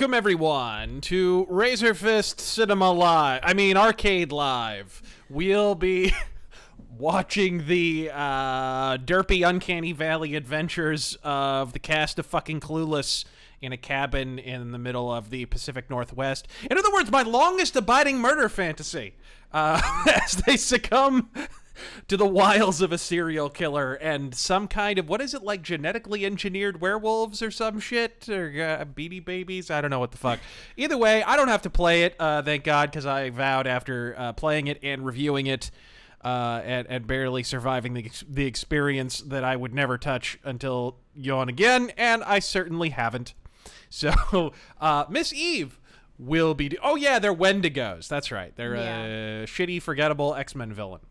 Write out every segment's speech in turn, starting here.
Welcome, everyone, to RazörFist Cinema Live. Arcade Live. We'll be watching the derpy Uncanny Valley adventures of the cast of fucking Clueless in a cabin in the middle of the Pacific Northwest. In other words, my longest abiding murder fantasy. As they succumb to the wiles of a serial killer and some kind of, what is it, like genetically engineered werewolves or some shit? Or Beady Babies? I don't know what the fuck. Either way, I don't have to play it, thank God, because I vowed after playing it and reviewing it and barely surviving the experience that I would never touch until yawn again, and I certainly haven't. So, Miss Eve will be... Oh, yeah, they're Wendigos. That's right. They're a shitty, forgettable X-Men villain.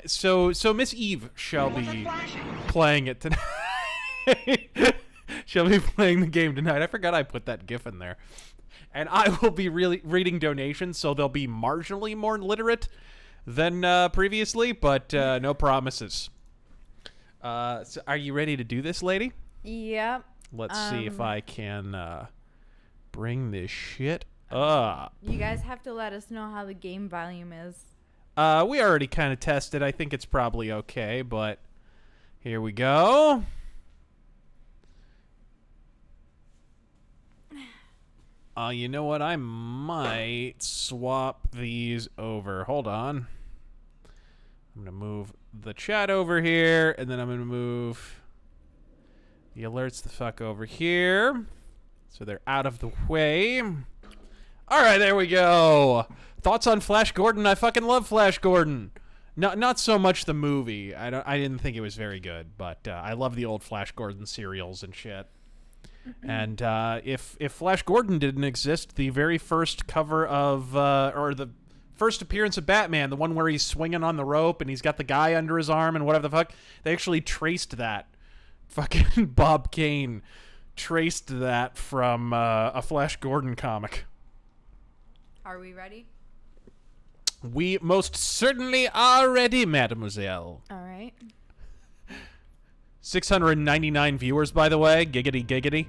So Miss Eve shall be playing it tonight. She'll be playing the game tonight. I forgot I put that GIF in there. And I will be reading donations, so they'll be marginally more literate than previously, but no promises. So are you ready to do this, lady? Yep. Let's see if I can bring this shit up. You guys have to let us know how the game volume is. We already kind of tested. I think it's probably okay, but here we go. You know what? I might swap these over. Hold on. I'm going to move the chat over here, and then I'm going to move the alerts the fuck over here, so they're out of the way. All right, there we go. Thoughts on Flash Gordon? I fucking love Flash Gordon. Not so much the movie. I didn't think it was very good, but I love the old Flash Gordon serials and shit. And if Flash Gordon didn't exist, the very first cover of or the first appearance of Batman, the one where he's swinging on the rope and he's got the guy under his arm and whatever the fuck, they actually traced that. Fucking Bob Kane traced that from a Flash Gordon comic. Are we ready? We most certainly are ready, mademoiselle. All right. 699 viewers, by the way. Giggity, giggity.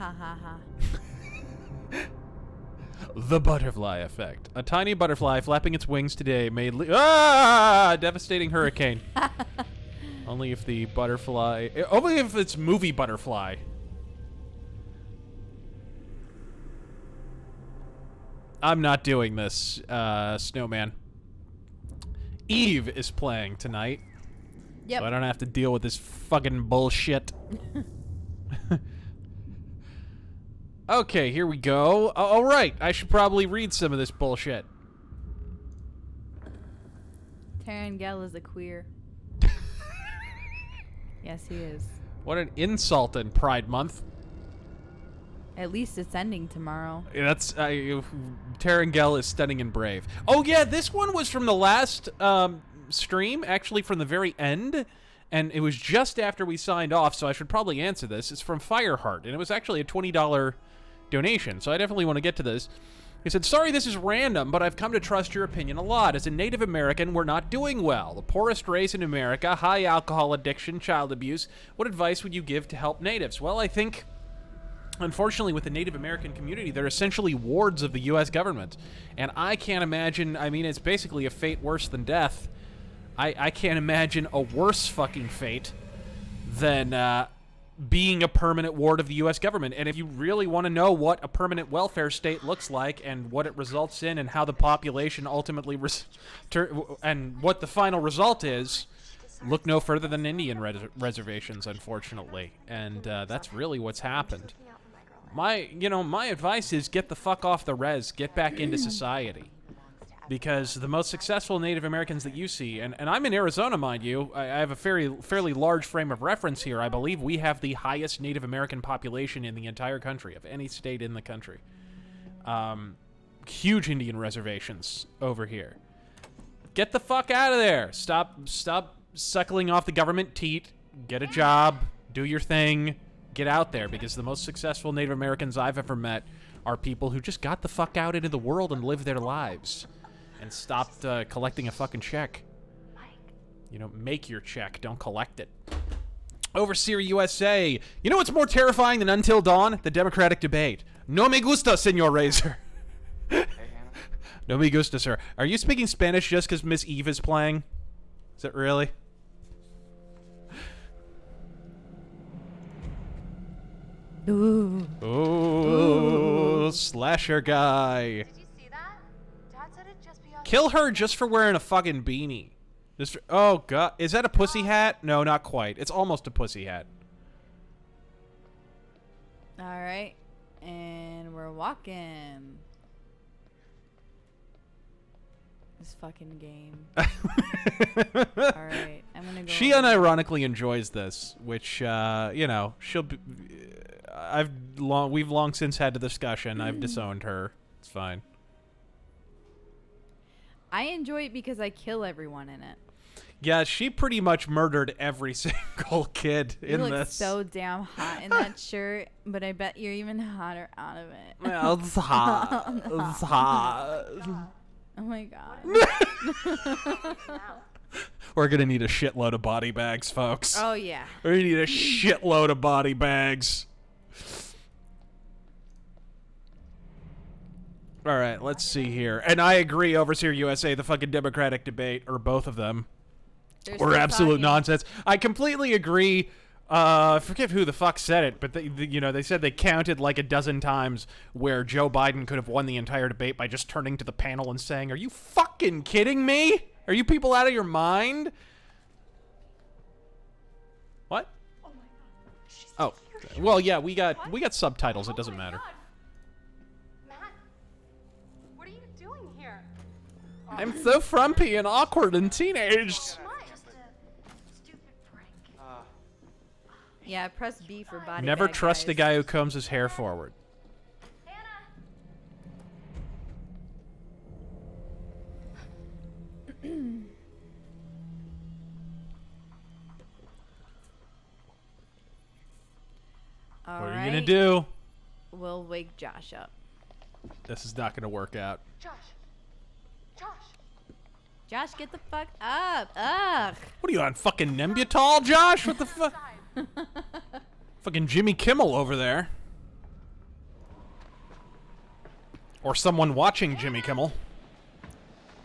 Ha ha ha. The butterfly effect. A tiny butterfly flapping its wings today made devastating hurricane. Only if the butterfly... Only if it's movie butterfly. I'm not doing this, Snowman. Eve is playing tonight. Yep. So I don't have to deal with this fucking bullshit. Okay, here we go. All right, I should probably read some of this bullshit. Tarangel is a queer. Yes, he is. What an insult in Pride Month. At least it's ending tomorrow. That's Tarangel is stunning and brave. Oh yeah, this one was from the last stream, actually from the very end, and it was just after we signed off, so I should probably answer this. It's from Fireheart, and it was actually a $20 donation, so I definitely want to get to this. He said, sorry this is random, but I've come to trust your opinion a lot. As a Native American, we're not doing well. The poorest race in America, high alcohol addiction, child abuse. What advice would you give to help natives? Well, I think... Unfortunately, with the Native American community, they're essentially wards of the U.S. government. And I can't imagine, I mean, it's basically a fate worse than death. I can't imagine a worse fucking fate than being a permanent ward of the U.S. government. And if you really want to know what a permanent welfare state looks like and what it results in and how the population ultimately... and what the final result is... Look no further than Indian reservations, unfortunately. And that's really what's happened. My advice is get the fuck off the res. Get back into society. Because the most successful Native Americans that you see, and I'm in Arizona, mind you, I have a fairly large frame of reference here. I believe we have the highest Native American population in the entire country, of any state in the country. huge Indian reservations over here. Get the fuck out of there. Stop suckling off the government teat. Get a job. Do your thing. Get out there, because the most successful Native Americans I've ever met are people who just got the fuck out into the world and lived their lives and stopped collecting a fucking check. You know, make your check, don't collect it. Overseer USA. You know what's more terrifying than Until Dawn? The Democratic debate. No me gusta, Senor Razor. Hey, Hannah. No me gusta, sir. Are you speaking Spanish just because Miss Eve is playing? Is it really? Ooh. Ooh, slasher guy. Did you see that? Dad said it'd just be us. Kill her just for wearing a fucking beanie. Just for, oh god, is that a pussy hat? No, not quite. It's almost a pussy hat. All right, and we're walking. This fucking game. All right, I'm gonna go. She unironically enjoys this, which you know, she'll be, we've long since had the discussion. I've disowned her. It's fine. I enjoy it because I kill everyone in it. Yeah, she pretty much murdered every single kid You in look this. so damn hot in that shirt, but I bet you're even hotter out of it. Well, it's hot. It's hot. Oh my god. We're gonna need a shitload of body bags, folks. Oh yeah. We're gonna need a shitload of body bags. All right, let's see here. And I agree, Overseer USA, the fucking Democratic debate, or both of them, They're were still absolute talking. nonsense. I completely agree. I forget who the fuck said it, but you know, they said they counted like a dozen times where Joe Biden could have won the entire debate by just turning to the panel and saying, "Are you fucking kidding me? Are you people out of your mind?" What? Oh my god. She's Oh, here. well, yeah, we got subtitles. It doesn't Oh my matter. God. Matt, what are you doing here? I'm so frumpy and awkward and teenage. What? Just a stupid prank. Yeah, press B for body Never bag, trust a guys. guy who combs his hair forward. Hannah. All What are right. you gonna do? We'll wake Josh up. This is not gonna work out. Josh. Josh. Josh, get the fuck up. Ugh. What are you on, fucking Nembutal, Josh? What the fuck? Inside. Fucking Jimmy Kimmel over there. Or someone watching Jimmy Kimmel.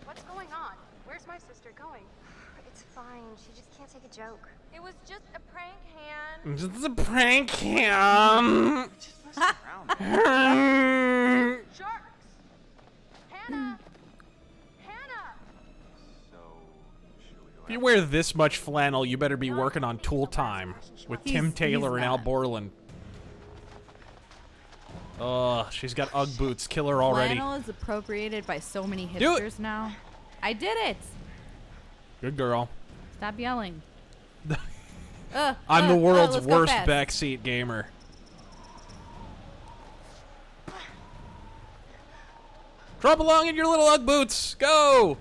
What's going on? Where's my sister going? It's fine. She just can't take a joke. It was just a prank, Han. This is a prank cam. Just messing around. Sharks. Hannah. Hannah. So, should we go If you wear this much flannel, you better be working on Tool Time with Tim He's Taylor and Al not. Borland. Ugh, she's got Ugg boots. Kill her already. Flannel is appropriated by so many Do it. hipsters now. I did it. Good girl. Stop yelling. I'm the world's let's go worst fast. backseat gamer. Drop along in your little Ugg boots. Go!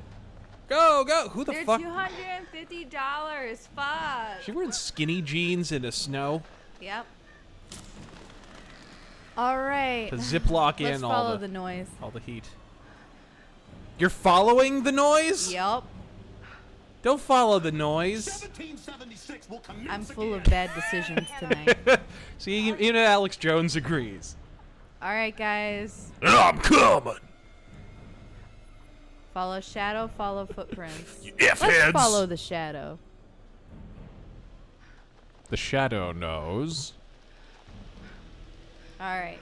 Go, go! Who the They're fuck? $250. Fuck. She wearing skinny jeans in the snow Yep. All right. to ziplock Let's in follow all the noise. all the heat. You're following the noise? Yep. Don't follow the noise. 1776 will commence I'm full of again. bad decisions tonight. See, even Alex Jones agrees. All right, guys. I'm coming. Follow shadow, follow footprints. F Let's follow the shadow. The shadow knows. All right.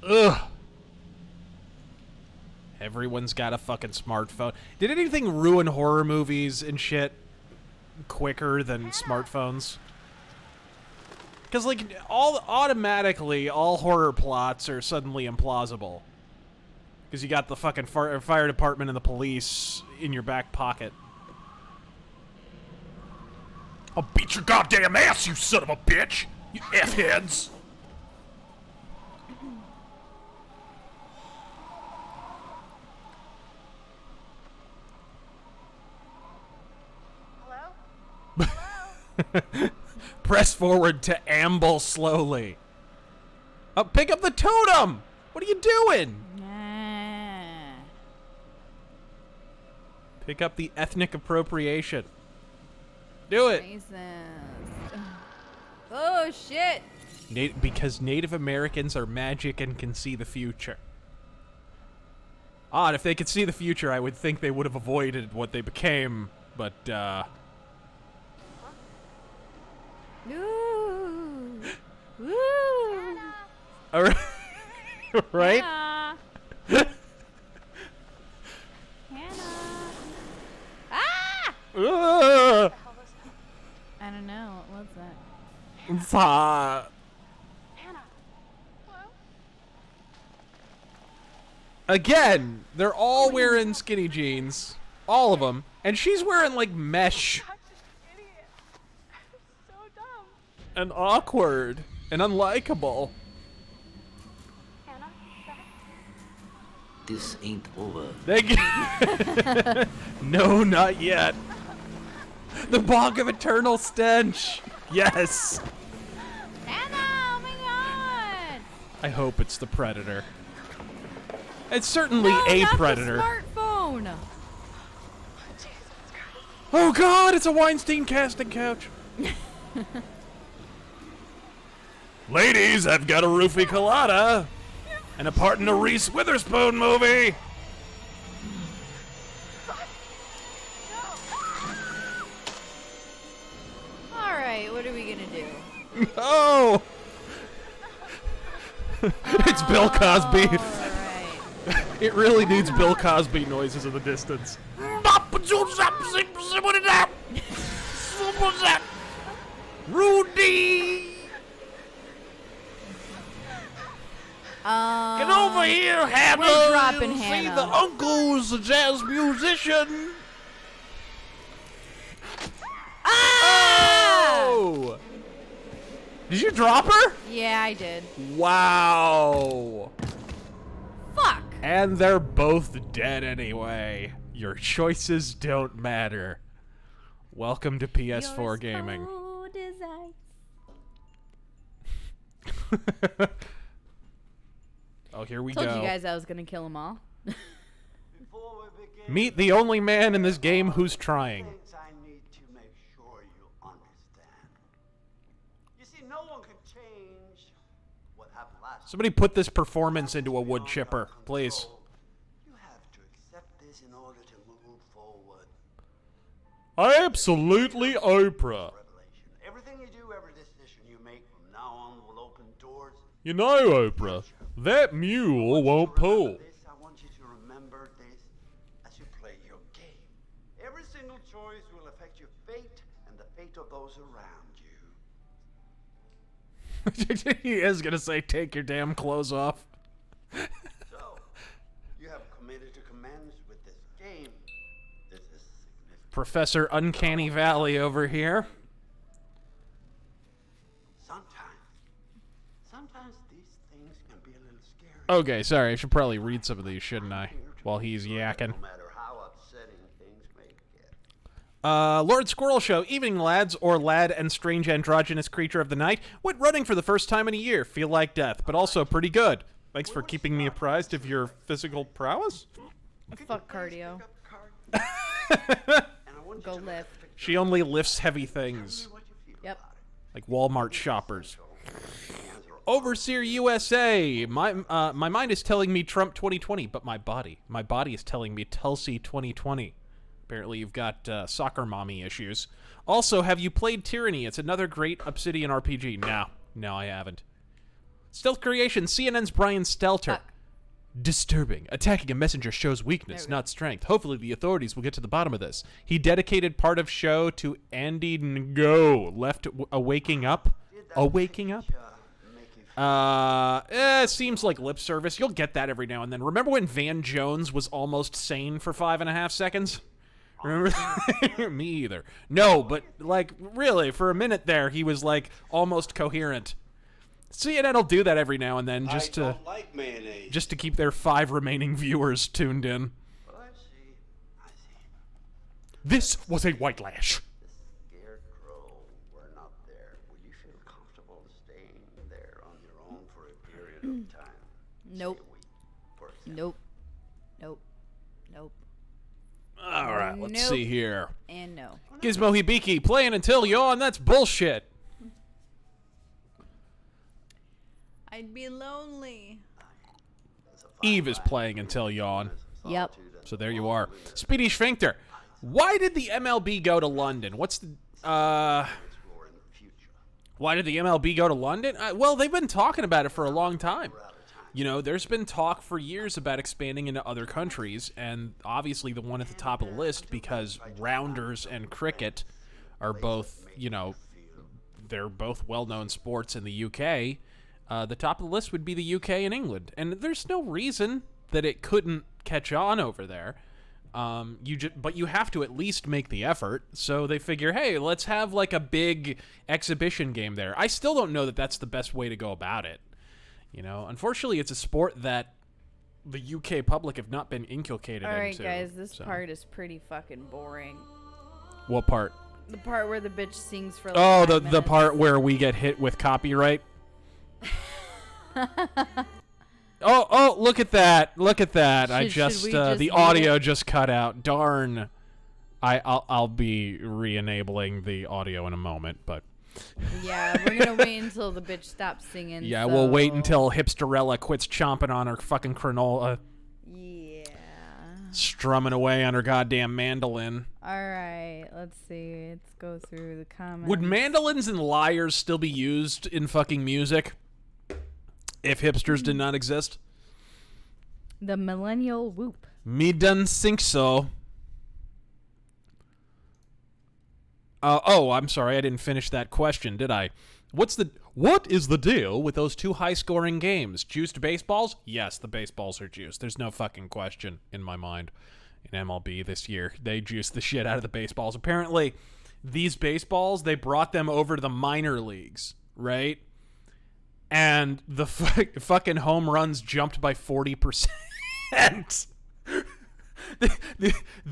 Ugh. Everyone's got a fucking smartphone. Did anything ruin horror movies and shit quicker than smartphones? Because, like, automatically, all horror plots are suddenly implausible. Because you got the fucking fire department and the police in your back pocket. I'll beat your goddamn ass, you son of a bitch! You F-heads! Hello? Press forward to amble slowly. Oh, pick up the totem! What are you doing? Nah. Pick up the ethnic appropriation. Do it! Racist. Oh shit! Because Native Americans are magic and can see the future. Odd, if they could see the future, I would think they would have avoided what they became, but, Ooh. Woo. Alright. Right? Hannah. Hannah. Ah! Ugh. I don't know. What was that? It's hot. Hannah. Hello? Again, they're all wearing skinny jeans. All of them. And she's wearing, like, mesh. Such an idiot. So dumb. And awkward. And unlikable. Hannah? Back? This ain't over. Thank you. No, not yet. The bog of eternal stench. Yes. Hannah! Oh my god! I hope it's the Predator. It's certainly No, a not Predator. The smartphone. Oh god, it's a Weinstein casting couch. Ladies, I've got a roofie colada and a part in a Reese Witherspoon movie. All right, what are we gonna do? Oh! It's Bill Cosby. All right. It really needs Bill Cosby noises in the distance. Rudy! Get over here, Hannah! we're dropping You'll see Hannah. the uncle's a jazz musician. Ah! Oh! Did you drop her? Yeah, I did. Wow! Fuck. And they're both dead anyway. Your choices don't matter. Welcome to PS4 You're gaming. cold as ice. Oh, here we Told go. you guys I was gonna kill them all. Before we begin, Meet the only man in this game who's trying. things I need to make sure you understand. You see, no one can change what happened last Somebody put this performance into a wood chipper, please. You have to accept this in order to move forward. Absolutely Oprah. Revelation. Everything you do, every decision you make from now on will open doors. You know, Oprah, that mule won't pull. I want you to remember this as you play your game. Every single choice will affect your fate and the fate of those around you. He is gonna say, take your damn clothes off. So, you have committed to commence with this game. This is significant. Professor Uncanny Valley over here. Sometimes these things can be a little scary. Okay, sorry, I should probably read some of these, shouldn't I? While he's yakking. No matter how upsetting things may get. Lord Squirrel Show, evening lads, or lad and strange androgynous creature of the night. Went running for the first time in a year. Feel like death, but also pretty good. Thanks for keeping me apprised of your physical prowess. Fuck cardio. And I want Go you to lift. She only lifts heavy things, what you feel Yep. about it. like Walmart shoppers. The answer Overseer USA. My mind is telling me Trump 2020, but my body is telling me Tulsi 2020. Apparently, you've got soccer mommy issues. Also, have you played Tyranny? It's another great Obsidian RPG. No, I haven't. Stealth Creation. CNN's Brian Stelter. Fuck. Disturbing. Attacking a messenger shows weakness, There we go. not strength. Hopefully the authorities will get to the bottom of this. He dedicated part of show to Andy Ngo. Left a waking up. A waking up? make you feel It seems like lip service. You'll get that every now and then. Remember when Van Jones was almost sane for 5.5 seconds? Remember that? Me either. No, but like really, for a minute there, he was like almost coherent. CNN'll do that every now and then just to like mayonnaise. just to keep their 5 remaining viewers tuned in. Well, I see. This was a white lash. The scarecrow were not there. Will you feel comfortable staying there on your own for a period of time? Nope. Say a week, for example. Nope. Nope. Nope. All right, let's Nope. see here. And no. Gizmo Hibiki playing until yawn. That's bullshit. I'd be lonely. Eve is playing until yawn. Yep. So there you are. Speedy Schfinkter. Why did the MLB go to London? What's the why did the MLB go to London? Well, they've been talking about it for a long time. You know, there's been talk for years about expanding into other countries, and obviously the one at the top of the list, because rounders and cricket are both, you know, they're both well-known sports in the UK. The top of the list would be the UK and England, and there's no reason that it couldn't catch on over there. But you have to at least make the effort. So they figure, hey, let's have like a big exhibition game there. I still don't know that that's the best way to go about it. You know, unfortunately, it's a sport that the UK public have not been inculcated into. All right, guys, this so. part is pretty fucking boring. What part? The part where the bitch sings for like Oh, 5 the minutes. part where we get hit with copyright. Oh, look at that. Look at that. Should we just the mute audio it? just cut out. Darn. I'll be re-enabling the audio in a moment, but Yeah, we're gonna wait until the bitch stops singing. yeah, we'll wait so- until Hipsterella quits chomping on her fucking granola, Yeah. strumming away on her goddamn mandolin. All right, let's see. Let's go through the comments. Would mandolins and lyres still be used in fucking music if hipsters did not exist? The millennial whoop. Me done think so. Oh, I'm sorry, I didn't finish that question, did I? What is the deal with those 2 high-scoring games? Juiced baseballs? Yes, the baseballs are juiced. There's no fucking question in my mind. In MLB this year, they juiced the shit out of the baseballs. Apparently, these baseballs, they brought them over to the minor leagues, right? And the fucking home runs jumped by 40%.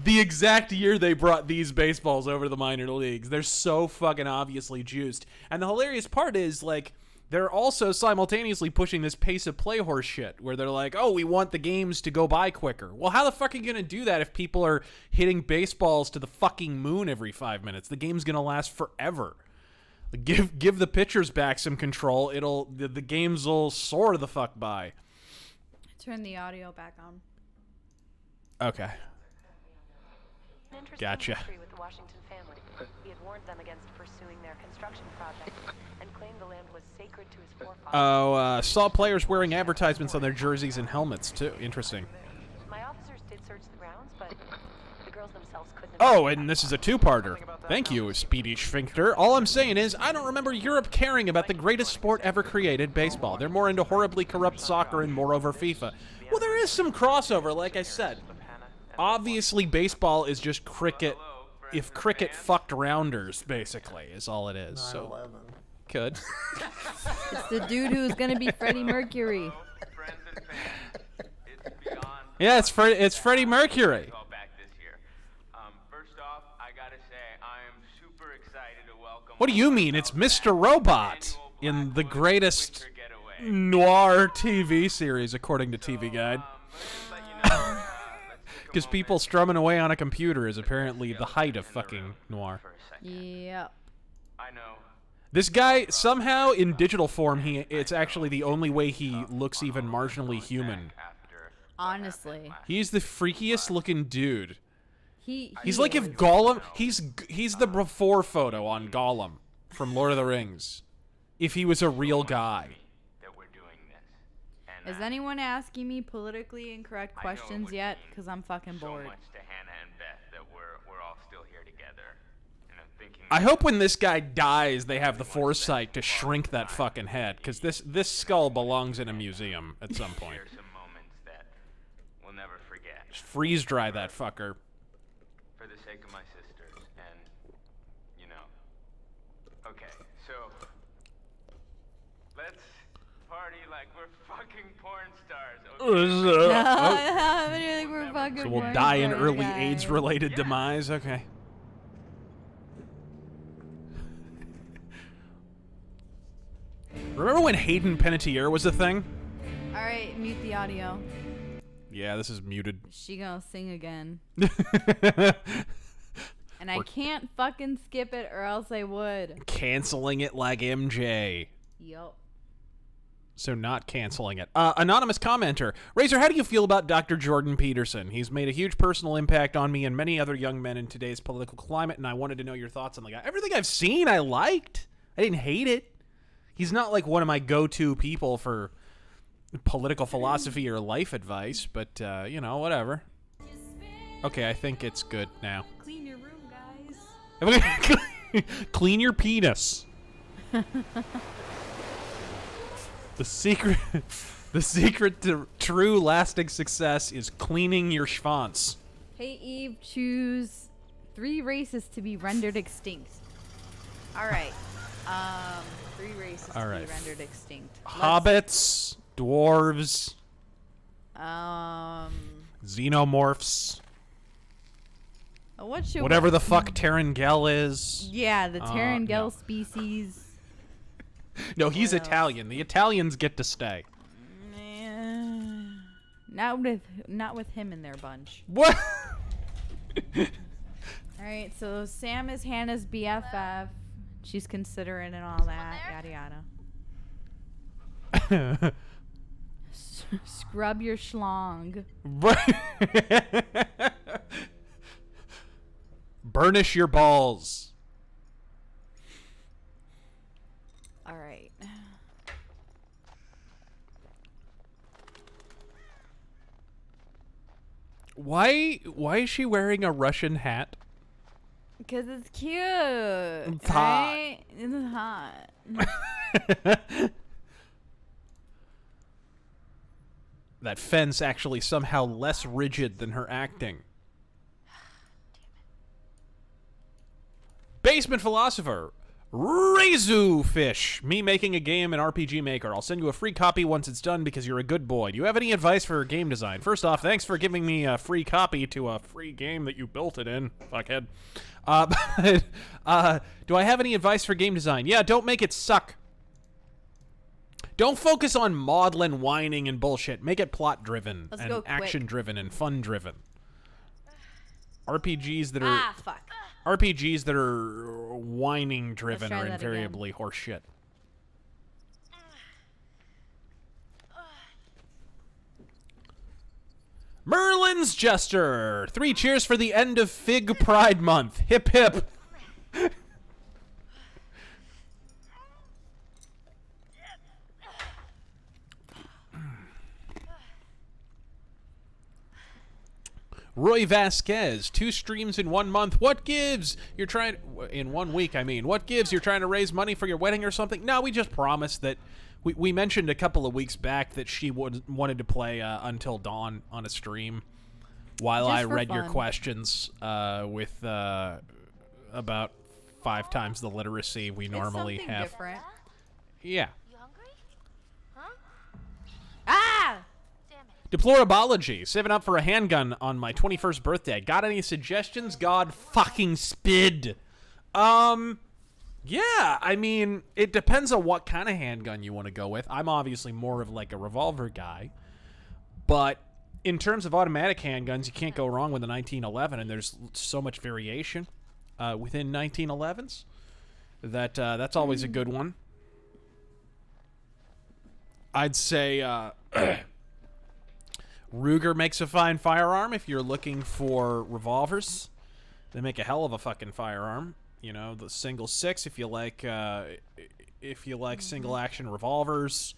The exact year they brought these baseballs over to the minor leagues. They're so fucking obviously juiced. And the hilarious part is, like, they're also simultaneously pushing this pace of play horse shit, where they're like, oh, we want the games to go by quicker. Well, how the fuck are you going to do that if people are hitting baseballs to the fucking moon every 5 minutes? The game's going to last forever. Give the pitchers back some control. The games will soar the fuck by. Turn the audio back on. Okay. An interesting Gotcha. history with the Washington family. He had warned them against pursuing their construction project and claimed the land was sacred to his forefathers. Saw players wearing advertisements on their jerseys and helmets, too. Interesting. My officers did search the grounds, but the girls themselves couldn't have Oh, and this is a 2-parter. Thank you, Speedy Schfinkter. All I'm saying is, I don't remember Europe caring about the greatest sport ever created, baseball. They're more into horribly corrupt soccer and moreover FIFA. Well, there is some crossover, like I said. Obviously, baseball is just cricket. If cricket fucked rounders, basically, is all it is. So, could. It's the dude who's gonna be Freddie Mercury. Yeah, it's Freddie Mercury. What do you mean? It's Mr. Robot in the greatest noir TV series, according to TV Guide. Because people strumming away on a computer is apparently the height of fucking noir. Yep. This guy, somehow, in digital form, it's actually the only way he looks even marginally human. Honestly. He's the freakiest looking dude. He's like is. if Gollum... He's the before photo on Gollum from Lord of the Rings. If he was a real guy. Is anyone asking me politically incorrect questions yet? Because I'm fucking bored. I hope when this guy dies, they have the foresight to shrink that fucking head, because this skull belongs in a museum at some point. Just freeze dry that fucker. of my sisters, and, you know. Okay, so let's party like we're fucking porn stars, okay? We're fucking So we'll porn die an stars, early guys. AIDS-related demise. Okay. Remember when Hayden Panettiere was a thing? All right, mute the audio. Yeah, this is muted. She gonna sing again. And I can't fucking skip it or else I would. Canceling it like MJ. Yup. So not canceling it. Anonymous commenter. Razor, how do you feel about Dr. Jordan Peterson? He's made a huge personal impact on me and many other young men in today's political climate, and I wanted to know your thoughts on the guy. Everything I've seen, I liked. I didn't hate it. He's not like one of my go-to people for political philosophy or life advice, but, you know, whatever. Okay, I think it's good now. Clean your room, guys. Clean your penis. The secret to true lasting success is cleaning your schwanz. Hey, Eve, choose 3 races to be rendered extinct. All right. 3 races to be rendered extinct. Hobbits, dwarves, xenomorphs. Whatever the fuck Terengel is. Yeah, the Terengel no. species. No, he's Italian. The Italians get to stay. Not with him in their bunch. What? All right, so Sam is Hannah's BFF. She's considering and all that, yada yada. Scrub your schlong. Burnish your balls. All right. Why is she wearing a Russian hat? Because it's cute. It's hot. Right? It's hot. That fence actually somehow less rigid than her acting. Basement Philosopher. RazörFist. Me making a game in RPG Maker. I'll send you a free copy once it's done because you're a good boy. Do you have any advice for game design? First off, thanks for giving me a free copy to a free game that you built it in, fuckhead. Do I have any advice for game design? Yeah, don't make it suck. Don't focus on maudlin whining and bullshit. Make it plot-driven and action-driven and fun-driven. RPGs that are RPGs that are whining-driven are invariably horseshit. Merlin's Jester. 3 cheers for the end of Fig Pride Month. Hip hip. Roy Vasquez, 2 streams in 1 month. What gives? You're trying in 1 week. I mean, what gives? You're trying to raise money for your wedding or something? No, we just promised that. We mentioned a couple of weeks back that she wanted to play Until Dawn on a stream while I read your questions with about 5 times the literacy we normally have. Different. Yeah. You hungry? Huh? Ah! Deplorabology, saving up for a handgun on my 21st birthday. Got any suggestions? God fucking spid. Yeah, I mean, it depends on what kind of handgun you want to go with. I'm obviously more of like a revolver guy. But in terms of automatic handguns, you can't go wrong with a 1911, and there's so much variation within 1911s that that's always a good one. I'd say Ruger makes a fine firearm if you're looking for revolvers. They make a hell of a fucking firearm. You know, the single 6 if you like single action revolvers,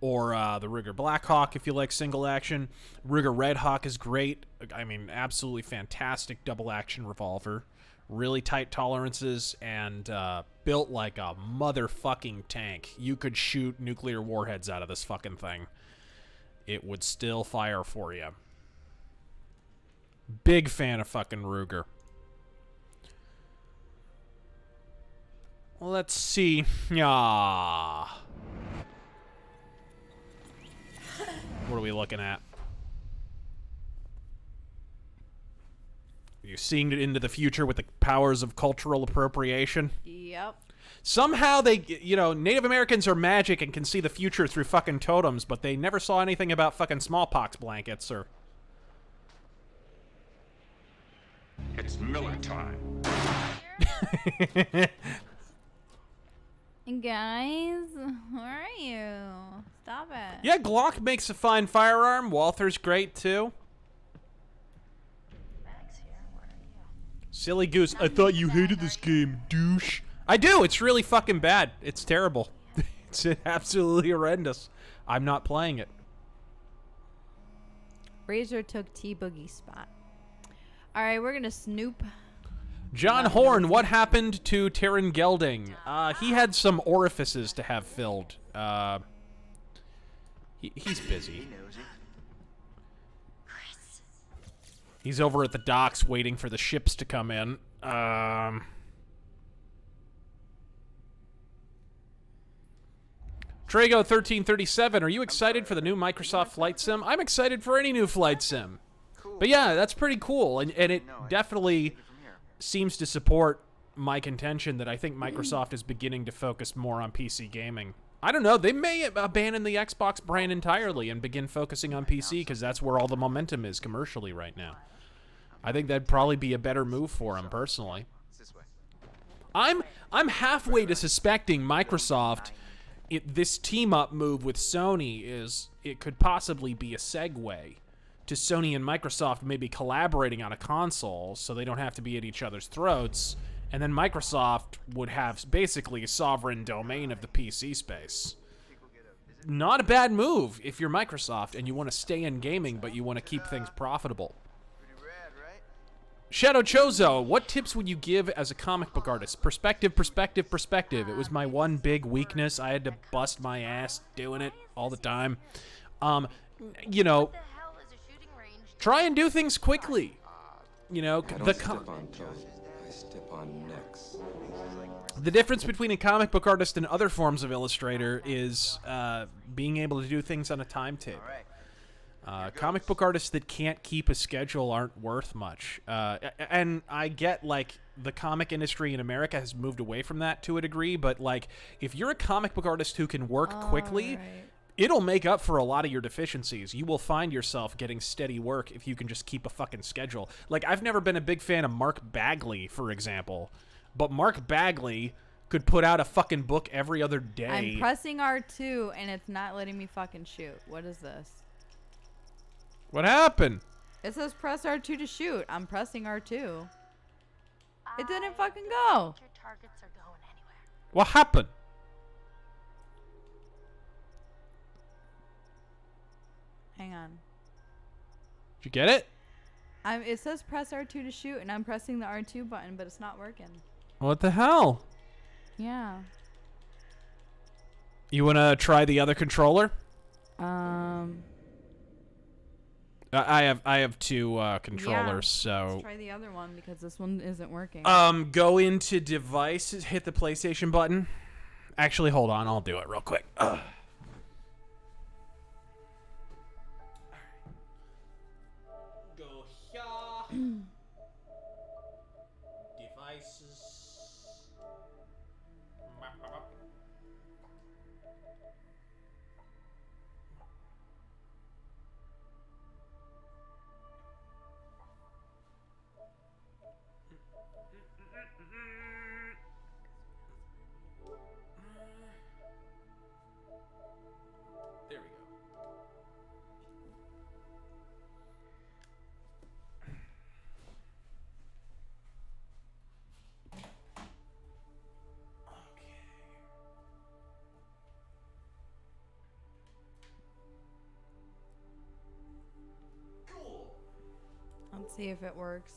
or the Ruger Blackhawk if you like single action. Ruger Red Hawk is great. I mean, absolutely fantastic double action revolver. Really tight tolerances and built like a motherfucking tank. You could shoot nuclear warheads out of this fucking thing. It would still fire for you. Big fan of fucking Ruger. Let's see. Yeah. What are we looking at? Are you seeing it into the future with the powers of cultural appropriation? Yep. Somehow they, you know, Native Americans are magic and can see the future through fucking totems, but they never saw anything about fucking smallpox blankets or... It's Miller time. Guys, where are you? Stop it. Yeah, Glock makes a fine firearm. Walther's great, too. Max here. Where are you? Silly goose. I thought you hated this game, douche. I do. It's really fucking bad. It's terrible. It's absolutely horrendous. I'm not playing it. Razor took T-Boogie's spot. All right, we're going to snoop. John Horn, what happened to Taron Gelding? He had some orifices to have filled. He's busy. He's over at the docks waiting for the ships to come in. Trago1337, are you excited for the new Microsoft Flight Sim? I'm excited for any new flight sim. But yeah, that's pretty cool, and it definitely seems to support my contention that I think Microsoft is beginning to focus more on PC gaming. I don't know, they may abandon the Xbox brand entirely and begin focusing on PC because that's where all the momentum is commercially right now. I think that'd probably be a better move for them, personally. I'm halfway to suspecting Microsoft, this team-up move with Sony it could possibly be a segue to Sony and Microsoft maybe collaborating on a console so they don't have to be at each other's throats, and then Microsoft would have basically a sovereign domain of the PC space. Not a bad move if you're Microsoft and you want to stay in gaming, but you want to keep things profitable. Shadow Chozo, what tips would you give as a comic book artist? Perspective, perspective, perspective. It was my one big weakness. I had to bust my ass doing it all the time. You know, try and do things quickly. You know, the difference between a comic book artist and other forms of illustrator is being able to do things on a timetable. Comic book artists that can't keep a schedule aren't worth much. And I get, like, the comic industry in America has moved away from that to a degree, but, like, if you're a comic book artist who can work quickly, it'll make up for a lot of your deficiencies. You will find yourself getting steady work if you can just keep a fucking schedule. Like, I've never been a big fan of Mark Bagley, for example, but Mark Bagley could put out a fucking book every other day. I'm pressing R2, and it's not letting me fucking shoot. What is this? What happened? It says press R2 to shoot. I'm pressing R2. It didn't fucking go. Your targets are going anywhere. What happened? Hang on. Did you get it? It says press R2 to shoot, and I'm pressing the R2 button, but it's not working. What the hell? Yeah. You want to try the other controller? I have two controllers, so... Let's try the other one, because this one isn't working. Go into devices, hit the PlayStation button. Actually, hold on, I'll do it real quick. Go here. Devices. There we go. Let's see if it works.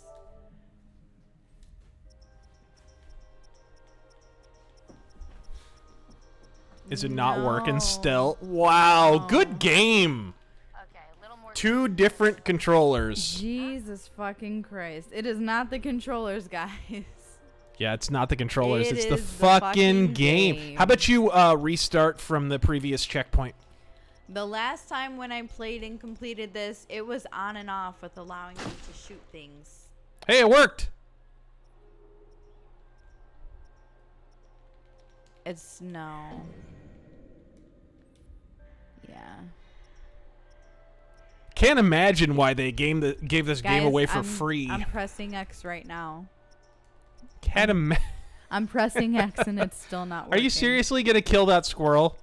Is it not working still? Wow, good game. Okay, a little more. Two different controllers. Jesus fucking Christ. It is not the controllers, guys. Yeah, it's not the controllers. It It's the is the fucking fucking game. game. How about you restart from the previous checkpoint? The last time when I played and completed this, it was on and off with allowing me to shoot things. Hey, it worked. It's no. Yeah. Can't imagine why they gave this game Guys, away for I'm free. I'm pressing X right now. Can't imagine. I'm pressing X and it's still not working. Are you seriously gonna kill that squirrel?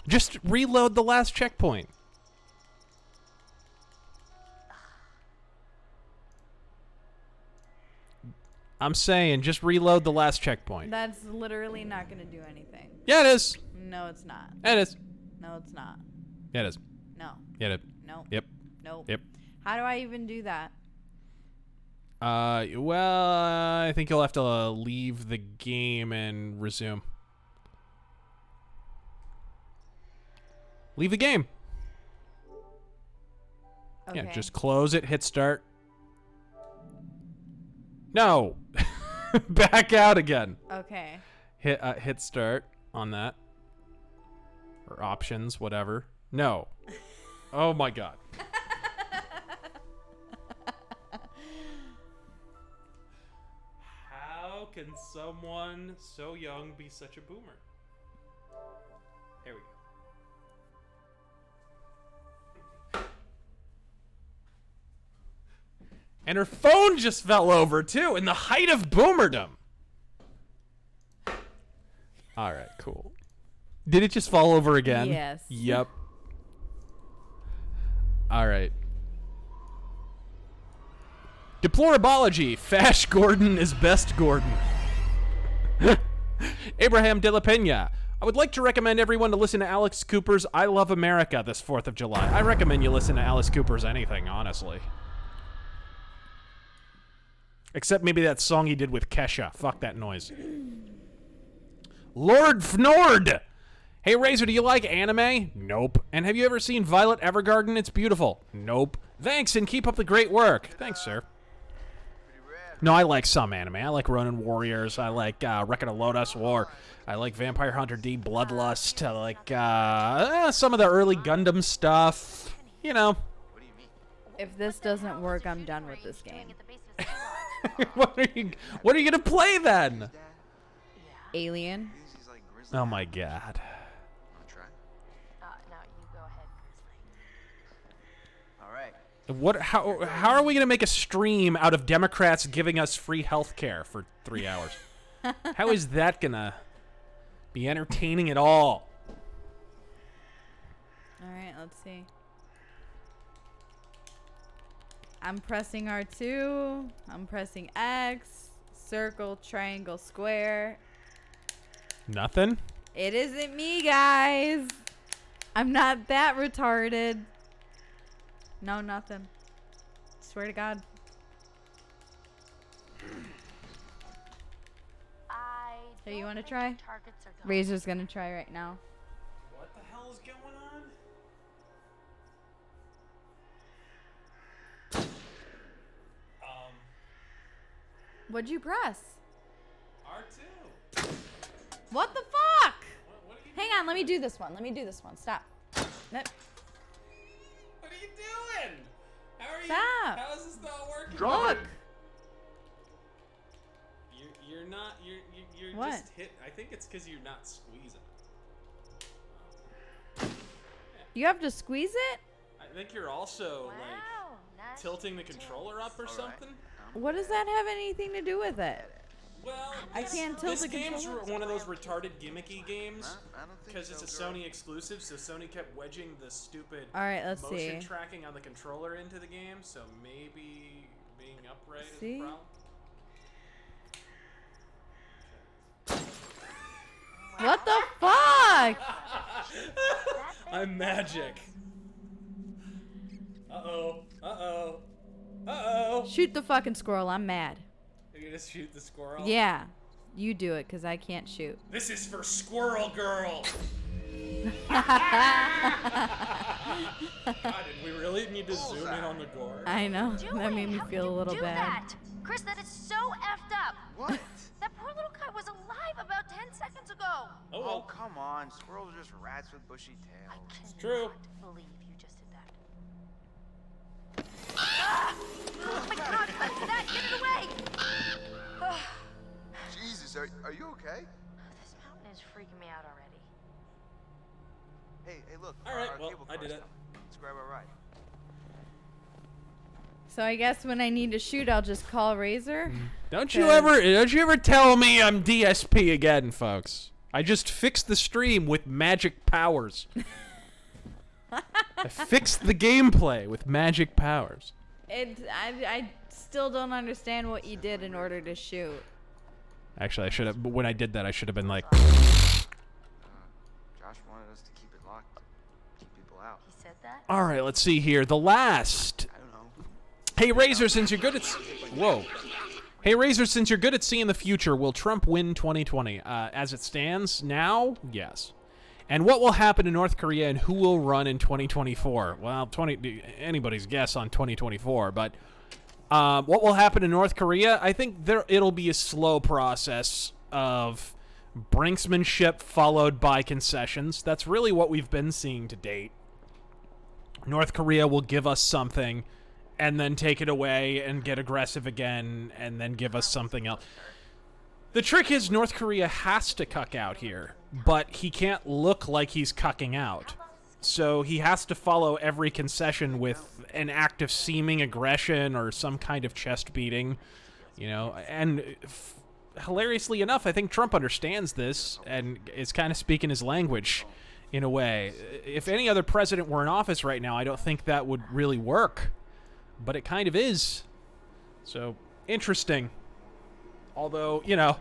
Just reload the last checkpoint. I'm saying, just reload the last checkpoint. That's literally not going to do anything. Yeah, it is. No, it's not. Yeah, it is. No, it's not. Yeah, it is. No. Yeah, it is. No. Yep. Nope. Yep. How do I even do that? Well, I think you'll have to leave the game and resume. Leave the game. Okay. Yeah, just close it, hit start. No. Back out again. Okay. Hit start on that. Or options, whatever. No. Oh my god. How can someone so young be such a boomer? Here we go. And her phone just fell over too, in the height of boomerdom. All right, cool. Did it just fall over again? Yes. Yep. All right. Deplorabology. Fash Gordon is best Gordon. Abraham de la Pena. I would like to recommend everyone to listen to Alex Cooper's I Love America this 4th of July. I recommend you listen to Alice Cooper's anything, honestly. Except maybe that song he did with Kesha. Fuck that noise. Lord Fnord. Hey, Razor, do you like anime? Nope. And have you ever seen Violet Evergarden? It's beautiful. Nope. Thanks, and keep up the great work. Thanks, sir. No, I like some anime. I like Ronin Warriors. I like Record of Lodoss War. I like Vampire Hunter D, Bloodlust. I like some of the early Gundam stuff. You know. If this doesn't work, I'm done with this game. What are you gonna play then? Alien. Oh my god. No, you go ahead, Grizzly. All right. What? How are we gonna make a stream out of Democrats giving us free health care for 3 hours? How is that gonna be entertaining at all? All right, let's see. I'm pressing R2. I'm pressing X. Circle, triangle, square. Nothing? It isn't me, guys. I'm not that retarded. No, nothing. Swear to God. Hey, you want to try? Razor's gonna try right now. What the hell is going on? What'd you press? R2. What the fuck? What are you Hang on, let me do this one. Stop. Nope. What are you doing? Stop. How is this not working? Look. You're not. You're What? just hit. I think it's because you're not squeezing. You have to squeeze it? I think you're also like tilting the controller up or something. What does that have anything to do with it? Well, I can't tilt the This game's controller. one of those retarded gimmicky games because it's a Sony exclusive. So Sony kept wedging the stupid All right, let's motion see. tracking on the controller into the game. So maybe being upright is See? a problem. What the fuck? I'm magic. Uh-oh. Uh-oh. Uh-oh. Shoot the fucking squirrel. I'm mad. You're gonna shoot the squirrel? Yeah. You do it, because I can't shoot. This is for Squirrel Girl. God, did we really need to zoom in on the gore? I know. That made me feel a little bad. Chris, that is so effed up. What? That poor little guy was alive about 10 seconds ago. Oh, come on. Squirrels are just rats with bushy tails. I true. cannot believe you just did that. Ah! Oh my God, what is that? Get it away! Jesus, are you okay? This mountain is freaking me out already. Hey, look. All right, our well, cable I did car's it. done. Let's grab our ride. So I guess when I need to shoot, I'll just call Razor. Don't you ever tell me I'm DSP again, folks. I just fixed the stream with magic powers. I fixed the gameplay with magic powers. I still don't understand what you did in order to shoot. Actually, I should have. When I did that, I should have been like. Josh wanted us to keep it locked. Keep people out. He said that? All right, let's see here. The last. I don't know. Hey, Razor, since you're good at... Whoa. Hey, Razor, since you're good at seeing the future, will Trump win 2020? As it stands now, yes. And what will happen in North Korea and who will run in 2024? Well, anybody's guess on 2024, but what will happen in North Korea? I think it'll be a slow process of brinksmanship followed by concessions. That's really what we've been seeing to date. North Korea will give us something and then take it away and get aggressive again and then give us something else. The trick is North Korea has to cuck out here, but he can't look like he's cucking out. So he has to follow every concession with an act of seeming aggression or some kind of chest beating, you know. And hilariously enough, I think Trump understands this and is kind of speaking his language in a way. If any other president were in office right now, I don't think that would really work. But it kind of is. So, interesting. Although, you know,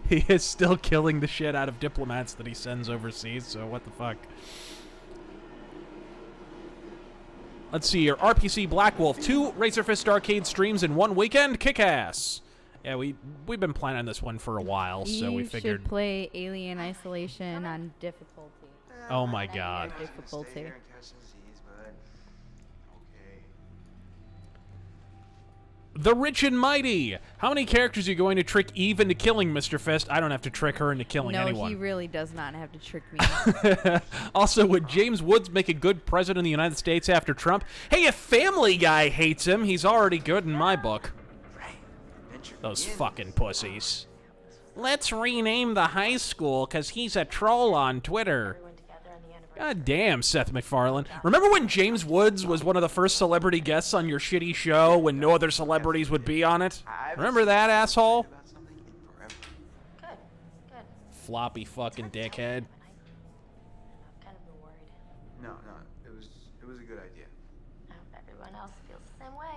he is still killing the shit out of diplomats that he sends overseas, so what the fuck. Let's see here. RPC Black Wolf, 2 RazörFist arcade streams in 1 weekend. Kick ass. Yeah, we've been planning this one for a while, so we figured. You should play Alien Isolation on difficulty. Oh my god. Difficulty. The Rich and Mighty. How many characters are you going to trick Eve into killing, Mr. Fist? I don't have to trick her into killing anyone. No, he really does not have to trick me. Also, would James Woods make a good president of the United States after Trump? Hey, if Family Guy hates him, he's already good in my book. Those fucking pussies. Let's rename the high school because he's a troll on Twitter. God damn, Seth MacFarlane. Remember when James Woods was one of the first celebrity guests on your shitty show when no other celebrities would be on it? Remember that, asshole? Good. Floppy fucking dickhead. I've kind of been worried. No, it was a good idea. I hope everyone else feels the same way.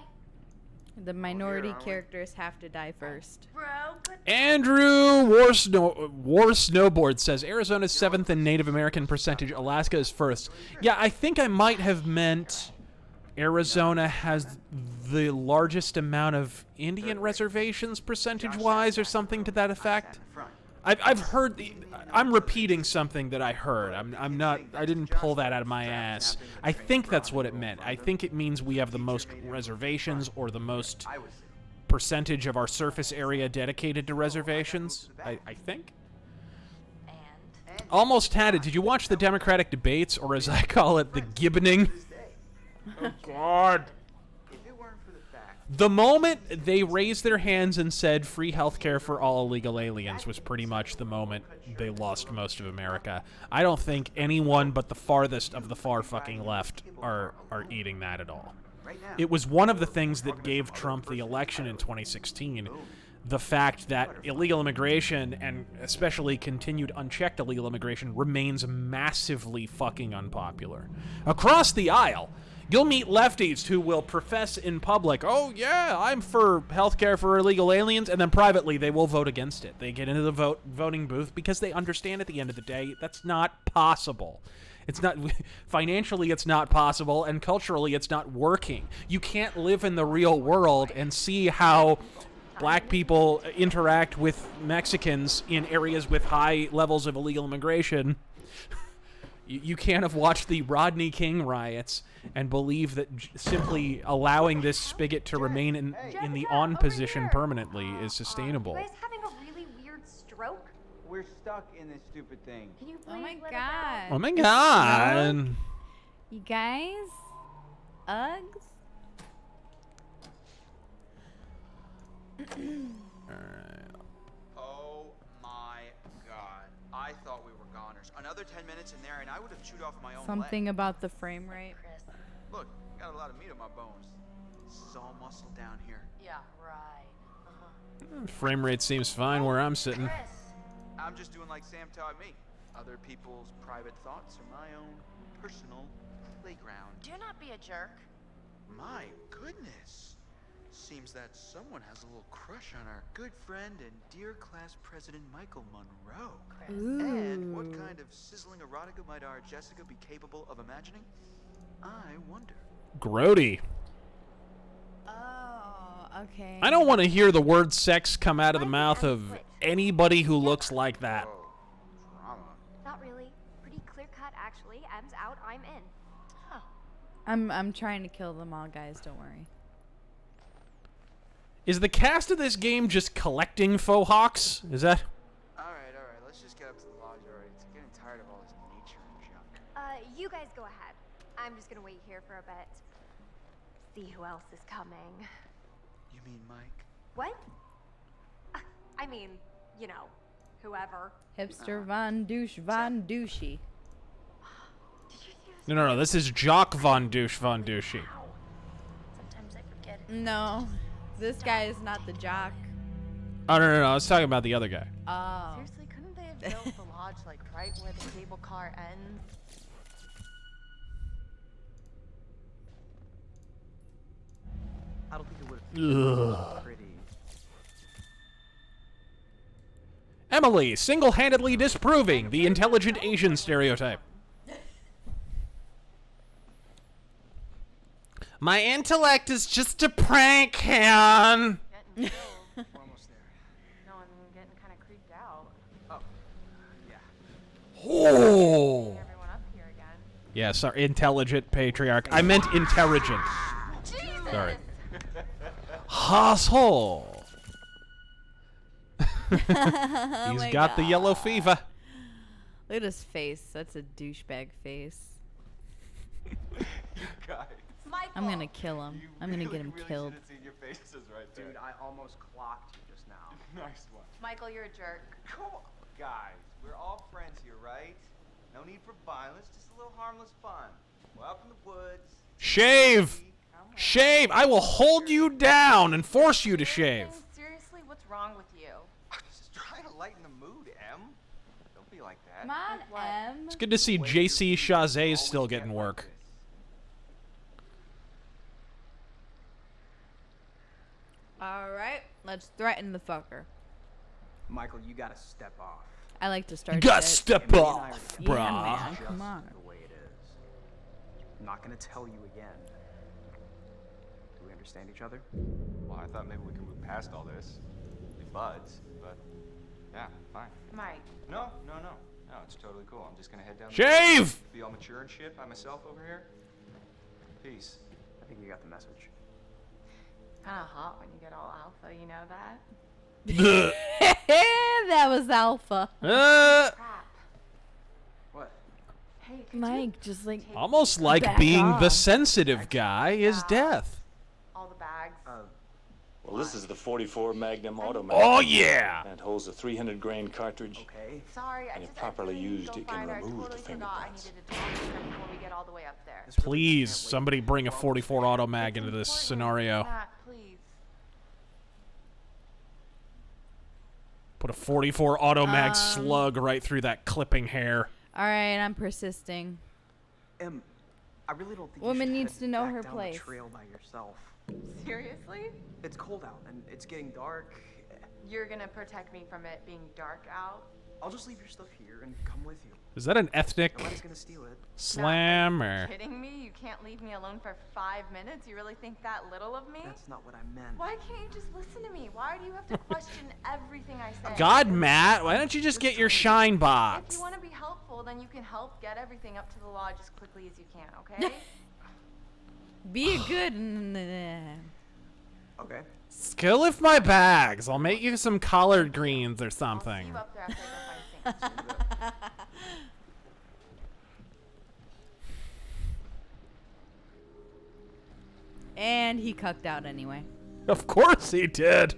The minority characters have to die first. Bro, good. Andrew War Snowboard says Arizona's 7th in Native American percentage. Alaska is 1st. Yeah, I think I might have meant Arizona has the largest amount of Indian reservations percentage-wise or something to that effect. I've heard. I'm repeating something that I heard. I'm not. I didn't pull that out of my ass. I think that's what it meant. I think it means we have the most reservations or the most percentage of our surface area dedicated to reservations. I think. Almost had it. Did you watch the Democratic debates, or as I call it, the gibboning? Oh God. The moment they raised their hands and said free healthcare for all illegal aliens was pretty much the moment they lost most of America. I don't think anyone but the farthest of the far fucking left are eating that at all. It was one of the things that gave Trump the election in 2016. The fact that illegal immigration, and especially continued unchecked illegal immigration, remains massively fucking unpopular. Across the aisle, you'll meet lefties who will profess in public, oh yeah, I'm for healthcare for illegal aliens, and then privately they will vote against it. They get into the voting booth because they understand at the end of the day that's not possible. It's not financially, it's not possible, and culturally, it's not working. You can't live in the real world and see how black people interact with Mexicans in areas with high levels of illegal immigration You can't have watched the Rodney King riots and believe that simply allowing this spigot to remain in the on position permanently is sustainable. You guys having a really weird stroke? We're stuck in this stupid thing. Can you please Oh my let god. Oh my god. You guys? Uggs? Oh my god. I thought we were goners. Another 10 minutes in there and I would have chewed off my own Something leg. about the frame rate. Chris. Look, got a lot of meat on my bones. This is all muscle down here. Yeah, right. Frame rate seems fine where I'm sitting. Chris. I'm just doing like Sam taught me. Other people's private thoughts are my own personal playground. Do not be a jerk. My goodness. Seems that someone has a little crush on our good friend and dear class president Michael Monroe. And what kind of sizzling erotica might our Jessica be capable of imagining? I wonder. Grody. Oh, okay. I don't want to hear the word sex come out of the mouth of anybody who looks like that. Oh, drama. Not really. Pretty clear cut, actually. M's out, I'm in. Huh. I'm trying to kill them all, guys. Don't worry. Is the cast of this game just collecting faux hawks? Is that? Alright. Let's just get up to the lodge already. It's getting tired of all this nature and junk. You guys go ahead. I'm just gonna wait here for a bit. See who else is coming. You mean Mike? What? I mean, you know, whoever. Hipster Von Douche Von Douchey. No. This is Jock Von Douche Von Douchey. Sometimes I forget it. No, this guy is not the jock. Oh, no. I was talking about the other guy. Oh. Seriously, couldn't they have built the lodge like right where the cable car ends? I don't think it would Ugh. pretty. Emily, single-handedly disproving the intelligent Asian stereotype. My intellect is just a prank, Han. Getting killed. We're almost there. No, I'm getting kind of creeped out. Oh, yeah. Oh. Everyone up here again. Yeah, sorry, intelligent patriarch. I meant intelligent. Jesus! Sorry. Asshole. He's got the yellow fever. Look at his face. That's a douchebag face. You guys. Michael! I'm gonna kill him. I'm gonna get him killed. Seen your faces right there. Dude, I almost clocked you just now. Nice one. Michael, you're a jerk. Come on. Guys, we're all friends here, right? No need for violence, just a little harmless fun. We're up in the woods. Shave. Come on. Shave. I will hold you down and force you to shave. Seriously, what's wrong with you? I'm just trying to lighten the mood, Em. Don't be like that. Come on, M. It's good to see JC Chazé still getting work. Alright, let's threaten the fucker. Michael, you gotta step off. I like to start You gotta shit. step off, Yeah, brah. man, come on. The way it is. I'm not gonna tell you again. Do we understand each other? Well, I thought maybe we could move past all this. Be buds, but yeah, fine. Mike. No, it's totally cool. I'm just gonna head down. Shave! Be all mature and shit by myself over here. Peace. I think you got the message. Kind of hot when you get all alpha, you know that? That was alpha. Crap. What? Hey, could Mike, just like Almost like Back being the off. sensitive guy is death. all the bags. Well, this is the 44 Magnum automatic. Oh, yeah. And holds a 300 grain cartridge. Okay. Sorry, I And if just properly I really used, don't it can find I remove totally the forgot I fingerprints. needed to talk to them before we get all the way up there. Please, somebody bring a 44 auto mag into this Important. scenario. Matt, please. Put a 44 auto mag slug right through that clipping hair. Alright, I'm persisting. Em, I really don't think Woman you should needs head to know back her down place. The trail by yourself. Seriously? It's cold out and it's getting dark. You're gonna protect me from it being dark out? I'll just leave your stuff here and come with you. Is that an ethnic Nobody's gonna steal it. slam Are or? you kidding me? You can't leave me alone for 5 minutes? You really think that little of me? That's not what I meant. Why can't you just listen to me? Why do you have to question everything I say? God, Matt, why don't you just get your shine If box? you want to be helpful, well then you can help get everything up to the lodge as quickly as you can, okay? Be a good. Okay. Go lift my bags. I'll make you some collard greens or I'll see something. you up there after I go find Saint. And he cucked out anyway. Of course he did.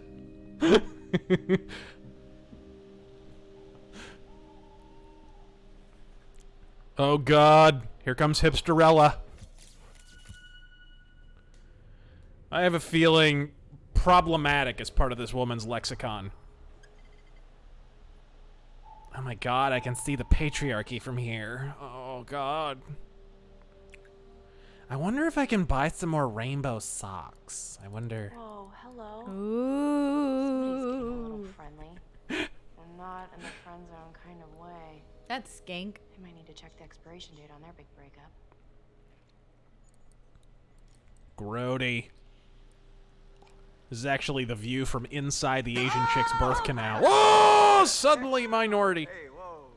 Oh God, here comes Hipsterella. I have a feeling problematic is part of this woman's lexicon. Oh my God, I can see the patriarchy from here. Oh God. I wonder if I can buy some more rainbow socks. I wonder. Whoa, hello. Ooh. Somebody's getting a little friendly. I'm not in the friend zone kind of way. That's skank. I might need to check the expiration date on their big breakup. Grody. This is actually the view from inside the Asian chick's birth canal. Whoa! Suddenly minority. Hey, whoa.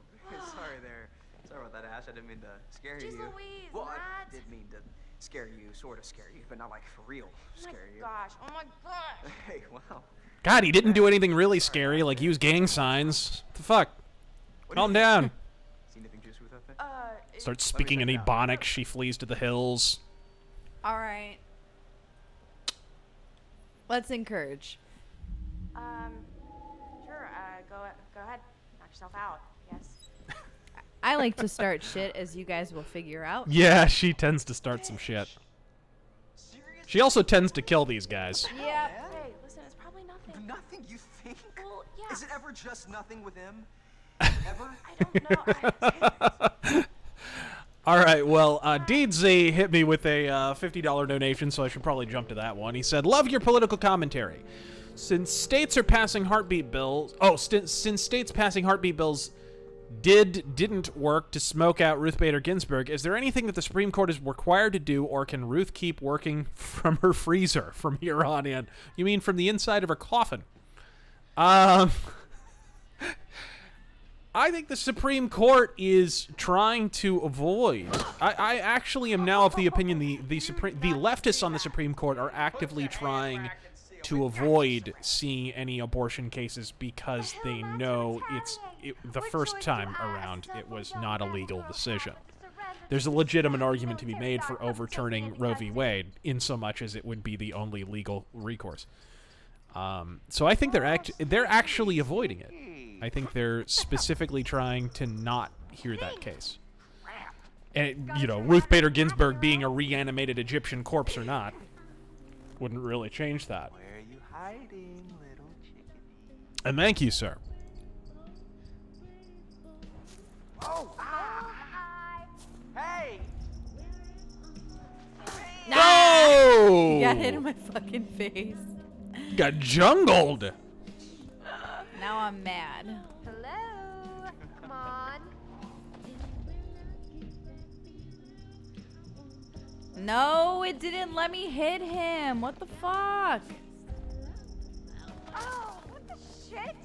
Sorry there. Sorry about that, Ash. I didn't mean to scare Jeez you. Louise, Well, I Matt. did mean to scare you, sort of scare you, but not like for real scare you. Oh my gosh. Hey, wow. God, he didn't do anything really scary, like use gang signs. What the fuck? Calm down. See anything juicy with that thing? Starts speaking in check it out. Ebonics. She flees to the hills. All right. Let's encourage. Sure, go ahead. Knock yourself out, yes. I like to start shit, as you guys will figure out. Yeah, she tends to start some shit. She also tends to kill these guys. Yeah. Hey, listen, it's probably nothing. Nothing, you think? Well, yeah. Is it ever just nothing with him? Ever? I don't know. All right, well, Deed Z hit me with a $50 donation, so I should probably jump to that one. He said, "Love your political commentary. Since states are passing heartbeat bills, since states passing heartbeat bills didn't work to smoke out Ruth Bader Ginsburg, is there anything that the Supreme Court is required to do, or can Ruth keep working from her freezer from here on in?" You mean from the inside of her coffin? I think the Supreme Court is trying to avoid. I actually am now of the opinion the leftists on the Supreme Court are actively trying to avoid seeing any abortion cases because they know the first time around it was not a legal decision. There's a legitimate argument to be made for overturning Roe v. Wade, in so much as it would be the only legal recourse. So I think they're actually avoiding it. I think they're specifically trying to not hear that case. And, Ruth Bader Ginsburg being a reanimated Egyptian corpse or not wouldn't really change that. Where are you hiding, little chickadee? And thank you, sir. Oh! Ah! Hey! No! You got hit in my fucking face. Got jungled. Now I'm mad. Hello? Come on. No, it didn't let me hit him. What the fuck? Oh, what the shit?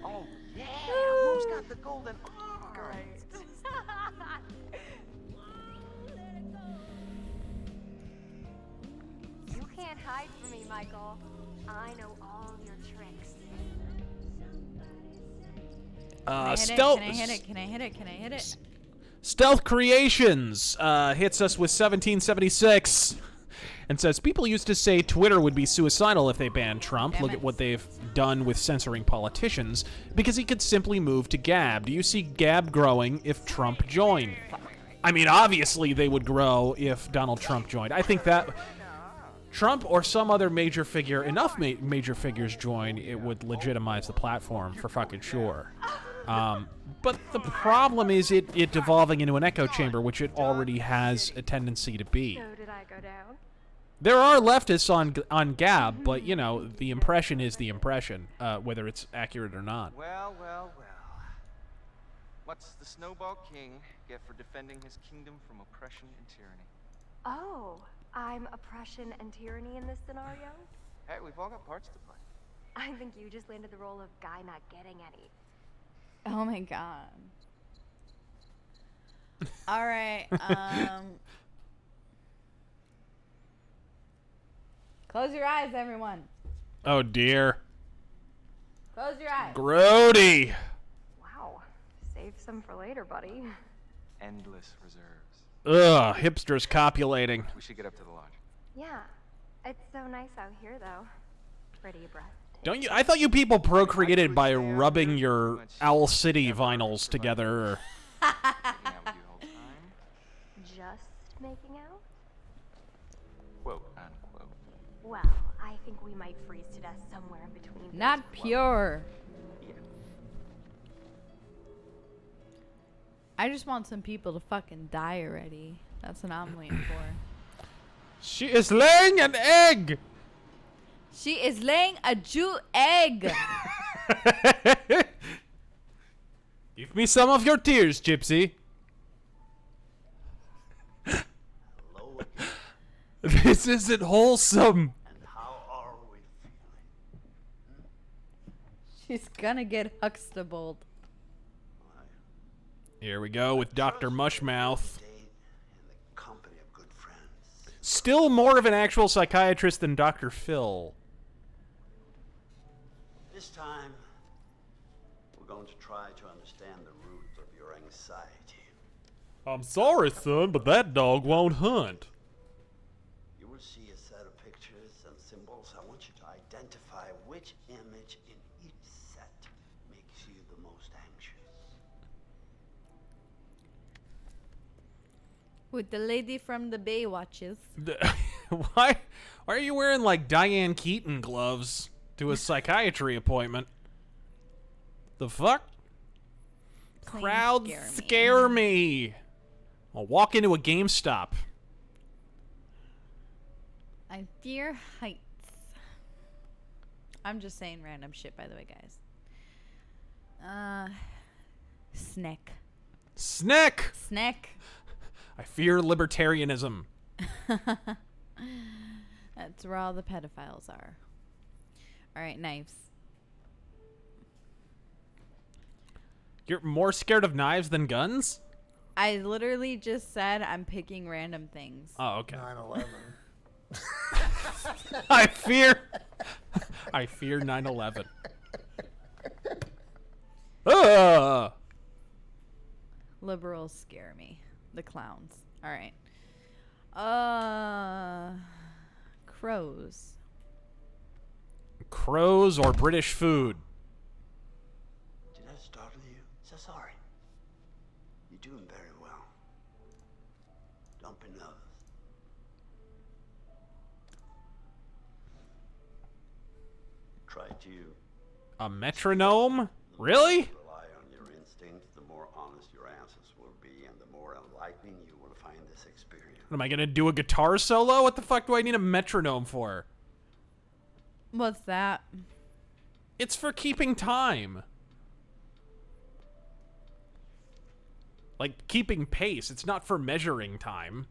Oh, yeah! Who's got the golden arm? You can't hide from me, Michael. I know all your tricks. Stealth. Can I hit it? Can I hit it? Can I hit it? Stealth Creations hits us with 1776 and says, "People used to say Twitter would be suicidal if they banned Trump. Look at what they've done with censoring politicians because he could simply move to Gab. Do you see Gab growing if Trump joined?" I mean, obviously they would grow if Donald Trump joined. I think that Trump or some other major figure, enough major figures join, it would legitimize the platform for fucking sure. But the problem is it devolving into an echo chamber, which it already has a tendency to be. So did I go down? There are leftists on Gab, but, the impression is the impression, whether it's accurate or not. Well. What's the Snowball King get for defending his kingdom from oppression and tyranny? Oh, I'm oppression and tyranny in this scenario? Hey, we've all got parts to play. I think you just landed the role of guy not getting any. Oh my god. All right. Close your eyes, everyone. Oh dear. Close your eyes. Grody. Wow. Save some for later, buddy. Endless reserves. Ugh, hipsters copulating. We should get up to the lodge. Yeah. It's so nice out here, though. Pretty breathtaking. Don't you? I thought you people procreated by rubbing your Owl City vinyls together. Just making out? Quote unquote. Well, I think we might freeze to death somewhere in between. Not pure. Yeah. I just want some people to fucking die already. That's what I'm waiting for. She is laying an egg. She is laying a Jew egg. Give me some of your tears, Gypsy. This isn't wholesome. And how are we feeling? She's gonna get Huxtabled. Here we go with Dr. Mushmouth. In the company of good friends. Still more of an actual psychiatrist than Dr. Phil. This time, we're going to try to understand the root of your anxiety. I'm sorry, son, but that dog won't hunt. You will see a set of pictures and symbols. I want you to identify which image in each set makes you the most anxious. With the lady from the Baywatches. Why are you wearing like Diane Keaton gloves to a psychiatry appointment? The fuck? Crowds scare me. I'll walk into a GameStop. I fear heights. I'm just saying random shit, by the way, guys. Snack. Snack. Snack. I fear libertarianism. That's where all the pedophiles are. All right, knives. You're more scared of knives than guns? I literally just said I'm picking random things. Oh, okay. 9/11. I fear 9/11. Liberals scare me. The clowns. All right. Crows. Crows or British food? Did I startle you? So sorry. You're doing very well. Don't be nervous. Try to A metronome? Really? rely on your instincts. The more honest your answers will be, and the more enlightening you will find this experience. Am I gonna do a guitar solo? What the fuck do I need a metronome for? What's that? It's for keeping time. Like keeping pace. It's not for measuring time.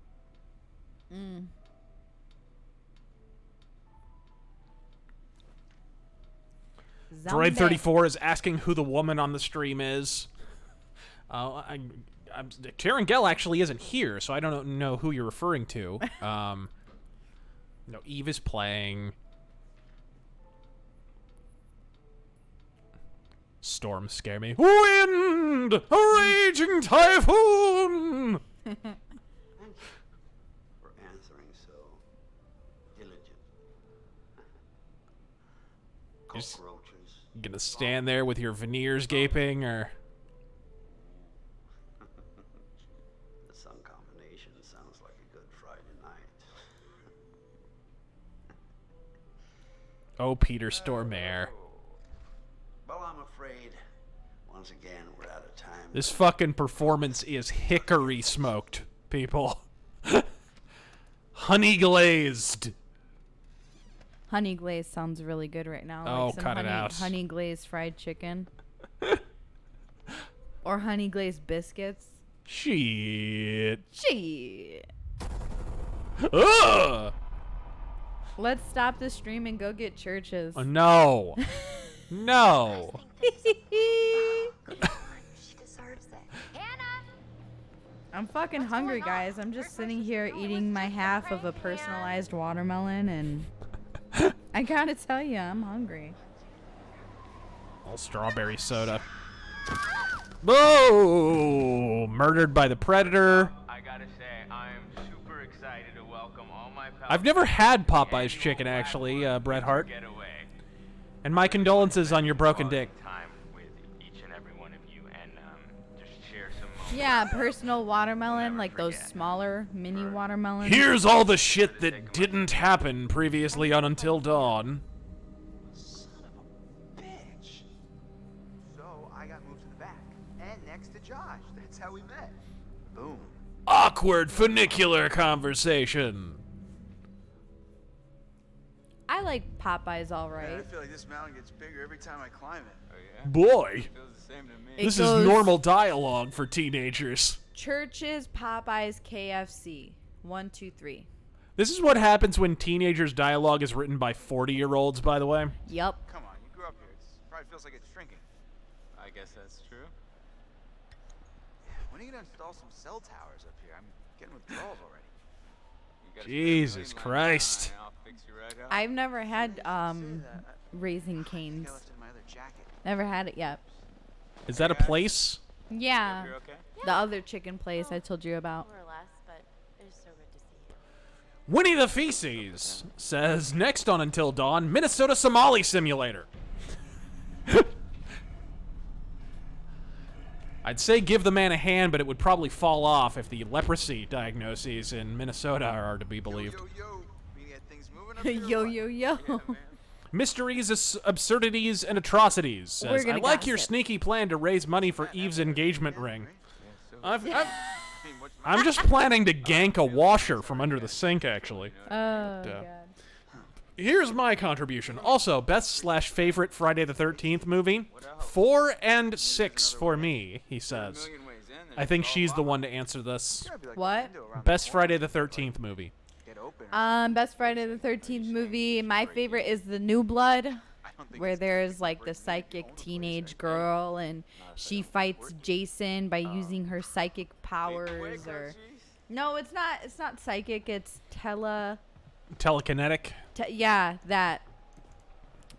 Droid 34 is asking who the woman on the stream is. Taryn Gell actually isn't here, so I don't know who you're referring to. No, Eve is playing. Storms scare me. Wind! A raging typhoon! Thank you for answering so diligent. Cockroaches. You gonna stand there with your veneers gaping, or? The sun combination sounds like a good Friday night. Oh, Peter Stormare. Well, I'm afraid, once again, we're out of time. This fucking performance is hickory smoked, people. Honey glazed. Honey glazed sounds really good right now. Oh, like some cut it out. Honey glazed fried chicken. Or honey glazed biscuits. Shit. Shit. Ugh! Let's stop the stream and go get churches. Oh, no. No. She deserves it. Hannah! I'm fucking hungry, guys. I'm just sitting here eating my half of a personalized watermelon, and I gotta tell you, I'm hungry. All strawberry soda. Whoa! Murdered by the Predator. I gotta say, I'm super excited to welcome all my pals. I've never had Popeye's chicken, actually, Bret Hart. And my condolences on your broken dick. Time with each and every one of you, and just share some moments. Yeah, personal watermelon, like those smaller mini watermelons. Here's all the shit that didn't happen previously on Until Dawn. Son of a bitch. So I got moved to the back and next to Josh. That's how we met. Boom. Awkward funicular conversation. I like Popeyes all Man, I right. feel like this mountain gets bigger every time I climb it. Oh, yeah? Boy, Feels the same to me. It this is goes normal dialogue for teenagers. Churches, Popeyes, KFC. 1, 2, 3. This is what happens when teenagers' dialogue is written by 40-year-olds, by the way. Yup. Come on, you grew up here. It probably feels like it's shrinking. I guess that's true. When are you gonna install some cell towers up here? I'm getting withdrawals already. You gotta Jesus spend $1 million Christ. and I'll fix you right up. I've never had Raising I think Cane's. I left it in my other jacket. Never had it yet. Is that a place? Yeah. You're okay? The other chicken place I told you about. More or less, but it was so good to see you. Winnie the Feces says, next on Until Dawn, Minnesota Somali Simulator. I'd say give the man a hand, but it would probably fall off if the leprosy diagnoses in Minnesota are to be believed. Yo, yo, yo. We got things moving up here. Yo, yo, yo. Yeah, man. Mysteries, absurdities, and atrocities says, We're I gonna like your gossip. sneaky plan to raise money for Eve's engagement ring. Yeah, so I'm just planning to gank a washer from under the sink, actually. Oh, Yeah. God. Here's my contribution. Also, best/favorite Friday the 13th movie. 4 and 6 for me, he says. I think she's the one to answer this. What? Best Friday the 13th movie. Get open. Best Friday the 13th movie. My favorite is The New Blood, where there's like the psychic teenage girl and she fights Jason by using her psychic powers. Or no, it's not. It's not psychic. It's Telekinetic. yeah, that.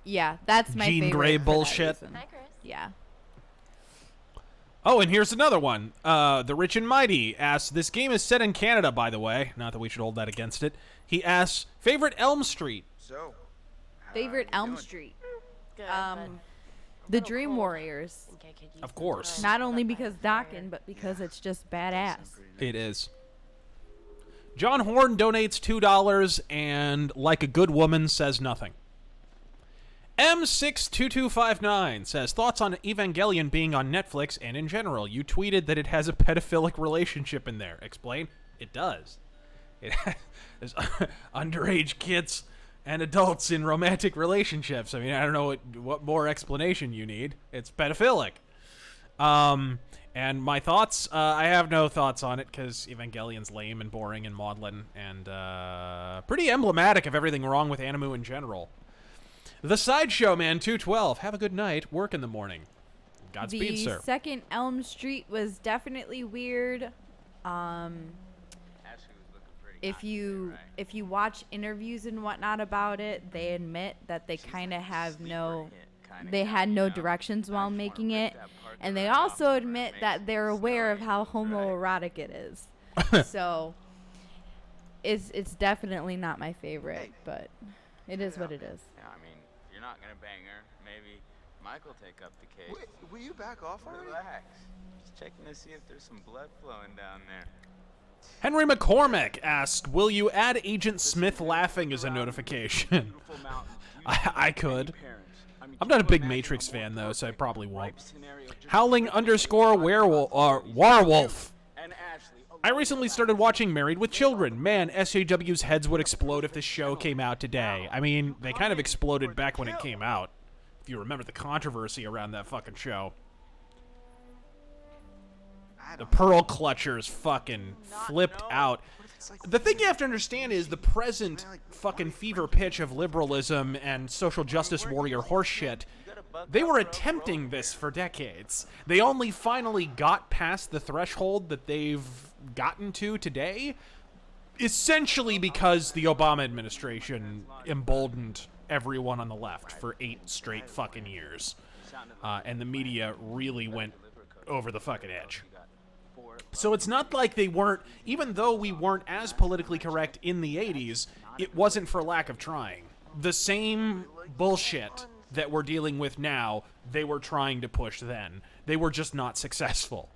Yeah, that's my Jean favorite. Grey for that bullshit. reason. Hi, Chris. Yeah. Oh, and here's another one. The Rich and Mighty asks, this game is set in Canada, by the way. Not that we should hold that against it. He asks, favorite Elm Street? So, how Favorite are you Elm doing? Street. Good, The Dream Warriors. but I think I could use Of course. some Not time only to because fire. Dockin, but because it's just badass. It is. John Horn donates $2 and, like a good woman, says nothing. M62259 says, thoughts on Evangelion being on Netflix and in general. You tweeted that it has a pedophilic relationship in there. Explain. It does. It has underage kids and adults in romantic relationships. I mean, I don't know what more explanation you need. It's pedophilic. And my thoughts, I have no thoughts on it because Evangelion's lame and boring and maudlin and pretty emblematic of everything wrong with anime in general. The Sideshow Man 212. Have a good night. Work in the morning. Godspeed, The sir. second Elm Street was definitely weird. If you watch interviews and whatnot about it, they admit that they kind of have they had no directions while making it, and they also admit that they're aware of how homoerotic it is. So it's definitely not my favorite, but it is what it is. Yeah, I mean, if you're not gonna bang her, maybe Mike will take up the case. Wait, will you back off already? Relax. Just checking to see if there's some blood flowing down there. Henry McCormick asked, will you add Agent Smith laughing as a notification? I could. I'm not a big Matrix fan, though, so I probably won't. Howling_werewolf. I recently started watching Married with Children. Man, SJW's heads would explode if this show came out today. I mean, they kind of exploded back when it came out. If you remember the controversy around that fucking show. The Pearl Clutchers fucking flipped out. The thing you have to understand is the present fucking fever pitch of liberalism and social justice warrior horseshit. They were attempting this for decades. They only finally got past the threshold that they've gotten to today, essentially because the Obama administration emboldened everyone on the left for 8 straight fucking years. And the media really went over the fucking edge. So it's not like they weren't, even though we weren't as politically correct in the 80s, it wasn't for lack of trying. The same bullshit that we're dealing with now, they were trying to push then. They were just not successful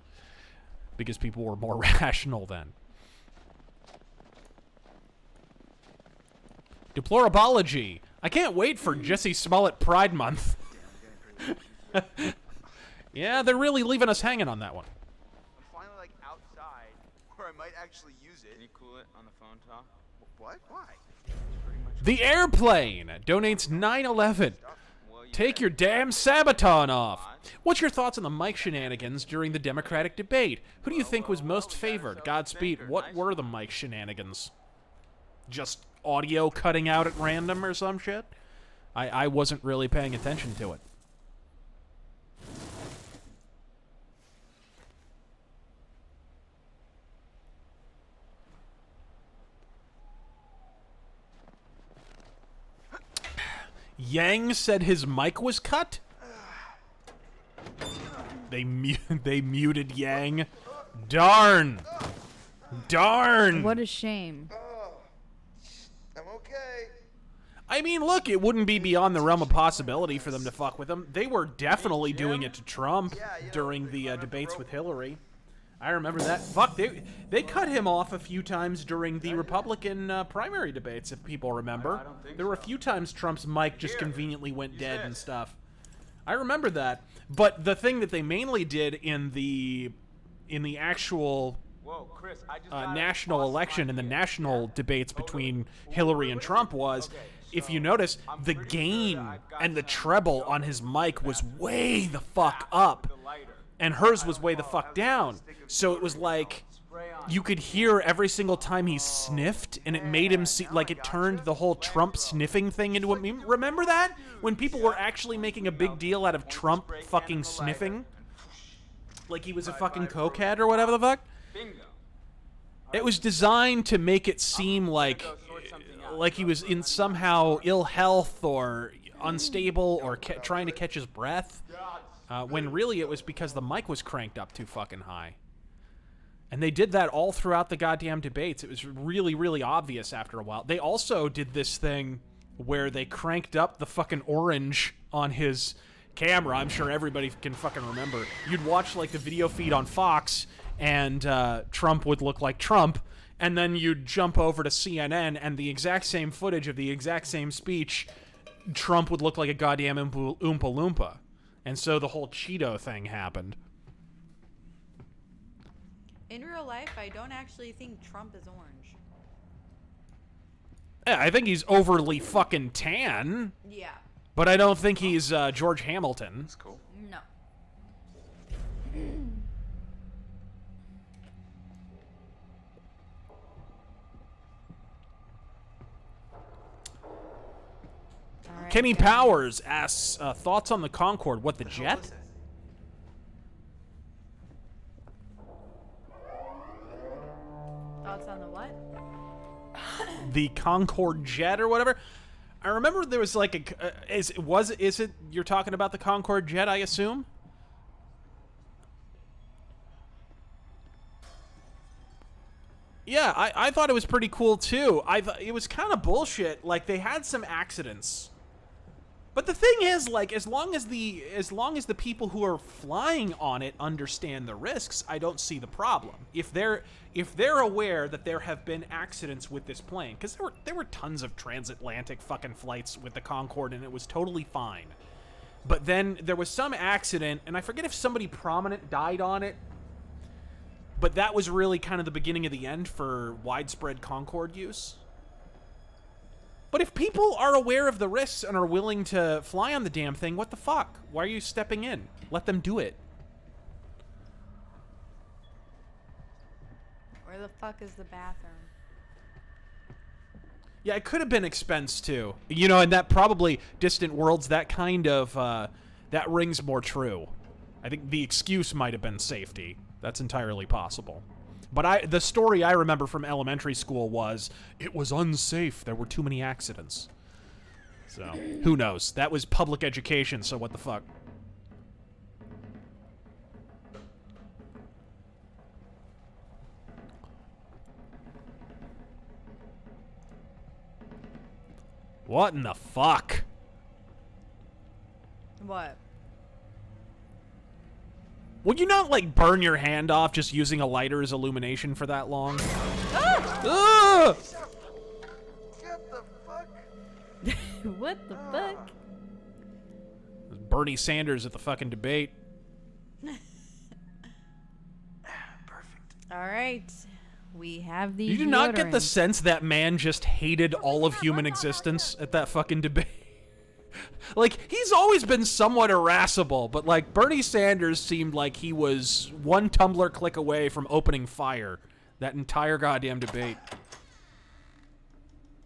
because people were more rational then. Deplorabology. I can't wait for Jesse Smollett Pride Month. Yeah, they're really leaving us hanging on that one. I'm finally like outside where I might actually use it. Can you cool it on the phone, Tom? What? Why? The Airplane donates $9.11. Take your damn Sabaton off. What's your thoughts on the mic shenanigans during the Democratic debate? Who do you think was most favored? Godspeed. What were the mic shenanigans? Just audio cutting out at random or some shit? I wasn't really paying attention to it. Yang said his mic was cut? They muted Yang. Darn. Darn. What a shame. I'm okay. I mean, look, it wouldn't be beyond the realm of possibility for them to fuck with him. They were definitely doing it to Trump during the debates with Hillary. I remember that. Fuck, they cut him off a few times during the Republican primary debates, if people remember. There were a few times Trump's mic just conveniently went dead and stuff. I remember that. But the thing that they mainly did in the actual national election and the national debates between Hillary and Trump was, if you notice, the gain and the treble on his mic was way the fuck up. And hers was way the fuck down. So it was like, you could hear every single time he sniffed, and it made him see, like, it turned the whole Trump sniffing thing into a meme. Remember that? When people were actually making a big deal out of Trump fucking sniffing? Like he was a fucking cokehead or whatever the fuck? It was designed to make it seem like he was in somehow ill health or unstable or trying to catch his breath. When really it was because the mic was cranked up too fucking high. And they did that all throughout the goddamn debates. It was really, really obvious after a while. They also did this thing where they cranked up the fucking orange on his camera. I'm sure everybody can fucking remember. You'd watch like the video feed on Fox, and Trump would look like Trump, and then you'd jump over to CNN, and the exact same footage of the exact same speech, Trump would look like a goddamn Oompa Loompa. And so the whole Cheeto thing happened. In real life, I don't actually think Trump is orange. Yeah, I think he's overly fucking tan. Yeah. But I don't think he's George Hamilton. That's cool. No. Right, Kenny Powers asks, thoughts on the Concorde? What, the jet? Thoughts on the what? The Concorde jet or whatever. I remember there was like a... is it you're talking about the Concorde jet, I assume? Yeah, I thought it was pretty cool too. I thought it was kind of bullshit. Like, they had some accidents. But the thing is, like, as long as the people who are flying on it understand the risks, I don't see the problem. If they're aware that there have been accidents with this plane, because there were tons of transatlantic fucking flights with the Concorde, and it was totally fine. But then there was some accident, and I forget if somebody prominent died on it. But that was really kind of the beginning of the end for widespread Concorde use. But if people are aware of the risks and are willing to fly on the damn thing, what the fuck? Why are you stepping in? Let them do it. Where the fuck is the bathroom? Yeah, it could have been expense too. You know, and that probably Distant Worlds, that kind of, that rings more true. I think the excuse might have been safety. That's entirely possible. But the story I remember from elementary school was, it was unsafe. There were too many accidents. So, who knows? That was public education, so what the fuck? What in the fuck? What? Would you not, like, burn your hand off just using a lighter as illumination for that long? Ah! Ah! What the fuck? What the fuck? Bernie Sanders at the fucking debate. Perfect. All right. We have the You do not get the deodorant. sense that man just hated all of human existence at that fucking debate. Like, he's always been somewhat irascible, but, like, Bernie Sanders seemed like he was one Tumblr click away from opening fire that entire goddamn debate.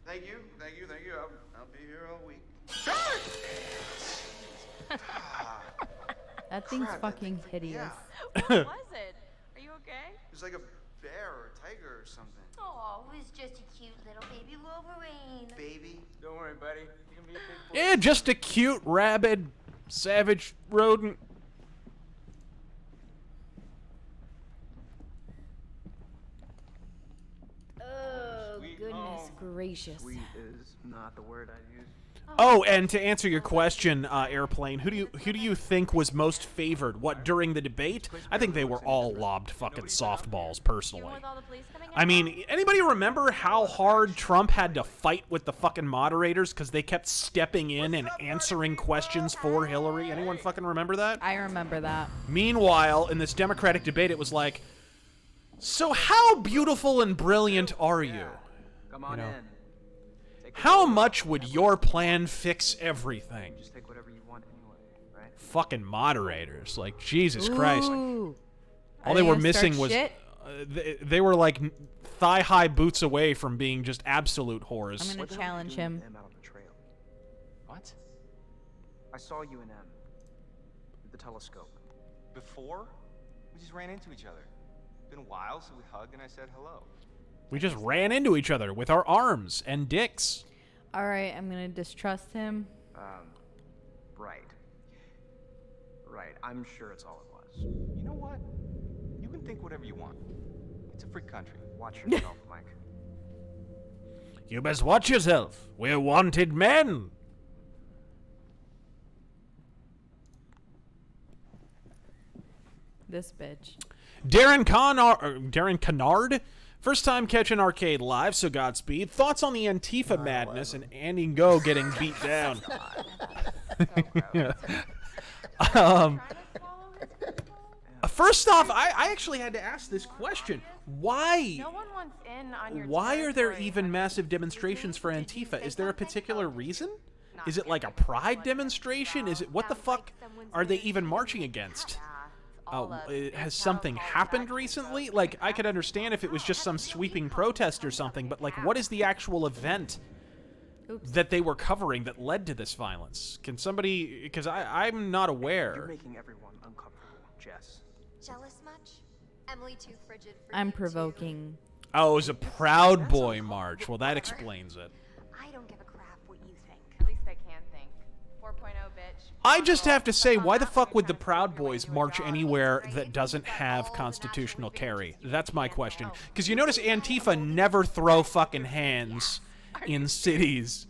Thank you. I'll be here all week. That thing's Crap, fucking that thing- hideous. yeah. What was it? Are you okay? It was like a bear or a tiger or something. Oh, it was just a cute little baby Wolverine. Baby. Don't worry, buddy. You can be a big boy. Yeah, just a cute, rabid, savage rodent. Oh, Sweet goodness home. gracious. Sweet is not the word I use. Oh, and to answer your question, Airplane, who do you think was most favored? What, during the debate? I think they were all lobbed fucking softballs, personally. With all the police coming in I mean, anybody remember how hard Trump had to fight with the fucking moderators because they kept stepping in and answering questions for Hillary? Anyone fucking remember that? I remember that. Meanwhile, in this Democratic debate, it was like, so how beautiful and brilliant are you? Come on You know. in. Take How much would your plan fix everything? Just take whatever you want anyway, right? Fucking moderators, like, Jesus Christ. Ooh. All Are they were gonna missing start was shit? they were like thigh-high boots away from being just absolute whores. I'm gonna What the hell are you challenge doing him. with M out on the trail? What? I saw you and M. With the telescope. Before? We just ran into each other. Been a while, so we hugged and I said hello. We just ran into each other with our arms and dicks. All right, I'm gonna distrust him. Right. Right. I'm sure it's all it was. You know what? You can think whatever you want. It's a free country. Watch yourself, Mike. You best watch yourself. We're wanted men. This bitch. Darren Kennard, first time catching Arcade live, so Godspeed. Thoughts on the Antifa madness and Andy Ngo getting beat down? First off, I actually had to ask this question. Why? No one wants in on your Why are there territory. even massive demonstrations for Antifa? Is there a particular reason? Is it like a pride demonstration? Is it, what the fuck are they even marching against? Has something happened recently? Like, I could understand if it was just some sweeping protest or something, but like, what is the actual event that they were covering that led to this violence? Can somebody, because I'm not You're aware. making everyone uncomfortable, Jess. Jealous much? Emily too frigid for I'm you, too. provoking. Oh, it was a Proud Boy march. Well, that explains it. I don't give a crap what you think. At least I can think. 4.0, bitch. I just have to say, why the fuck would the Proud Boys march anywhere that doesn't have constitutional carry? That's my question. Because you notice Antifa never throw fucking hands in cities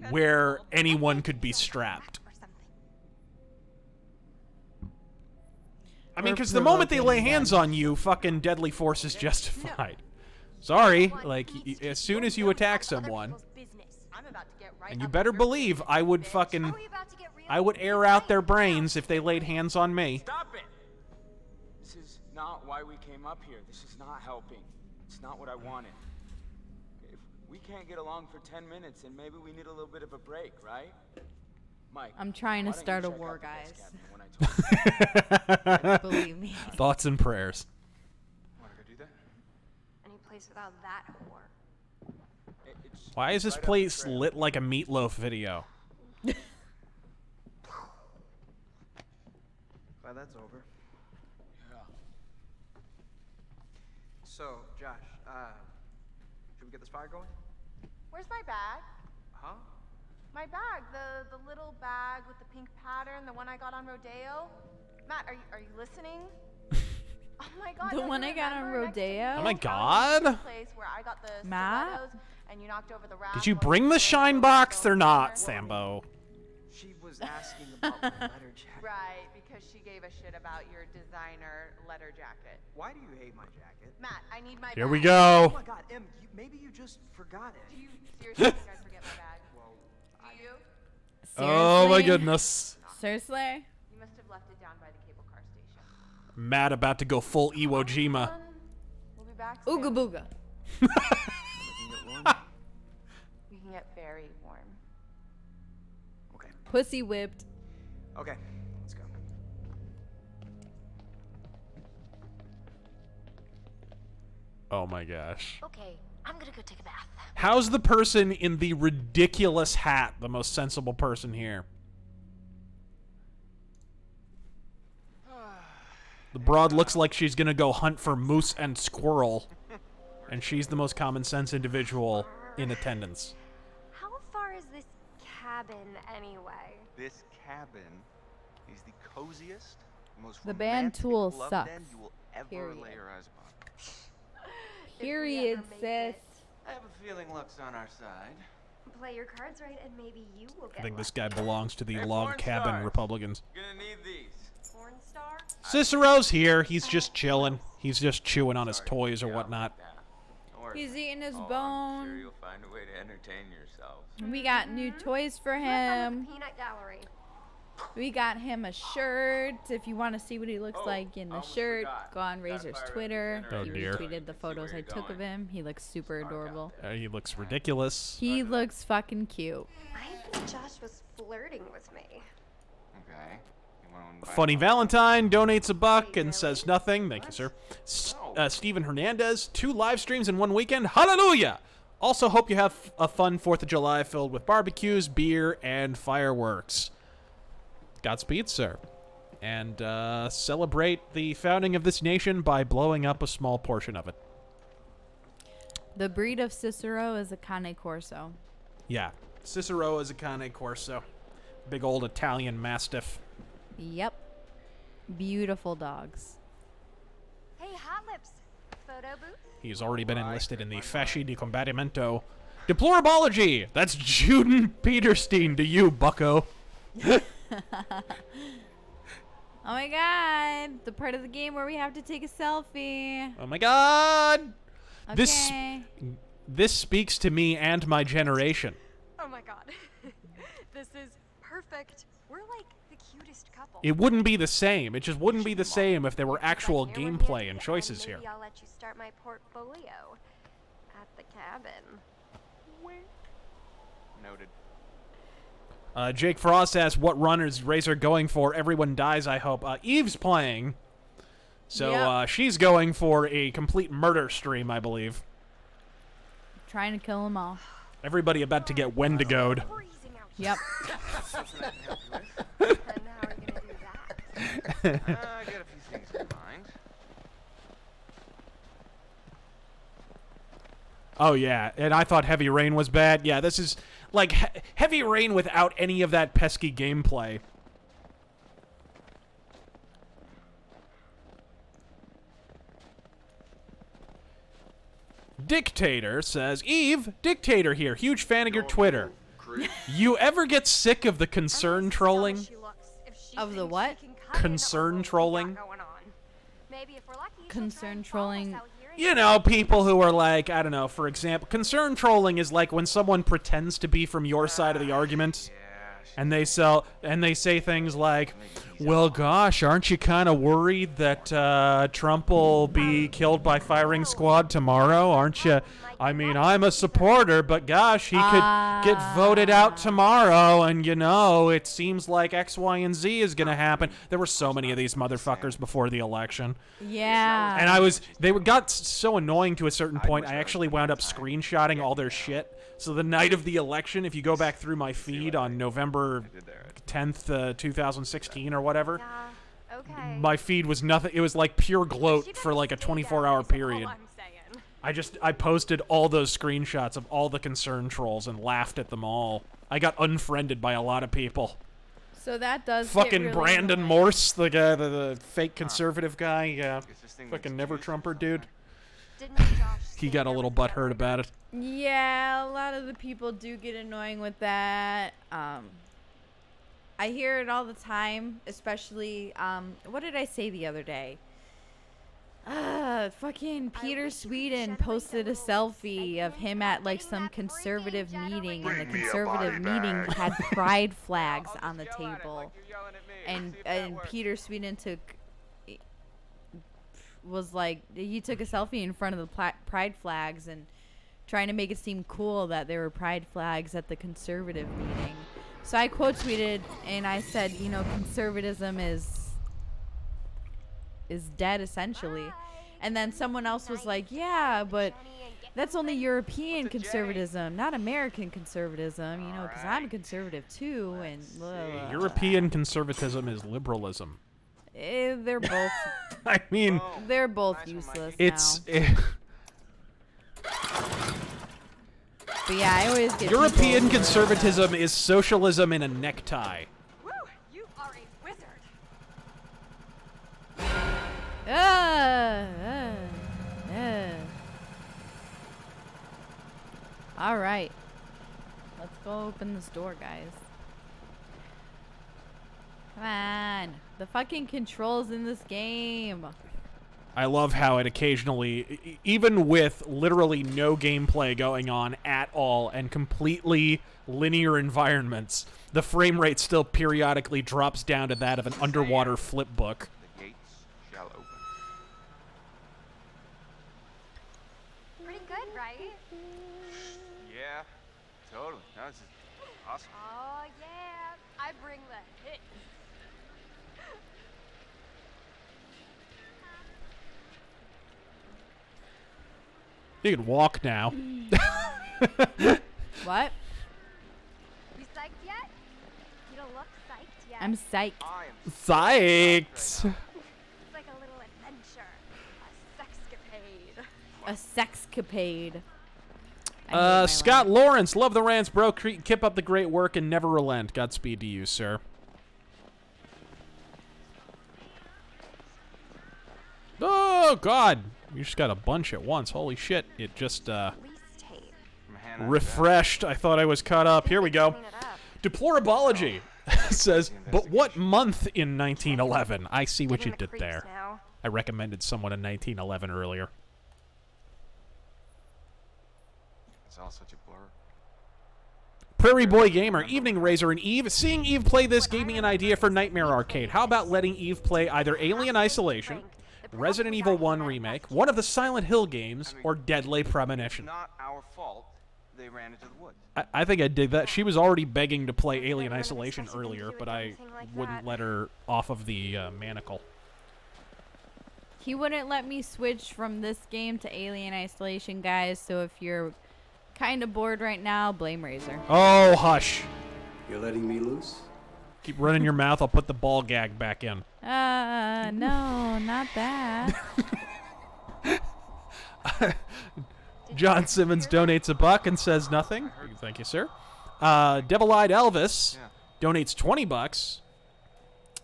where anyone could be strapped. Or something. I mean, Or because the moment they lay provoking hands them. on you, fucking deadly force is justified. Sorry, like, as soon as you attack someone, I'm about to get right and you up better your believe I would fucking, Are we about to get real? I would air out their brains if they laid hands on me. Stop it! This is not why we came up here. This is not helping. It's not what I wanted. If we can't get along for 10 minutes, then maybe we need a little bit of a break, right? Mike, I'm trying to why don't you start a check war, out the base guys. cabin when I told you? Believe me. Thoughts and prayers. Wanna go do that? Any place without that whore. It's Why is this place lit like a Meatloaf video? Glad that's over. Yeah. So, Josh, should we get this fire going? Where's my bag? Huh? My bag, the little bag with the pink pattern, the one I got on Rodeo. Matt, are you listening? Oh my God! The one I got on Rodeo. Oh my God! Place where I got the Matt? stilettos and you knocked over the rack. Did you bring the shine box or not, Sambo? She was asking about my letter jacket. Right, because she gave a shit about your designer letter jacket. Why do you hate my jacket? Matt, I need my Here bag. we go. Oh my God, Em, maybe you just forgot it. Do you seriously think I'd forget my bag? Well, Do you? Oh my Seriously? goodness. Seriously? You must have left it down by the cable car station. Matt about to go full Iwo Jima. We'll be back soon. Ooga booga. We can get very warm. Okay. Pussy whipped. Okay, let's go. Oh my gosh. Okay, I'm gonna go take a bath. How's the person in the ridiculous hat the most sensible person here? The broad looks like she's gonna go hunt for moose and squirrel. And she's the most common sense individual in attendance. How far is this cabin anyway? This cabin is the coziest, most The band romantic Tool love sucks. den you will ever Period. lay your eyes upon. Period, sis. I have a feeling luck's on our side. Play your cards right and maybe you will get I think this lucky. guy belongs to the Hey, log porn cabin stars. Republicans. Gonna need these. Porn star? Cicero's here. He's just chilling. He's just chewing on his toys or whatnot. Don't worry He's about it. eating his I'm sure bone. you'll find a way to entertain yourselves. We got new toys for Have fun with him. the peanut gallery. We got him a shirt. If you want to see what he looks Oh, like in the almost shirt, forgot. go on Gotta Razor's fire up the Twitter. Oh, He dear. retweeted the See photos where I you're took of going. him. He looks super adorable. He looks ridiculous. He looks fucking cute. I think Josh was flirting with me. Okay. You wanna invite Funny him? Valentine donates $1 and says nothing. Thank you, sir. Steven Hernandez, 2 live streams in 1 weekend. Hallelujah! Also, hope you have a fun 4th of July filled with barbecues, beer, and fireworks. Godspeed, sir. And celebrate the founding of this nation by blowing up a small portion of it. The breed of Cicero is a Cane Corso. Yeah. Cicero is a Cane Corso. Big old Italian Mastiff. Yep. Beautiful dogs. Hey, Hot Lips. Photo booth? He's already been enlisted in the Fasci di Combattimento. Deplorabology! That's Juden Peterstein to you, bucko. Oh my god. The part of the game where we have to take a selfie. Oh my god! Okay. This speaks to me and my generation. Oh my god. This is perfect. We're like the cutest couple. It wouldn't be the same. It just wouldn't be the same if there were actual Like, here we're gameplay handy, and choices here. Maybe I'll let you start my portfolio at the cabin. Noted. Jake Frost asks, what run is Razor going for? Everyone dies, I hope. Eve's playing. So Yep. she's going for a complete murder stream, I believe. Trying to kill them all. Everybody about to get Wendigoed. Yep. Something I can help you with? And how are you gonna do that? I got a few things in mind. Oh, yeah. And I thought Heavy Rain was bad. Yeah, this is like Heavy Rain without any of that pesky gameplay. Dictator says, Eve, Dictator here. Huge fan of your Twitter. You ever get sick of the concern trolling? Of the what? Concern trolling? Maybe if we're lucky, Concern trolling. You know, people who are like, I don't know, for example, concern trolling is like when someone pretends to be from your side of the argument. And they say things like, well, gosh, aren't you kind of worried that Trump will be killed by firing squad tomorrow? Aren't I mean, I'm a supporter, but gosh, he could get voted out tomorrow, and you know, it seems like X, Y, and Z is gonna happen. There were so many of these motherfuckers before the election. Yeah. And they got so annoying to a certain point, I actually wound up screenshotting all their shit. So the night of the election, if you go back through my feed on November 10th, 2016 or whatever, my feed was nothing. It was like pure gloat for like a 24-hour period. I posted all those screenshots of all the concerned trolls and laughed at them all. I got unfriended by a lot of people. So that does fucking get really Brandon annoying. Morse, the guy, the fake conservative guy, yeah, fucking never Trumper dude. He got a little butthurt about it. Yeah, a lot of the people do get annoying with that. I hear it all the time, especially, what did I say the other day? Fucking Peter Sweden posted a selfie of him at like some conservative meeting, and the conservative meeting had pride flags on the table. And Peter Sweden was like, he took a selfie in front of the pride flags and trying to make it seem cool that there were pride flags at the conservative meeting. So I quote tweeted and I said, you know, conservatism is dead essentially. And then someone else was like, yeah, but that's only European conservatism, not American conservatism, you know, because I'm a conservative too. And blah, blah, blah. European conservatism is liberalism. They're both. I mean, they're both useless. But yeah, I always get European conservatism is socialism in a necktie. Woo! You are a wizard. All right. Let's go open this door, guys. Come on. The fucking controls in this game. I love how it occasionally, even with literally no gameplay going on at all and completely linear environments, the frame rate still periodically drops down to that of an underwater flip book. The gates shall open. Pretty good, right? Yeah, totally. That was awesome. Oh, yeah. I bring the hits. You can walk now. What? You psyched yet? You don't look psyched yet. I'm psyched. Psyched. It's like a little adventure. A sexcapade. A sexcapade. Scott Lawrence, love the rants, bro. Keep up the great work and never relent. Godspeed to you, sir. Oh, God. You just got a bunch at once. Holy shit. It just, refreshed. I thought I was caught up. Here we go. Deplorabology says, but what month in 1911? I see what you did there. I recommended someone in 1911 earlier. It's all such a blur. Prairie Boy Gamer, evening Razor and Eve. Seeing Eve play this gave me an idea for Nightmare Arcade. How about letting Eve play either Alien Isolation, Resident Evil 1 Remake, one of the Silent Hill games, or Deadly Premonition? It's not our fault they ran into the woods. I think I'd dig that. She was already begging to play Alien Isolation earlier, but I wouldn't let her off of the manacle. He wouldn't let me switch from this game to Alien Isolation, guys, so if you're kind of bored right now, blame Razor. Oh, hush. You're letting me loose? Keep running your mouth. I'll put the ball gag back in. No, not that. John Simmons donates $1 and says nothing. Thank you, sir. Devil-Eyed Elvis donates $20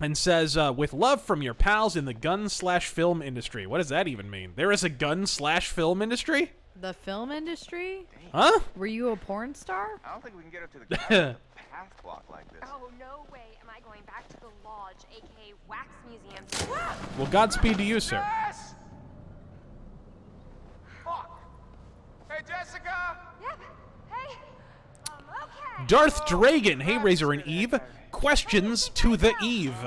and says, with love from your pals in the gun/film industry. What does that even mean? There is a gun/film industry? The film industry? Huh? Were you a porn star? I don't think we can get up to the path block like this. Oh, no way am I going back to the lodge, aka Wax Museum. Well, Godspeed to you, sir. Yes! Fuck! Hey, Jessica! Yep. Hey. Okay. Darth Dragon, hey Razor and Eve. Questions to the Eve.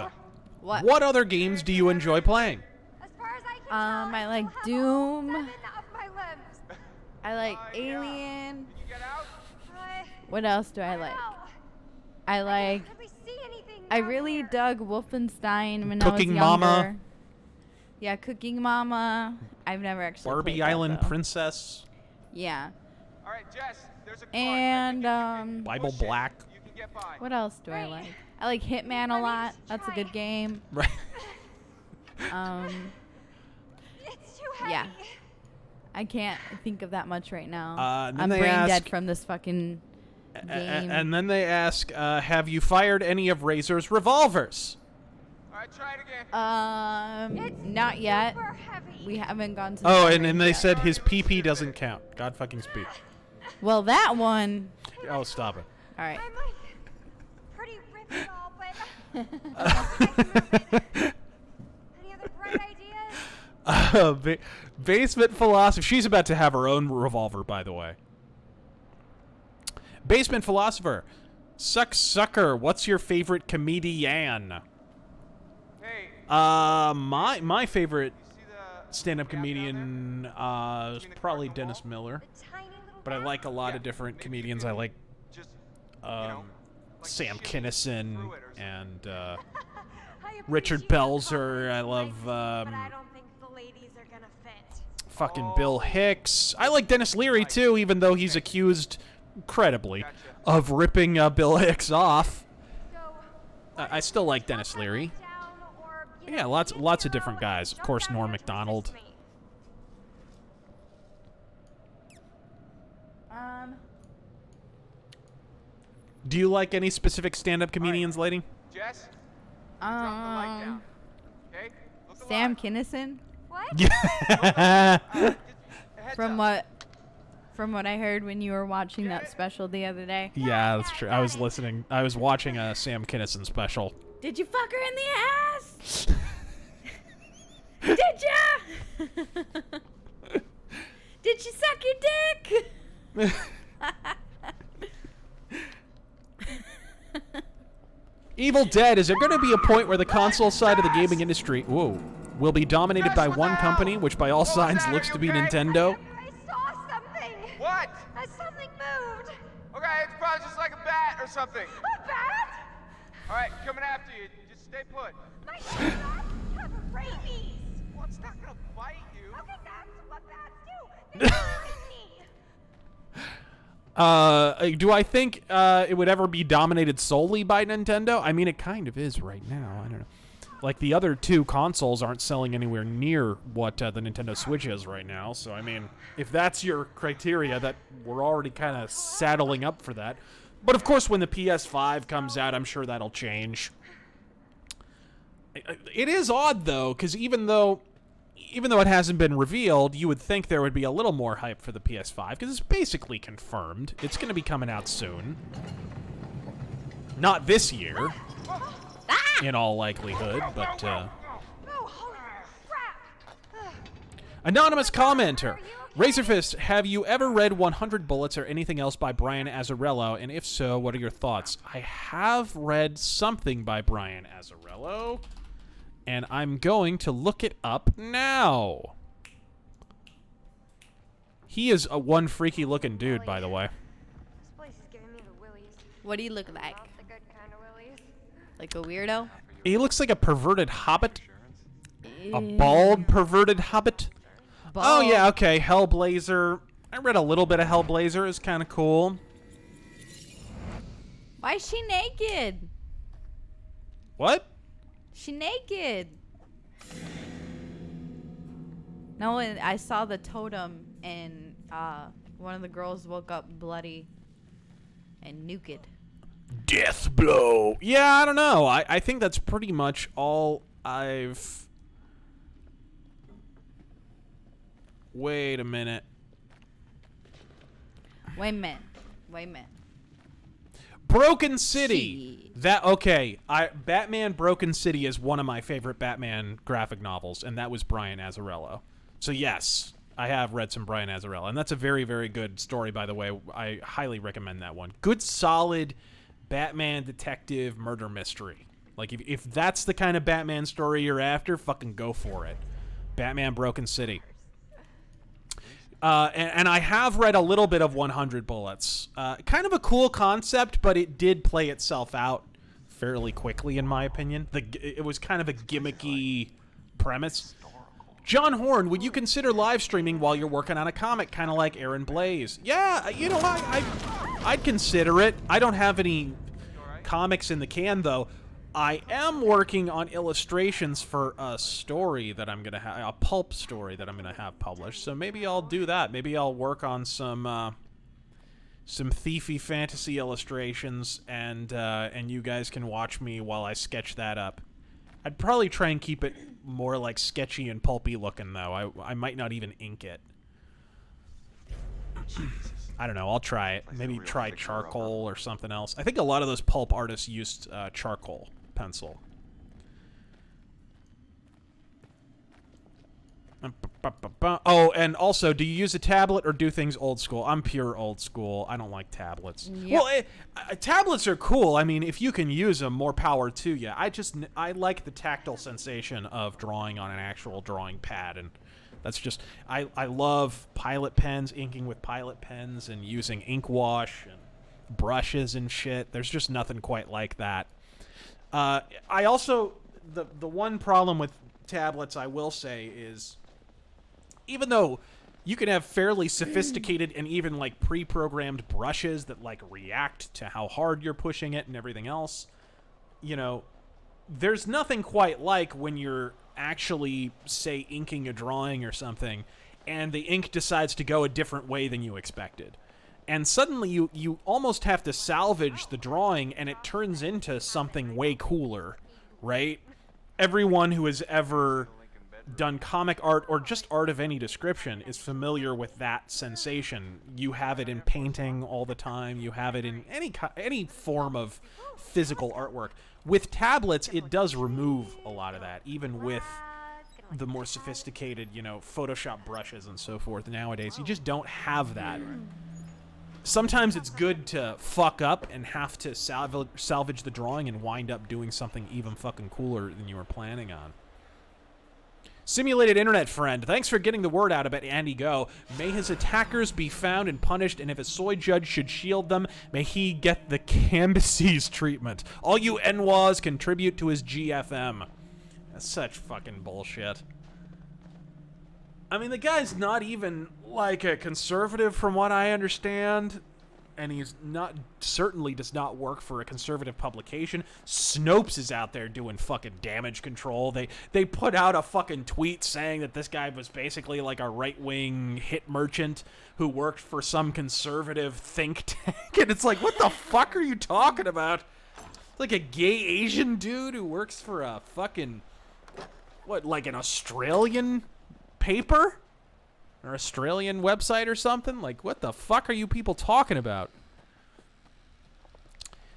What other games do you enjoy playing? As far as I can tell, I like Doom. of my limbs. I like Alien. Can you get out? What else do I like? I like. I really dug Wolfenstein when I was Cooking younger. Mama. Yeah, Cooking Mama. I've never actually Barbie played that, Island though. Princess. Yeah. All right, Jess, there's a car. And Bible Black. You can get by. what else do I like? I like Hitman a lot. That's a good game. Right. It's too heavy. Yeah. I can't think of that much right now. And then I'm they brain dead ask- from this fucking game. And then they ask, have you fired any of Razor's revolvers? All right, try it again. Not yet. Super heavy. We haven't gone to. Oh, that and range they yet. said his PP doesn't count. God fucking speed. Well, that one. Oh, stop it. All right. I'm like pretty ripped and all, but any other bright ideas? Basement Philosopher. She's about to have her own revolver, by the way. Basement Philosopher. Sucker. What's your favorite comedian? Hey. My favorite stand-up comedian is probably Dennis Miller. But I like a lot of different comedians. I like Sam Kinison and Richard Belzer. I love But I don't think the ladies are gonna fit. fucking Bill Hicks. I like Dennis Leary too, even though he's accused, credibly, of ripping Bill Hicks off. I still like Dennis Leary. Yeah, lots of different guys. Of course, Norm Macdonald. Do you like any specific stand-up comedians, lady? Jess, drop the light down. Okay? Look Sam Kinison. What? Yeah. From what I heard when you were watching that special the other day. Yeah, that's true. I was listening. I was watching a Sam Kinison special. Did you fuck her in the ass? Did ya? Did she suck your dick? Evil Dead, is there going to be a point where the console side of the gaming industry will be dominated by one company, which by all signs looks to be Nintendo? I saw something. What? Something moved. Okay, it's probably just like a bat or something. A bat? All right, coming after you. Just stay put. My bats have rabies. Well, it's not gonna bite you. Okay, that's what bats do. They bite me. Do I think it would ever be dominated solely by Nintendo? I mean, it kind of is right now. I don't know. Like, the other two consoles aren't selling anywhere near what the Nintendo Switch is right now. So, I mean, if that's your criteria, that we're already kind of saddling up for that. But, of course, when the PS5 comes out, I'm sure that'll change. It is odd, though, because even though it hasn't been revealed, you would think there would be a little more hype for the PS5, because it's basically confirmed. It's going to be coming out soon. Not this year, in all likelihood, but... Anonymous commenter. RazörFist, have you ever read 100 Bullets or anything else by Brian Azzarello? And if so, what are your thoughts? I have read something by Brian Azzarello, and I'm going to look it up now. He is a one freaky looking dude, by the way. This place is giving me the willies. What do you look like? Not the good kind of willies. Like a weirdo? He looks like a perverted hobbit. A bald, perverted hobbit. Oh, yeah, okay. Hellblazer. I read a little bit of Hellblazer. It's kind of cool. Why is she naked? What? She naked. No, and I saw the totem, and one of the girls woke up bloody and naked. Death blow. Yeah, I don't know. I think that's pretty much all I've... Wait a minute. Wait a minute. Broken City. Batman Broken City is one of my favorite Batman graphic novels, and that was Brian Azzarello. So yes, I have read some Brian Azzarello, and that's a very, very good story, by the way. I highly recommend that one. Good, solid Batman detective murder mystery. Like, if that's the kind of Batman story you're after, fucking go for it. Batman Broken City. And I have read a little bit of 100 Bullets. Kind of a cool concept, but it did play itself out fairly quickly, in my opinion. It was kind of a gimmicky premise. John Horn, would you consider live streaming while you're working on a comic, kind of like Aaron Blaze? Yeah, you know, I'd consider it. I don't have any comics in the can, though. I am working on illustrations for a story that I'm gonna have, a pulp story that I'm gonna have published. So maybe I'll do that. Maybe I'll work on some thiefy fantasy illustrations, and you guys can watch me while I sketch that up. I'd probably try and keep it more like sketchy and pulpy looking, though. I might not even ink it. I don't know. I'll try it. Maybe try charcoal or something else. I think a lot of those pulp artists used charcoal pencil. Oh, and also, do you use a tablet or do things old school? I'm pure old school. I don't like tablets. Yep. Well, tablets are cool. I mean, if you can use them, more power to you. I like the tactile sensation of drawing on an actual drawing pad, and that's just, I love Pilot pens, inking with Pilot pens, and using ink wash and brushes and shit. There's just nothing quite like that. I also, the one problem with tablets, I will say, is even though you can have fairly sophisticated and even like pre-programmed brushes that like react to how hard you're pushing it and everything else, you know, there's nothing quite like when you're actually, say, inking a drawing or something, and the ink decides to go a different way than you expected. And suddenly you almost have to salvage the drawing, and it turns into something way cooler, right? Everyone who has ever done comic art or just art of any description is familiar with that sensation. You have it in painting all the time. You have it in any form of physical artwork. With tablets, it does remove a lot of that, even with the more sophisticated, you know, Photoshop brushes and so forth nowadays. You just don't have that. Sometimes it's good to fuck up and have to salvage the drawing and wind up doing something even fucking cooler than you were planning on. Simulated Internet Friend, thanks for getting the word out about Andy Go. May his attackers be found and punished, and if a soy judge should shield them, may he get the Cambyses treatment. All you NWAs contribute to his GFM. That's such fucking bullshit. I mean, the guy's not even, like, a conservative from what I understand, and he's certainly does not work for a conservative publication. Snopes is out there doing fucking damage control. They put out a fucking tweet saying that this guy was basically like a right-wing hit merchant who worked for some conservative think tank, and it's like, what the fuck are you talking about? Like a gay Asian dude who works for a fucking, what, like an Australian paper or Australian website or something? Like, what the fuck are you people talking about?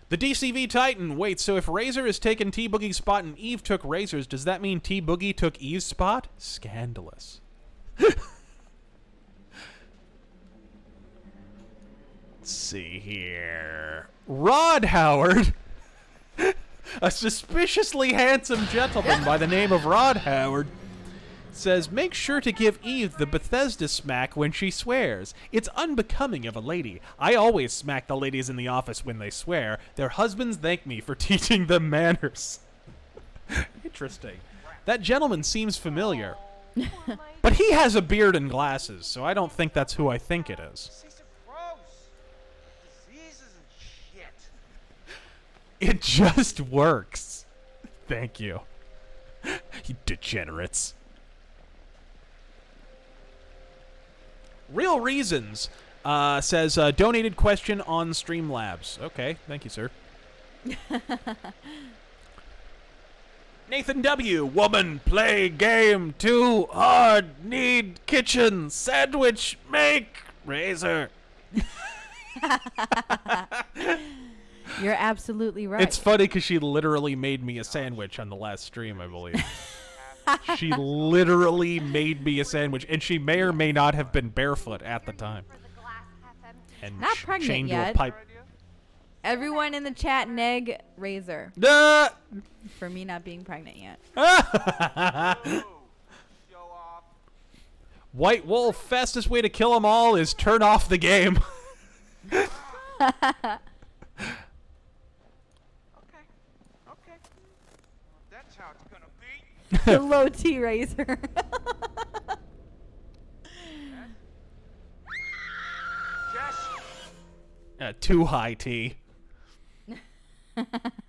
The DCV Titan. Wait, so if Razor has taken T-Boogie's spot and Eve took Razor's, does that mean T-Boogie took Eve's spot? Scandalous. Let's see here. Rod Howard. A suspiciously handsome gentleman by the name of Rod Howard says, make sure to give Eve the Bethesda smack when she swears. It's unbecoming of a lady. I always smack the ladies in the office when they swear. Their husbands thank me for teaching them manners. Interesting. That gentleman seems familiar. But he has a beard and glasses, so I don't think that's who I think it is. It just works. Thank you. You degenerates. Real Reasons says, donated question on Streamlabs. Okay, thank you, sir. Nathan W. Woman, play game too hard. Need kitchen. Sandwich. Make. Razor. You're absolutely right. It's funny because she literally made me a sandwich on the last stream, I believe. She literally made me a sandwich, and she may or may not have been barefoot at the time. And not pregnant chained yet. to a pipe. Everyone in the chat neg Razor. For me not being pregnant yet. White Wolf, fastest way to kill them all is turn off the game. Okay. That's how it's gonna be. The low T razor. Too high T.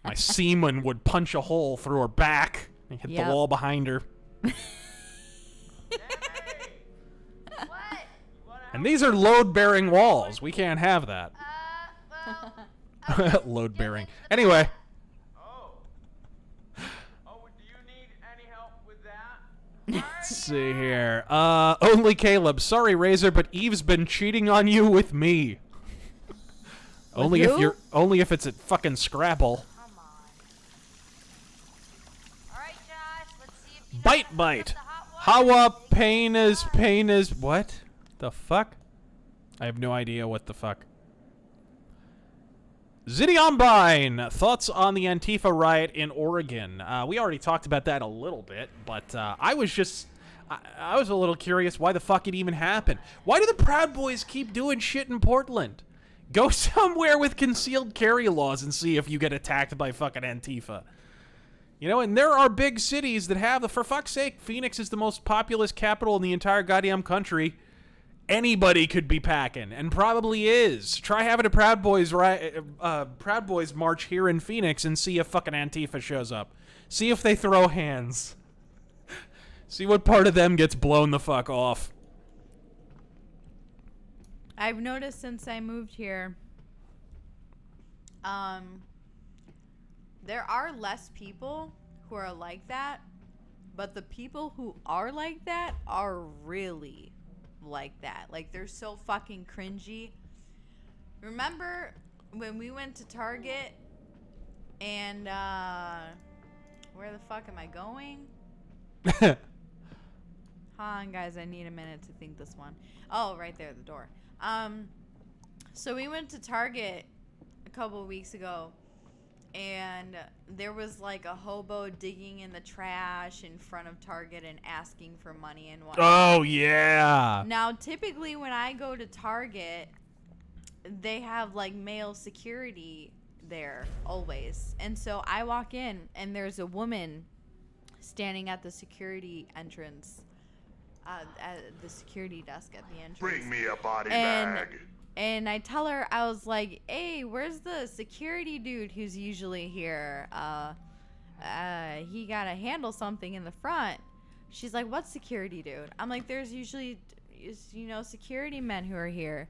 My seaman would punch a hole through her back and hit the wall behind her. And these are load-bearing walls. We can't have that. Load-bearing. Anyway. Do you need any help with that? Let's see here. Only Caleb. Sorry, Razor, but Eve's been cheating on you with me. Only if it's at fucking Scrabble. Bite. Hawa pain is what? The fuck? I have no idea what the fuck. Zidiombine, thoughts on the Antifa riot in Oregon? We already talked about that a little bit, but I was a little curious why the fuck it even happened. Why do the Proud Boys keep doing shit in Portland? Go somewhere with concealed carry laws and see if you get attacked by fucking Antifa. You know, and there are big cities that have for fuck's sake, Phoenix is the most populous capital in the entire goddamn country. Anybody could be packing, and probably is. Try having a Proud Boys march here in Phoenix and see if fucking Antifa shows up. See if they throw hands. See what part of them gets blown the fuck off. I've noticed since I moved here, there are less people who are like that, but the people who are like that are really like that. Like, they're so fucking cringy. Remember when we went to Target and where the fuck am I going? Hold on, guys, I need a minute to think this one. Oh, right there, the door. So we went to Target a couple of weeks ago, and there was like a hobo digging in the trash in front of Target and asking for money and whatnot. Oh, yeah. Now, typically when I go to Target, they have like male security there always. And so I walk in, and there's a woman standing at the security entrance, at the security desk at the entrance. Bring me a body bag. And I tell her, I was like, hey, where's the security dude who's usually here? He gotta handle something in the front. She's like, what security dude? I'm like, there's usually, security men who are here.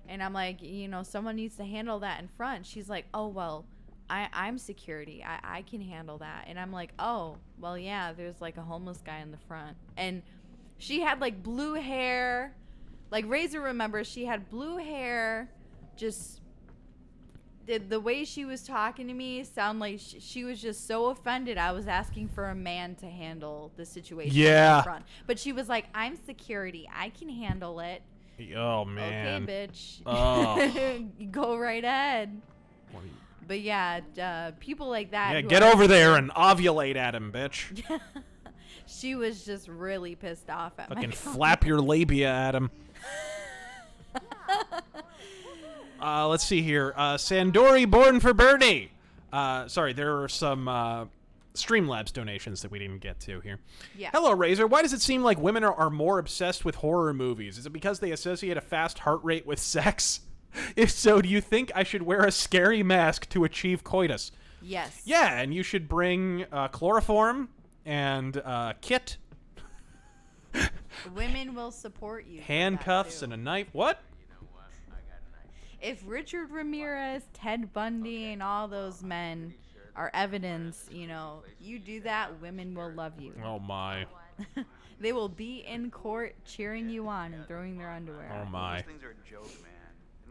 And I'm like, someone needs to handle that in front. She's like, oh, well, I'm security. I can handle that. And I'm like, oh, well, yeah, there's like a homeless guy in the front. And she had like blue hair. Like, Razor remembers she had blue hair. Just the way she was talking to me sound like she was just so offended I was asking for a man to handle the situation in front. But she was like, I'm security. I can handle it. Oh, man. Okay, bitch. Oh. Go right ahead. But yeah, people like that. Yeah, get over there and ovulate at him, bitch. She was just really pissed off at me. Fucking flap your labia at him. Let's see here. Sandori Born for Bernie. Sorry, there are some Streamlabs donations that we didn't get to here. Yeah. Hello, Razor. Why does it seem like women are more obsessed with horror movies? Is it because they associate a fast heart rate with sex? If so, do you think I should wear a scary mask to achieve coitus? Yes. Yeah, and you should bring chloroform and kit. Women will support you. Handcuffs and a knife. What? If Richard Ramirez, Ted Bundy, and all those men are evidence, you do that, women will love you. Oh, my. They will be in court cheering you on and throwing their underwear. Oh, my.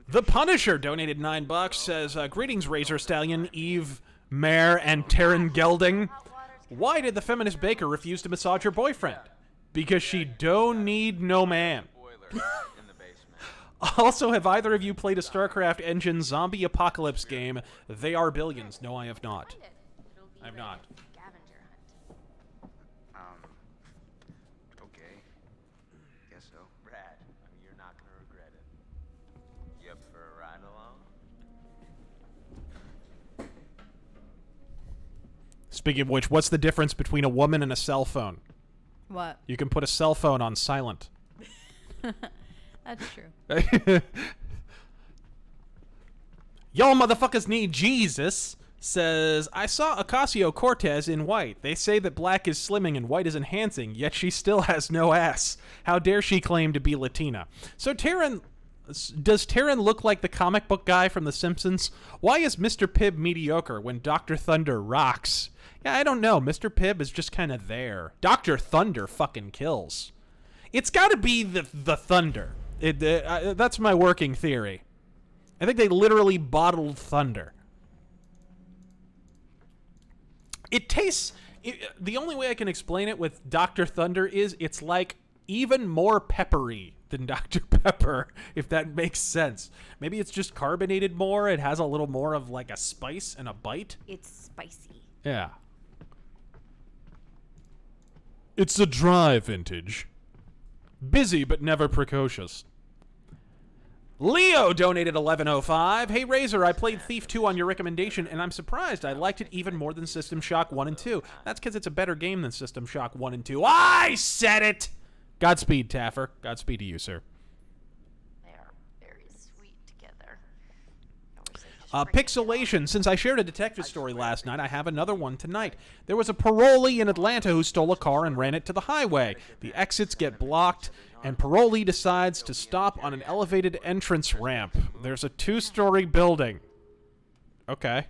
The Punisher donated $9, says, greetings, Razor Stallion, Eve, Mare, and Taryn Gelding. Why did the feminist baker refuse to massage her boyfriend? Because she don't need no man. Also, have either of you played a StarCraft Engine zombie apocalypse game? They are billions. No, I have not. I have not. Okay. Guess guess so. Rad. I mean, you're not gonna regret it. You up for a ride along? Speaking of which, what's the difference between a woman and a cell phone? What? You can put a cell phone on silent. That's true. Y'all motherfuckers need Jesus. Says, I saw Ocasio-Cortez in white. They say that black is slimming and white is enhancing, yet she still has no ass. How dare she claim to be Latina? So does Taryn look like the comic book guy from The Simpsons? Why is Mr. Pibb mediocre when Dr. Thunder rocks? Yeah, I don't know. Mr. Pibb is just kind of there. Dr. Thunder fucking kills. It's got to be the Thunder. That's my working theory. I think they literally bottled Thunder. It tastes... the only way I can explain it with Dr. Thunder is it's like even more peppery than Dr. Pepper, if that makes sense. Maybe it's just carbonated more. It has a little more of like a spice and a bite. It's spicy. Yeah. It's a dry vintage. Busy but never precocious. Leo donated $11.05. Hey, Razor, I played Thief 2 on your recommendation, and I'm surprised I liked it even more than System Shock 1 and 2. That's because it's a better game than System Shock 1 and 2. I said it! Godspeed, Taffer. Godspeed to you, sir. They are very sweet together. Pixelation. Since I shared a detective story last night, I have another one tonight. There was a parolee in Atlanta who stole a car and ran it to the highway. The exits get blocked, and parolee decides to stop on an elevated entrance ramp. There's a 2-story building. Okay.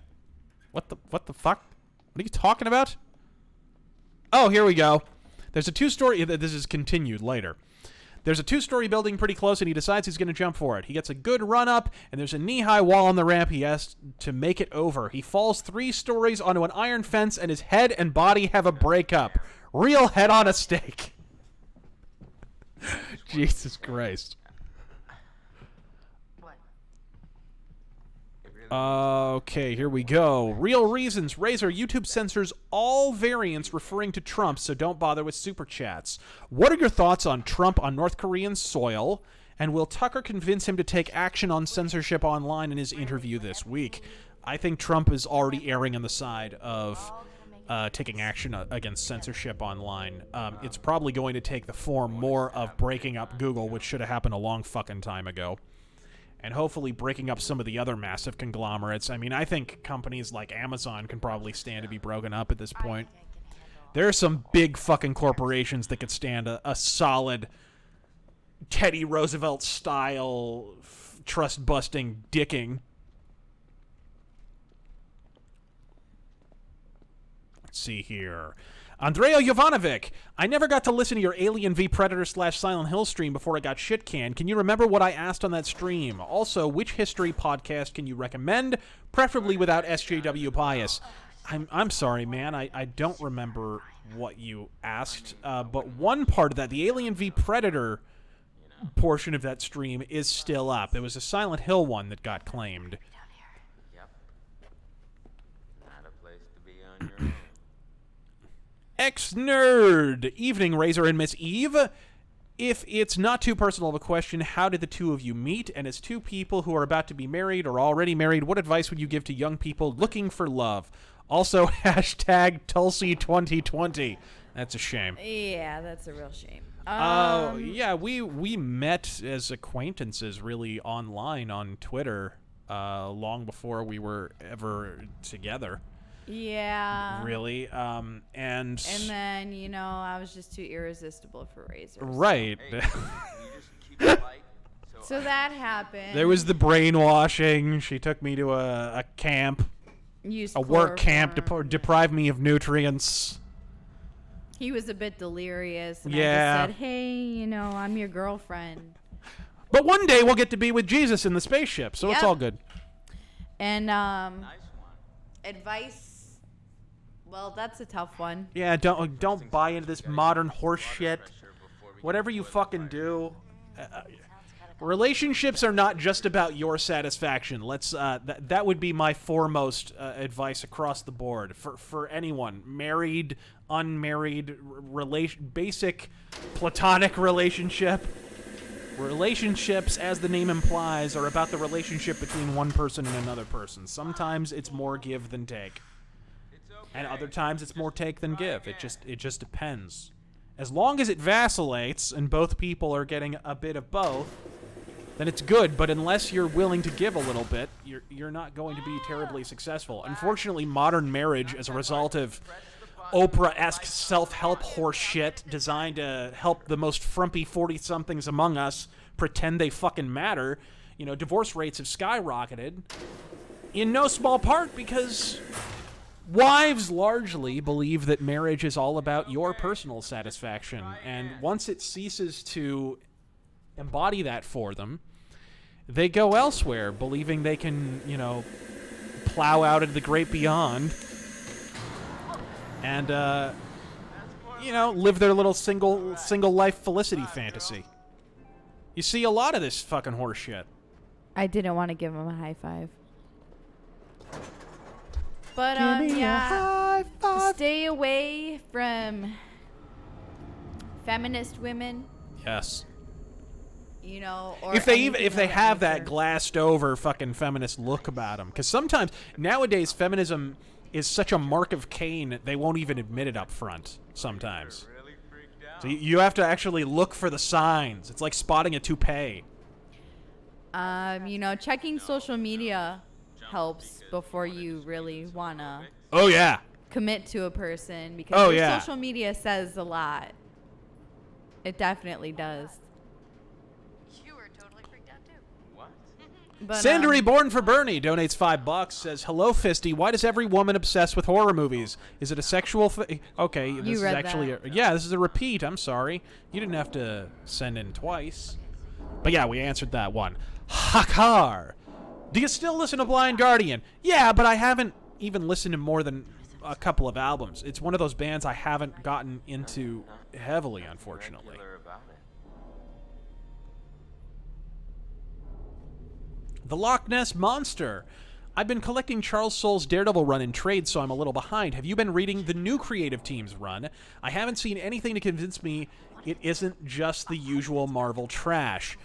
What the fuck? What are you talking about? Oh, here we go. There's a 2-story... This is continued later. There's a 2-story building pretty close, and he decides he's going to jump for it. He gets a good run up, and there's a knee-high wall on the ramp. He has to make it over. He falls 3 stories onto an iron fence, and his head and body have a breakup. Real head on a stake. Jesus Christ. Okay, here we go. Real reasons. Razor, YouTube censors all variants referring to Trump, so don't bother with super chats. What are your thoughts on Trump on North Korean soil? And will Tucker convince him to take action on censorship online in his interview this week? I think Trump is already erring on the side of taking action against censorship online. It's probably going to take the form more of breaking up Google, which should have happened a long fucking time ago. And hopefully breaking up some of the other massive conglomerates. I mean, I think companies like Amazon can probably stand to be broken up at this point. There are some big fucking corporations that could stand a solid Teddy Roosevelt-style trust-busting dicking. Let's see here. Andrea Jovanovic, I never got to listen to your Alien v Predator / Silent Hill stream before I got shit canned. Can you remember what I asked on that stream? Also, which history podcast can you recommend, preferably without SJW bias? I'm sorry, man. I don't remember what you asked, but one part of that, the Alien v Predator portion of that stream is still up. It was a Silent Hill one that got claimed. Yep. Not a place to be on your own. Ex-Nerd! Evening, Razor and Miss Eve. If it's not too personal of a question, how did the two of you meet? And as two people who are about to be married or already married, what advice would you give to young people looking for love? Also, hashtag Tulsi 2020. That's a shame. Yeah, that's a real shame. Yeah, we met as acquaintances really online on Twitter long before we were ever together. Yeah. Really. And then, you know, I was just too irresistible for Razor. Right. Hey, can you just keep it light? So that happened. There was the brainwashing. She took me to a camp. Used a work camp chloroform. deprived me of nutrients. He was a bit delirious. And Yeah. I just said, hey, you know, I'm your girlfriend. But one day we'll get to be with Jesus in the spaceship, so it's Yep. all good. And advice. Well, that's a tough one. Yeah, don't buy into this modern horse shit. Whatever you fucking do, relationships are not just about your satisfaction. Let's that would be my foremost advice across the board for anyone, married, unmarried, basic platonic relationship. Relationships, as the name implies, are about the relationship between one person and another person. Sometimes it's more give than take. And other times it's more take than give. It just depends. As long as it vacillates and both people are getting a bit of both, then it's good. But unless you're willing to give a little bit, you're not going to be terribly successful. Unfortunately, modern marriage, as a result of Oprah-esque self-help horse shit designed to help the most frumpy 40-somethings among us pretend they fucking matter, you know, divorce rates have skyrocketed, in no small part because wives largely believe that marriage is all about your personal satisfaction, and once it ceases to embody that for them, they go elsewhere, believing they can, you know, plow out into the great beyond and, you know, live their little single life felicity fantasy. You see a lot of this fucking horse shit. I didn't want to give him a high five. But, Give me a high five. Stay away from feminist women. Yes. You know, or if they have that glassed over fucking feminist look about them, because sometimes nowadays feminism is such a mark of Cain they won't even admit it up front. Sometimes, so you have to actually look for the signs. It's like spotting a toupee. You know, checking social media helps before you really wanna. Oh yeah. Commit to a person because social media says a lot. It definitely does. But, Sandry Born for Bernie donates $5. Says, "Hello, Fisty. Why does every woman obsess with horror movies? Is it a sexual thing?" Okay, this is actually this is a repeat. I'm sorry, you didn't have to send in twice. But yeah, we answered that one. Hakar, do you still listen to Blind Guardian? Yeah, but I haven't even listened to more than a couple of albums. It's one of those bands I haven't gotten into heavily, unfortunately. The Loch Ness Monster. I've been collecting Charles Soule's Daredevil run in trade, so I'm a little behind. Have you been reading the new creative team's run? I haven't seen anything to convince me it isn't just the usual Marvel trash.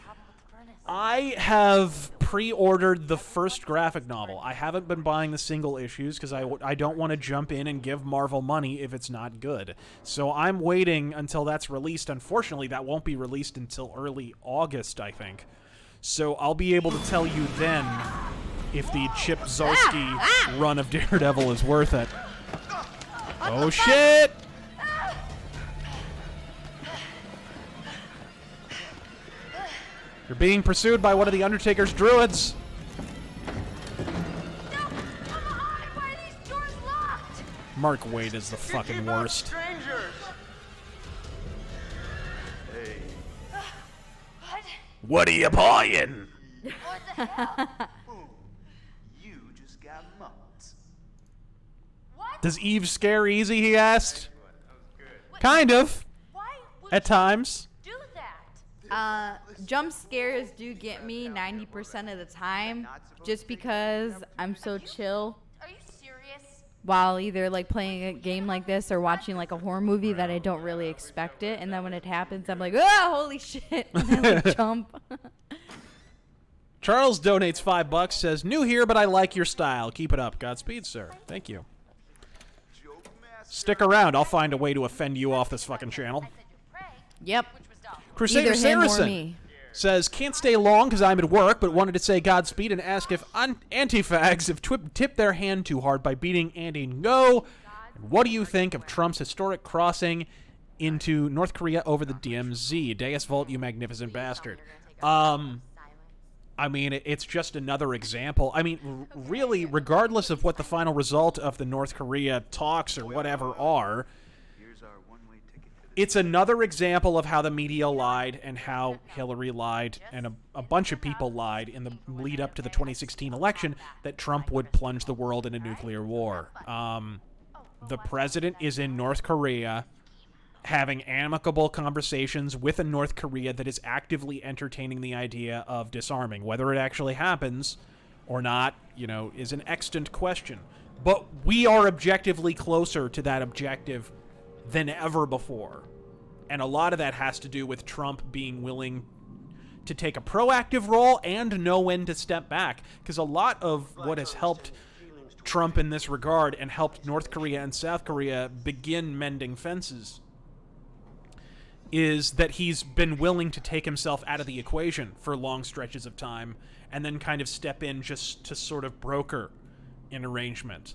I have pre-ordered the first graphic novel. I haven't been buying the single issues because I don't want to jump in and give Marvel money if it's not good. So I'm waiting until that's released. Unfortunately, that won't be released until early August, I think. So I'll be able to tell you then if the Chip Zdarsky run of Daredevil is worth it. Oh shit! You're being pursued by one of the Undertaker's druids. Why are these doors locked? Mark Waid is the fucking worst. What are you buying? What the hell? You just got mugged. What? Does Eve scare easy, he asked. Kind of. At times. Do that. Jump scares do get me 90% of the time, just because I'm so chill. Are you serious? While either like playing a game like this or watching like a horror movie that I don't really expect it, and then when it happens, I'm like, ah, holy shit, and I like jump. Charles donates $5. Says, "New here, but I like your style. Keep it up. Godspeed, sir." Thank you. Stick around. I'll find a way to offend you off this fucking channel. Yep. Crusader Either him or Saracen me. says, "Can't stay long because I'm at work, but wanted to say Godspeed and ask if anti-fags have tipped their hand too hard by beating Andy Ngo. And what do you think of Trump's historic crossing into North Korea over the DMZ? Deus Vult, you magnificent bastard." I mean, it's just another example. I mean, really, regardless of what the final result of the North Korea talks or whatever are, it's another example of how the media lied and how Hillary lied and a bunch of people lied in the lead up to the 2016 election that Trump would plunge the world in a nuclear war. The president is in North Korea having amicable conversations with a North Korea that is actively entertaining the idea of disarming. Whether it actually happens or not, you know, is an extant question. But we are objectively closer to that objective than ever before. And a lot of that has to do with Trump being willing to take a proactive role and know when to step back. Because a lot of what has helped Trump in this regard and helped North Korea and South Korea begin mending fences is that he's been willing to take himself out of the equation for long stretches of time and then kind of step in just to sort of broker an arrangement.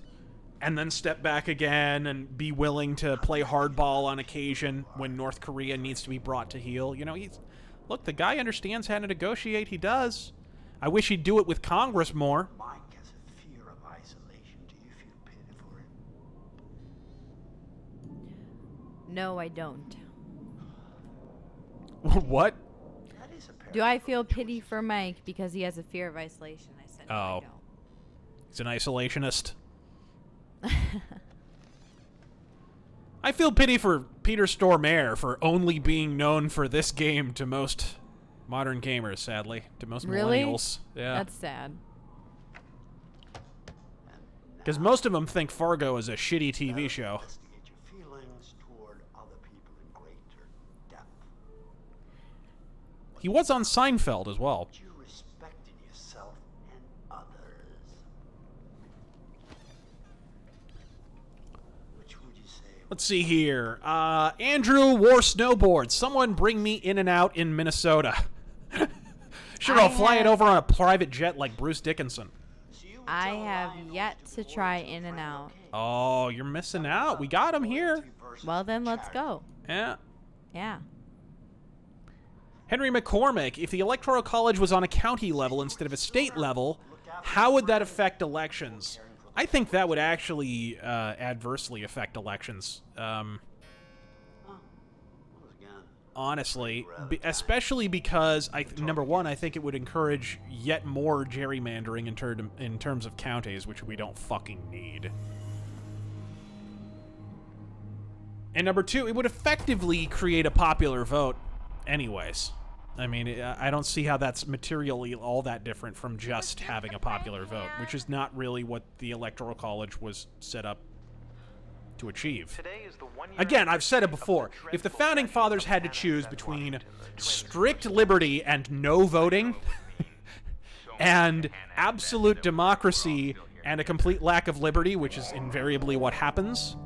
And then step back again and be willing to play hardball on occasion when North Korea needs to be brought to heel. You know, look, the guy understands how to negotiate. He does. I wish he'd do it with Congress more. Mike has a fear of isolation. Do you feel pity for him? No, I don't. What? Do I feel pity for Mike because he has a fear of isolation? I said no, I don't. He's an isolationist. I feel pity for Peter Stormare for only being known for this game to most modern gamers, sadly. To most millennials. Yeah. That's sad. Because most of them think Fargo is a shitty TV show. Investigate your feelings toward other people in greater depth. He was on Seinfeld as well. You respect in yourself and others. Which would you say? Let's see here. Andrew wore snowboards. Someone bring me In and Out in Minnesota. Sure, I'll fly it over on a private jet like Bruce Dickinson. I have yet to try In and Out. Oh, you're missing out. We got him here. Well, then let's go. Yeah. Yeah. Henry McCormick, if the Electoral College was on a county level instead of a state level, how would that affect elections? I think that would actually adversely affect elections. Honestly, especially because, number one, I think it would encourage yet more gerrymandering in terms of counties, which we don't fucking need. And number two, it would effectively create a popular vote anyways. I mean, I don't see how that's materially all that different from just having a popular vote, which is not really what the Electoral College was set up to achieve. Again, I've said it before. If the Founding Fathers had to choose between strict liberty and no voting, and absolute democracy and a complete lack of liberty, which is invariably what happens,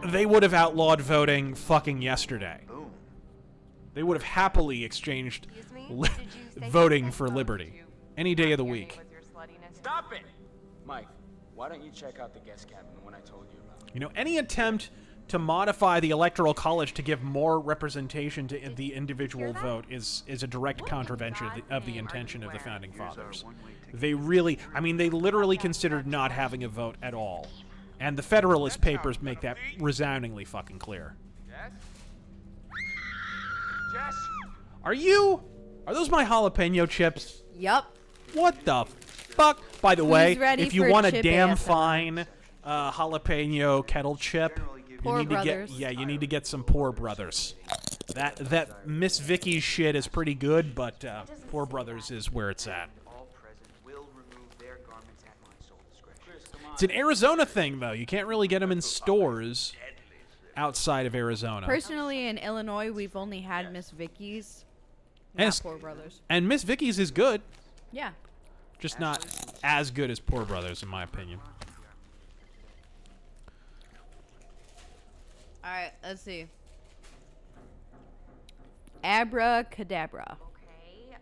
they would have outlawed voting fucking yesterday. They would have happily exchanged voting for liberty any day of the week. Stop it! Mike, why don't you check out the guest cabin, the one I told you about? You know, any attempt to modify the Electoral College to give more representation to the individual vote is a direct contravention of the intention of the Founding Fathers. They really, I mean, they literally considered not having a vote at all. And the Federalist Papers make that resoundingly fucking clear. Are those my jalapeno chips? Yup. What the fuck? By the way, if you want a damn ASMR? fine jalapeno kettle chip, you need to get some Poor Brothers. That Miss Vicky's shit is pretty good, but Poor Brothers is where it's at. It's an Arizona thing, though. You can't really get them in stores outside of Arizona. Personally, in Illinois, we've only had Miss Vicky's, And not Poor Brothers. And Miss Vicky's is good. Yeah. Just not as good as Poor Brothers, in my opinion. Alright, let's see. Abracadabra. Okay,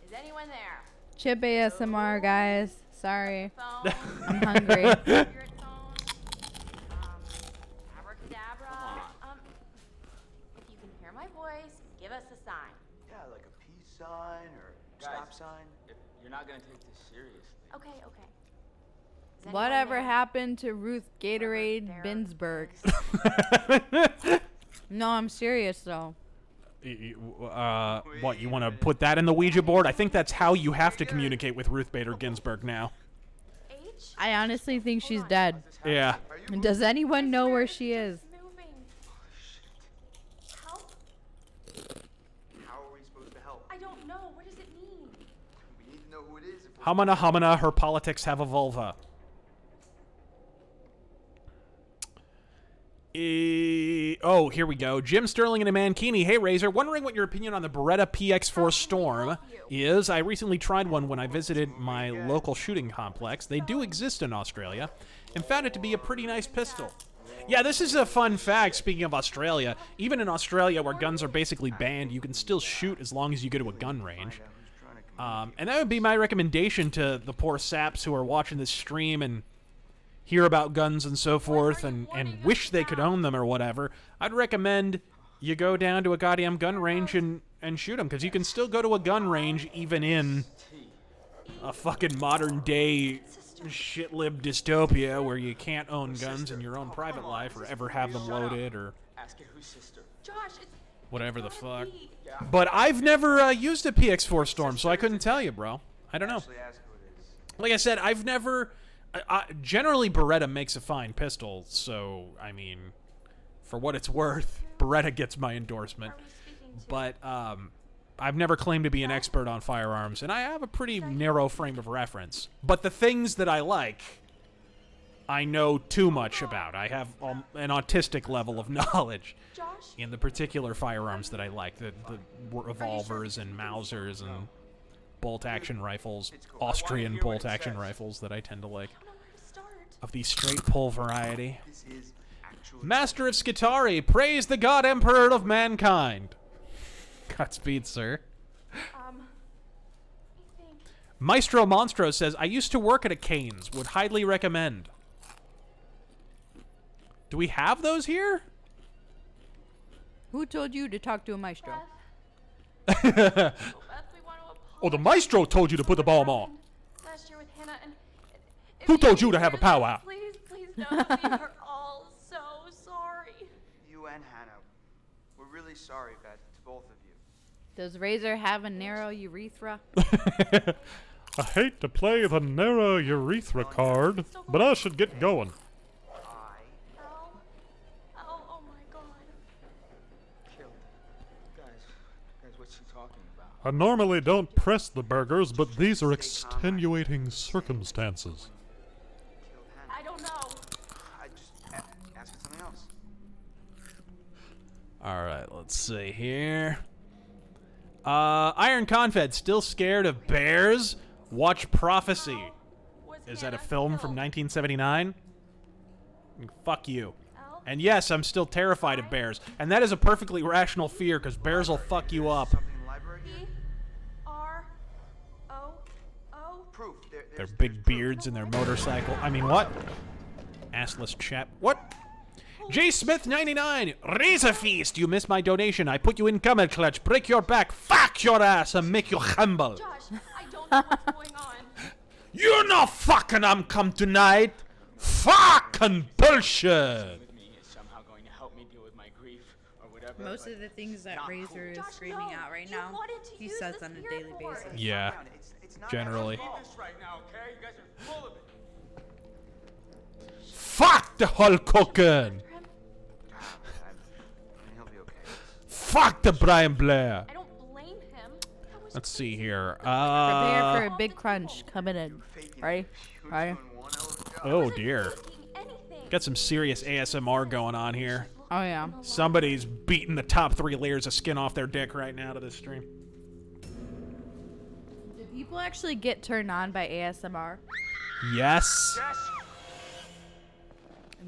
is anyone there? Chip ASMR, guys. Sorry. Phone? I'm hungry. Abracadabra. If you can hear my voice, give us a sign. Yeah, like a peace sign or stop sign. If you're not gonna take this seriously. Okay. Is anyone Whatever there? happened to Ruth Gatorade Binsberg? No, I'm serious, though. What, you want to put that in the Ouija board? I think that's how you have to communicate with Ruth Bader Ginsburg now. I honestly think she's dead. Yeah. Does anyone know where she is? Help? How are we supposed to help? I don't know. What does it mean? We need to know who it is. Humana, her politics have a vulva. Oh, here we go. Jim Sterling and a Mankini. Hey, Razor. Wondering what your opinion on the Beretta PX4 Storm is. I recently tried one when I visited my local shooting complex. They do exist in Australia, and found it to be a pretty nice pistol. Yeah, this is a fun fact, speaking of Australia. Even in Australia, where guns are basically banned, you can still shoot as long as you go to a gun range. And that would be my recommendation to the poor saps who are watching this stream and hear about guns and so forth and wish they could own them or whatever. I'd recommend you go down to a goddamn gun range and shoot them, because you can still go to a gun range even in a fucking modern day shit-lib dystopia where you can't own guns in your own private life or ever have them loaded or whatever the fuck. But I've never used a PX4 Storm, so I couldn't tell you, bro. I don't know. Like I said, I've never... generally, Beretta makes a fine pistol, so, I mean, for what it's worth, Beretta gets my endorsement. But I've never claimed to be an expert on firearms, and I have a pretty narrow frame of reference. But the things that I like, I know too much about. I have an autistic level of knowledge in the particular firearms that I like, the revolvers and Mausers and bolt-action rifles, Austrian bolt-action rifles that I tend to like, of the straight-pull variety. Master of Skitari, praise the God Emperor of mankind. Godspeed, sir. Maestro Monstro says, I used to work at a Cane's. Would highly recommend. Do we have those here? Who told you to talk to a maestro? Oh, the maestro told you to put the bomb on. Last year with Hannah and Who told you to have a powwow? Please, please don't. We are all so sorry. You and Hannah, we're really sorry, Beth, to both of you. Does Razor have a narrow urethra? I hate to play the narrow urethra card, but I should get going. Oh my God. Guys, what's she talking about? I normally don't press the burgers, but these are extenuating circumstances. I don't know. I just ask something else. Alright, let's see here. Iron Confed, still scared of bears? Watch Prophecy. Is that a film from 1979? Fuck you. And yes, I'm still terrified of bears. And that is a perfectly rational fear, because bears will fuck you up. Their big beards and their motorcycle. I mean, what? Assless chap. What? J. Smith 99. RazörFist. You missed my donation. I put you in camel clutch. Break your back. Fuck your ass and make you humble. Josh, I don't know what's going on. You know fucking I'm come tonight. Fucking bullshit. Most of the things that Razor is screaming out right now, he says on a daily basis. Yeah, generally. Fuck the Hulk Hogan. Fuck the Brian Blair. I don't blame him. Let's see here. Prepare for a big crunch coming in. Ready? Ready? Oh dear. Got some serious ASMR going on here. Oh yeah. Somebody's beating the top 3 layers of skin off their dick right now to this stream. Do people actually get turned on by ASMR? Yes.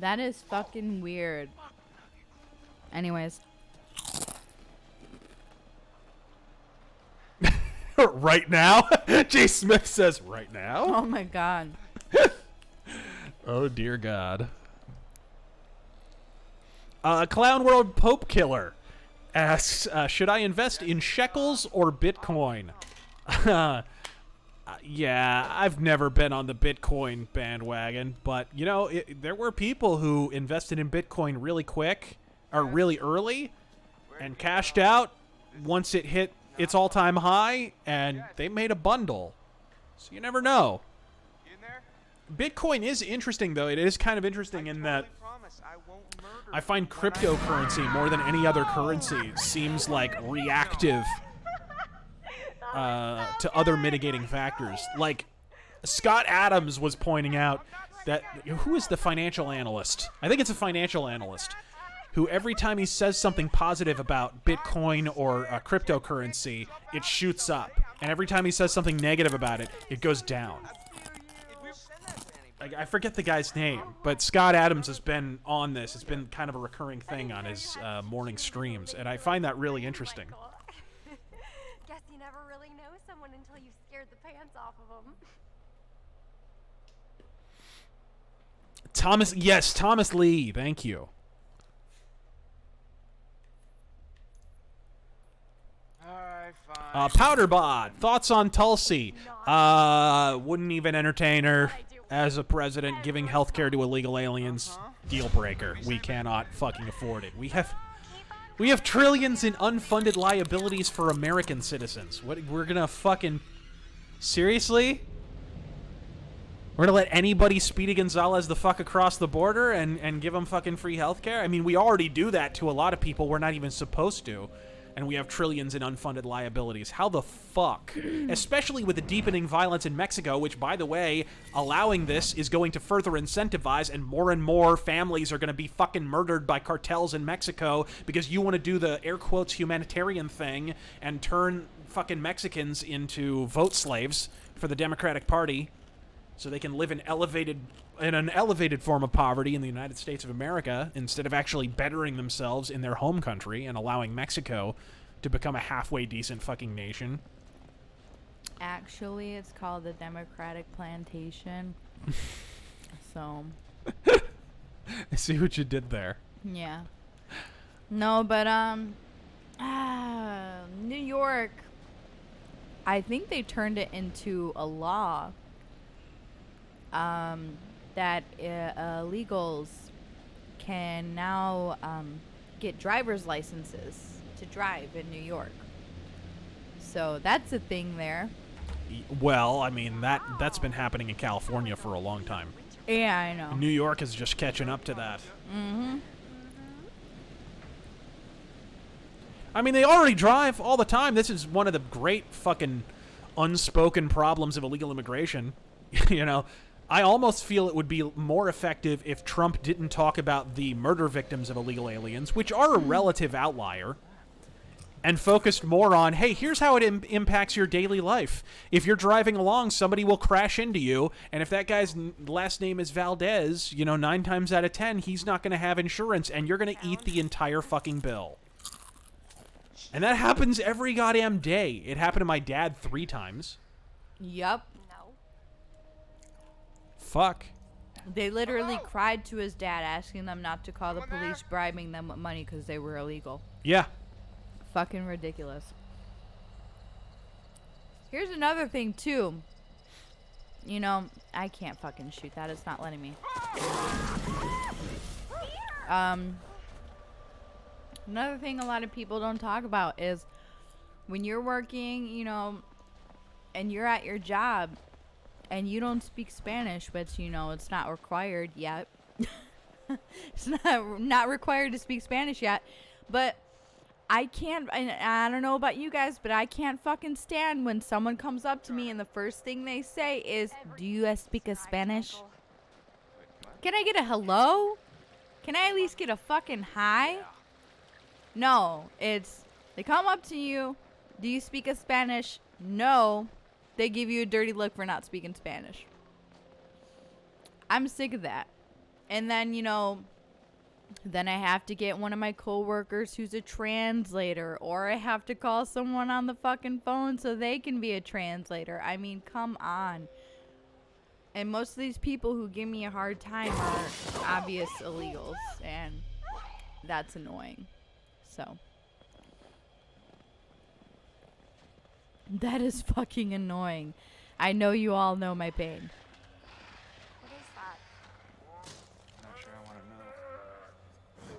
That is fucking weird. Anyways. Right now? J. Smith says, right now? Oh my god. Oh dear God. Clown World Pope Killer asks, should I invest in shekels or Bitcoin? Yeah, I've never been on the Bitcoin bandwagon, but, you know, there were people who invested in Bitcoin really quick, or really early, and cashed out once it hit its all-time high, and they made a bundle. So you never know. Bitcoin is interesting, though. It is kind of interesting in that I find cryptocurrency, more than any other currency, seems like reactive to other mitigating factors. Like, Scott Adams was pointing out that... Who is the financial analyst? I think it's a financial analyst. who every time he says something positive about Bitcoin or cryptocurrency, it shoots up. And every time he says something negative about it, it goes down. I forget the guy's name, but Scott Adams has been on this. It's been kind of a recurring thing on his morning streams, and I find that really interesting. Guess you never really know someone until you've scared the pants off of them. Thomas, yes, Thomas Lee, thank you. Powderbot, thoughts on Tulsi? Wouldn't even entertain her as a president. Giving healthcare to illegal aliens, deal breaker. We cannot fucking afford it. We have trillions in unfunded liabilities for American citizens. What, we're gonna fucking seriously? We're gonna let anybody Speedy Gonzalez the fuck across the border and give them fucking free healthcare? I mean, we already do that to a lot of people we're not even supposed to. And we have trillions in unfunded liabilities. How the fuck? Especially with the deepening violence in Mexico, which, by the way, allowing this is going to further incentivize, and more families are going to be fucking murdered by cartels in Mexico because you want to do the, air quotes, humanitarian thing and turn fucking Mexicans into vote slaves for the Democratic Party so they can live in an elevated form of poverty in the United States of America instead of actually bettering themselves in their home country and allowing Mexico to become a halfway decent fucking nation. Actually, it's called the Democratic Plantation. So. I see what you did there. Yeah. No, but, New York, I think they turned it into a law that illegals can now get driver's licenses to drive in New York. So that's a thing there. Well, I mean, that's been happening in California for a long time. Yeah, I know. New York is just catching up to that. Mm-hmm. I mean, they already drive all the time. This is one of the great fucking unspoken problems of illegal immigration. You know, I almost feel it would be more effective if Trump didn't talk about the murder victims of illegal aliens, which are a relative outlier, and focused more on, hey, here's how it impacts your daily life. If you're driving along, somebody will crash into you, and if that guy's last name is Valdez, you know, 9 times out of 10, he's not going to have insurance, and you're going to eat the entire fucking bill. And that happens every goddamn day. It happened to my dad 3 times. Yup. Fuck. They literally cried to his dad, asking them not to call the police, bribing them with money because they were illegal. Yeah. Fucking ridiculous. Here's another thing, too. You know, I can't fucking shoot that. It's not letting me. Another thing a lot of people don't talk about is when you're working, you know, and you're at your job, and you don't speak Spanish, which, you know, it's not required yet. It's not required to speak Spanish yet. But I can't, and I don't know about you guys, but I can't fucking stand when someone comes up to me and the first thing they say is, do you speak a Spanish? Can I get a hello? Can I at least get a fucking hi? No, it's, they come up to you, do you speak a Spanish? No. They give you a dirty look for not speaking Spanish. I'm sick of that. And then, you know, then I have to get one of my coworkers who's a translator, or I have to call someone on the fucking phone so they can be a translator. I mean, come on. And most of these people who give me a hard time are obvious illegals, and that's annoying. So. That is fucking annoying. I know you all know my pain. What is that? Not sure I want to know.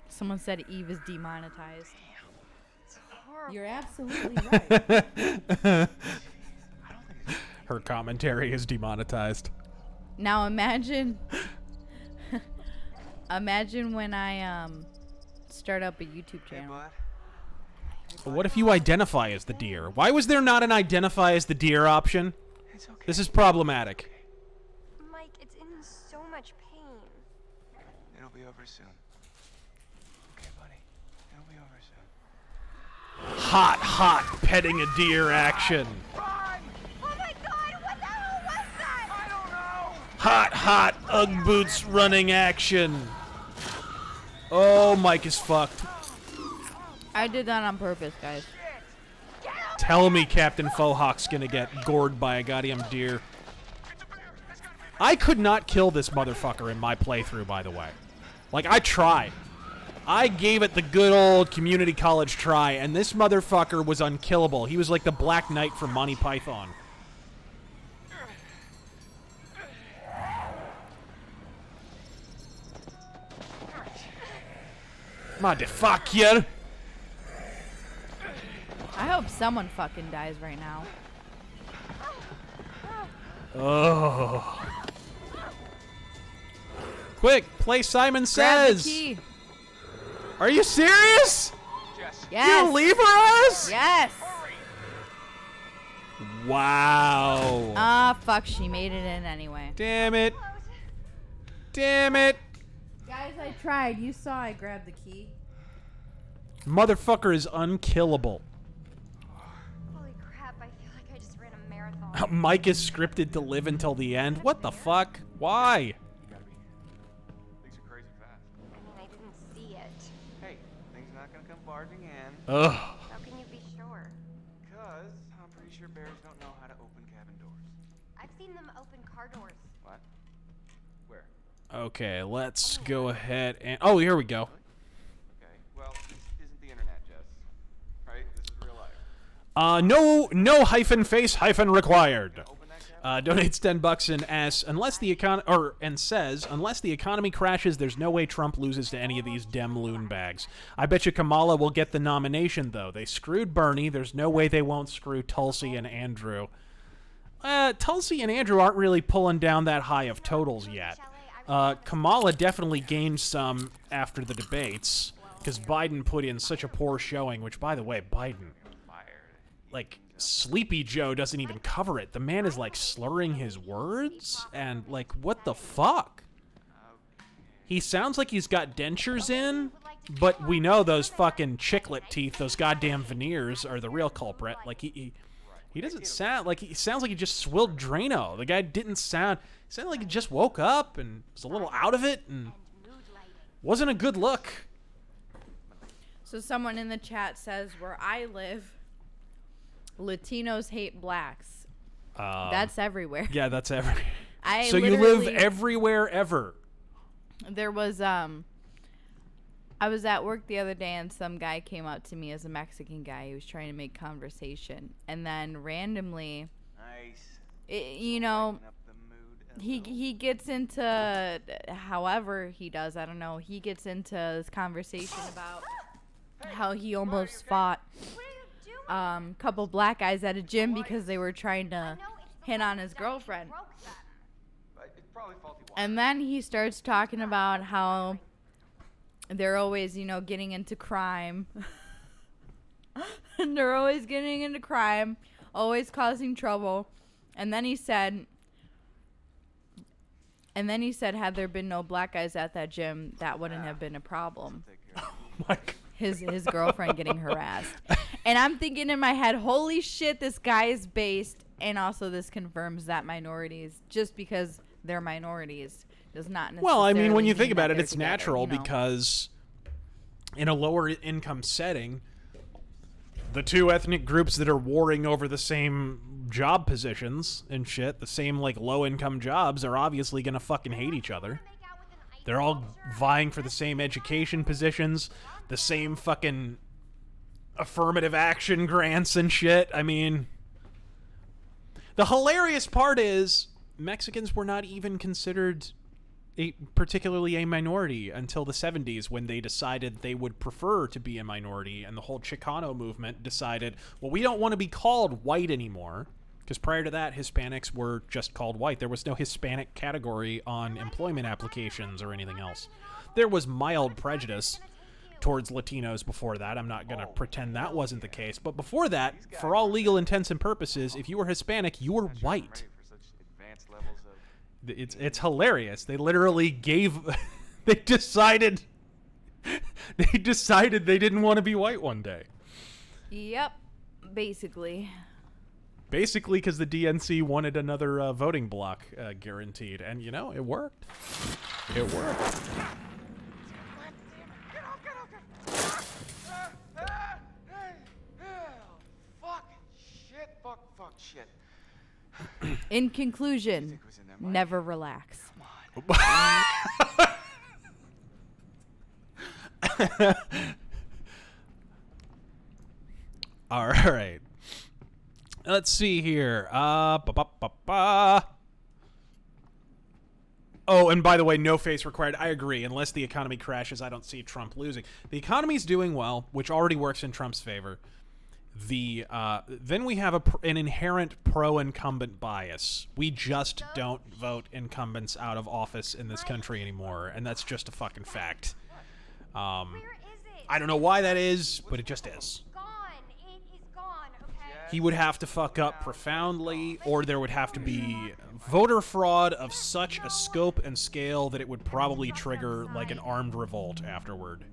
Someone said Eve is demonetized. It's horrible. You're absolutely right. Her commentary is demonetized. Now imagine imagine when I start up a YouTube channel. But what if you identify as the deer? Why was there not an identify as the deer option? Hey, This is problematic. Mike, it's in so much pain. It'll be over soon. Okay, buddy. It'll be over soon. Hot petting a deer action. Oh my god, what the hell was that? I don't know. Hot Ugg boots running action. Oh, Mike is fucked. I did that on purpose, guys. Tell me Captain Fohawk's gonna get gored by a goddamn deer. I could not kill this motherfucker in my playthrough, by the way. Like, I tried. I gave it the good old community college try, and this motherfucker was unkillable. He was like the Black Knight from Monty Python. Motherfucker! I hope someone fucking dies right now. Oh. Quick, play Simon Grab the Says. key. Are you serious? Yes. You leave us? Yes. Wow. Ah, fuck. She made it in anyway. Damn it. Damn it. Guys, I tried. You saw I grabbed the key. Motherfucker is unkillable. Holy crap, I feel like I just ran a marathon. Mike is scripted to live until the end. What the fuck? Why? Things are crazy fast. I mean, I didn't see it. Hey, things not gonna come barging in. Ugh. How can you be sure? Because I'm pretty sure bears don't know how to open cabin doors. I've seen them open car doors. What? Where? Okay, let's go ahead and... Oh, here we go. Okay, well, this isn't the internet, Jess. Right? This is real life. No hyphen face hyphen required. Donates $10 and asks, unless the economy crashes, there's no way Trump loses to any of these dem loon bags. I bet you Kamala will get the nomination, though. They screwed Bernie. There's no way they won't screw Tulsi and Andrew. Tulsi and Andrew aren't really pulling down that high of totals yet. Kamala definitely gained some after the debates, because Biden put in such a poor showing, which, by the way, Biden, like, Sleepy Joe doesn't even cover it. The man is, like, slurring his words, and, like, what the fuck? He sounds like he's got dentures in, but we know those fucking chiclet teeth, those goddamn veneers, are the real culprit. Like, he doesn't sound like... He sounds like he just swilled Drano. The guy didn't sound... He sounded like he just woke up and was a little out of it, and wasn't a good look. So someone in the chat says, where I live... Latinos hate blacks. That's everywhere. Yeah, that's everywhere. I so you live everywhere ever. There was I was at work the other day and some guy came up to me as a Mexican guy. He was trying to make conversation, and then randomly, you know, he gets into, however he does, I don't know. He gets into this conversation about how he almost fought couple black guys at a gym because they were trying to hit on his girlfriend. And then he starts talking about how they're always, you know, getting into crime. And they're always getting into crime, always causing trouble. And then he said, had there been no black guys at that gym, that wouldn't have been a problem. Oh my God. His girlfriend getting harassed. And I'm thinking in my head, holy shit, this guy is based, and also this confirms that minorities, just because they're minorities, does not necessarily Well, I mean, when you think mean about that it, they're it's together, natural, you know? because in a lower income setting, the two ethnic groups that are warring over the same job positions and shit, the same, like, low income jobs, are obviously gonna fucking hate each other. They're all vying for the same education positions, the same fucking affirmative action grants and shit. I mean, the hilarious part is Mexicans were not even considered particularly a minority until the 70s, when they decided they would prefer to be a minority, and the whole Chicano movement decided, well, we don't want to be called white anymore. Because prior to that, Hispanics were just called white. There was no Hispanic category on employment applications or anything else. There was mild prejudice towards Latinos before that. I'm not going to pretend that wasn't the case. But before that, for all legal intents and purposes, if you were Hispanic, you were white. advanced levels of... It's hilarious. They literally gave... they decided they didn't want to be white one day. Yep, basically. Basically, because the DNC wanted another voting block guaranteed, and you know, it worked. It worked. Fuck shit. In conclusion, never relax. All right. Let's see here. Oh, and by the way, no face required. I agree. Unless the economy crashes, I don't see Trump losing. The economy's doing well, which already works in Trump's favor. Then we have an inherent pro-incumbent bias. We just don't vote incumbents out of office in this country anymore, and that's just a fucking fact. I don't know why that is, but it just is. He would have to fuck up profoundly, or there would have to be voter fraud of such a scope and scale that it would probably trigger like an armed revolt afterward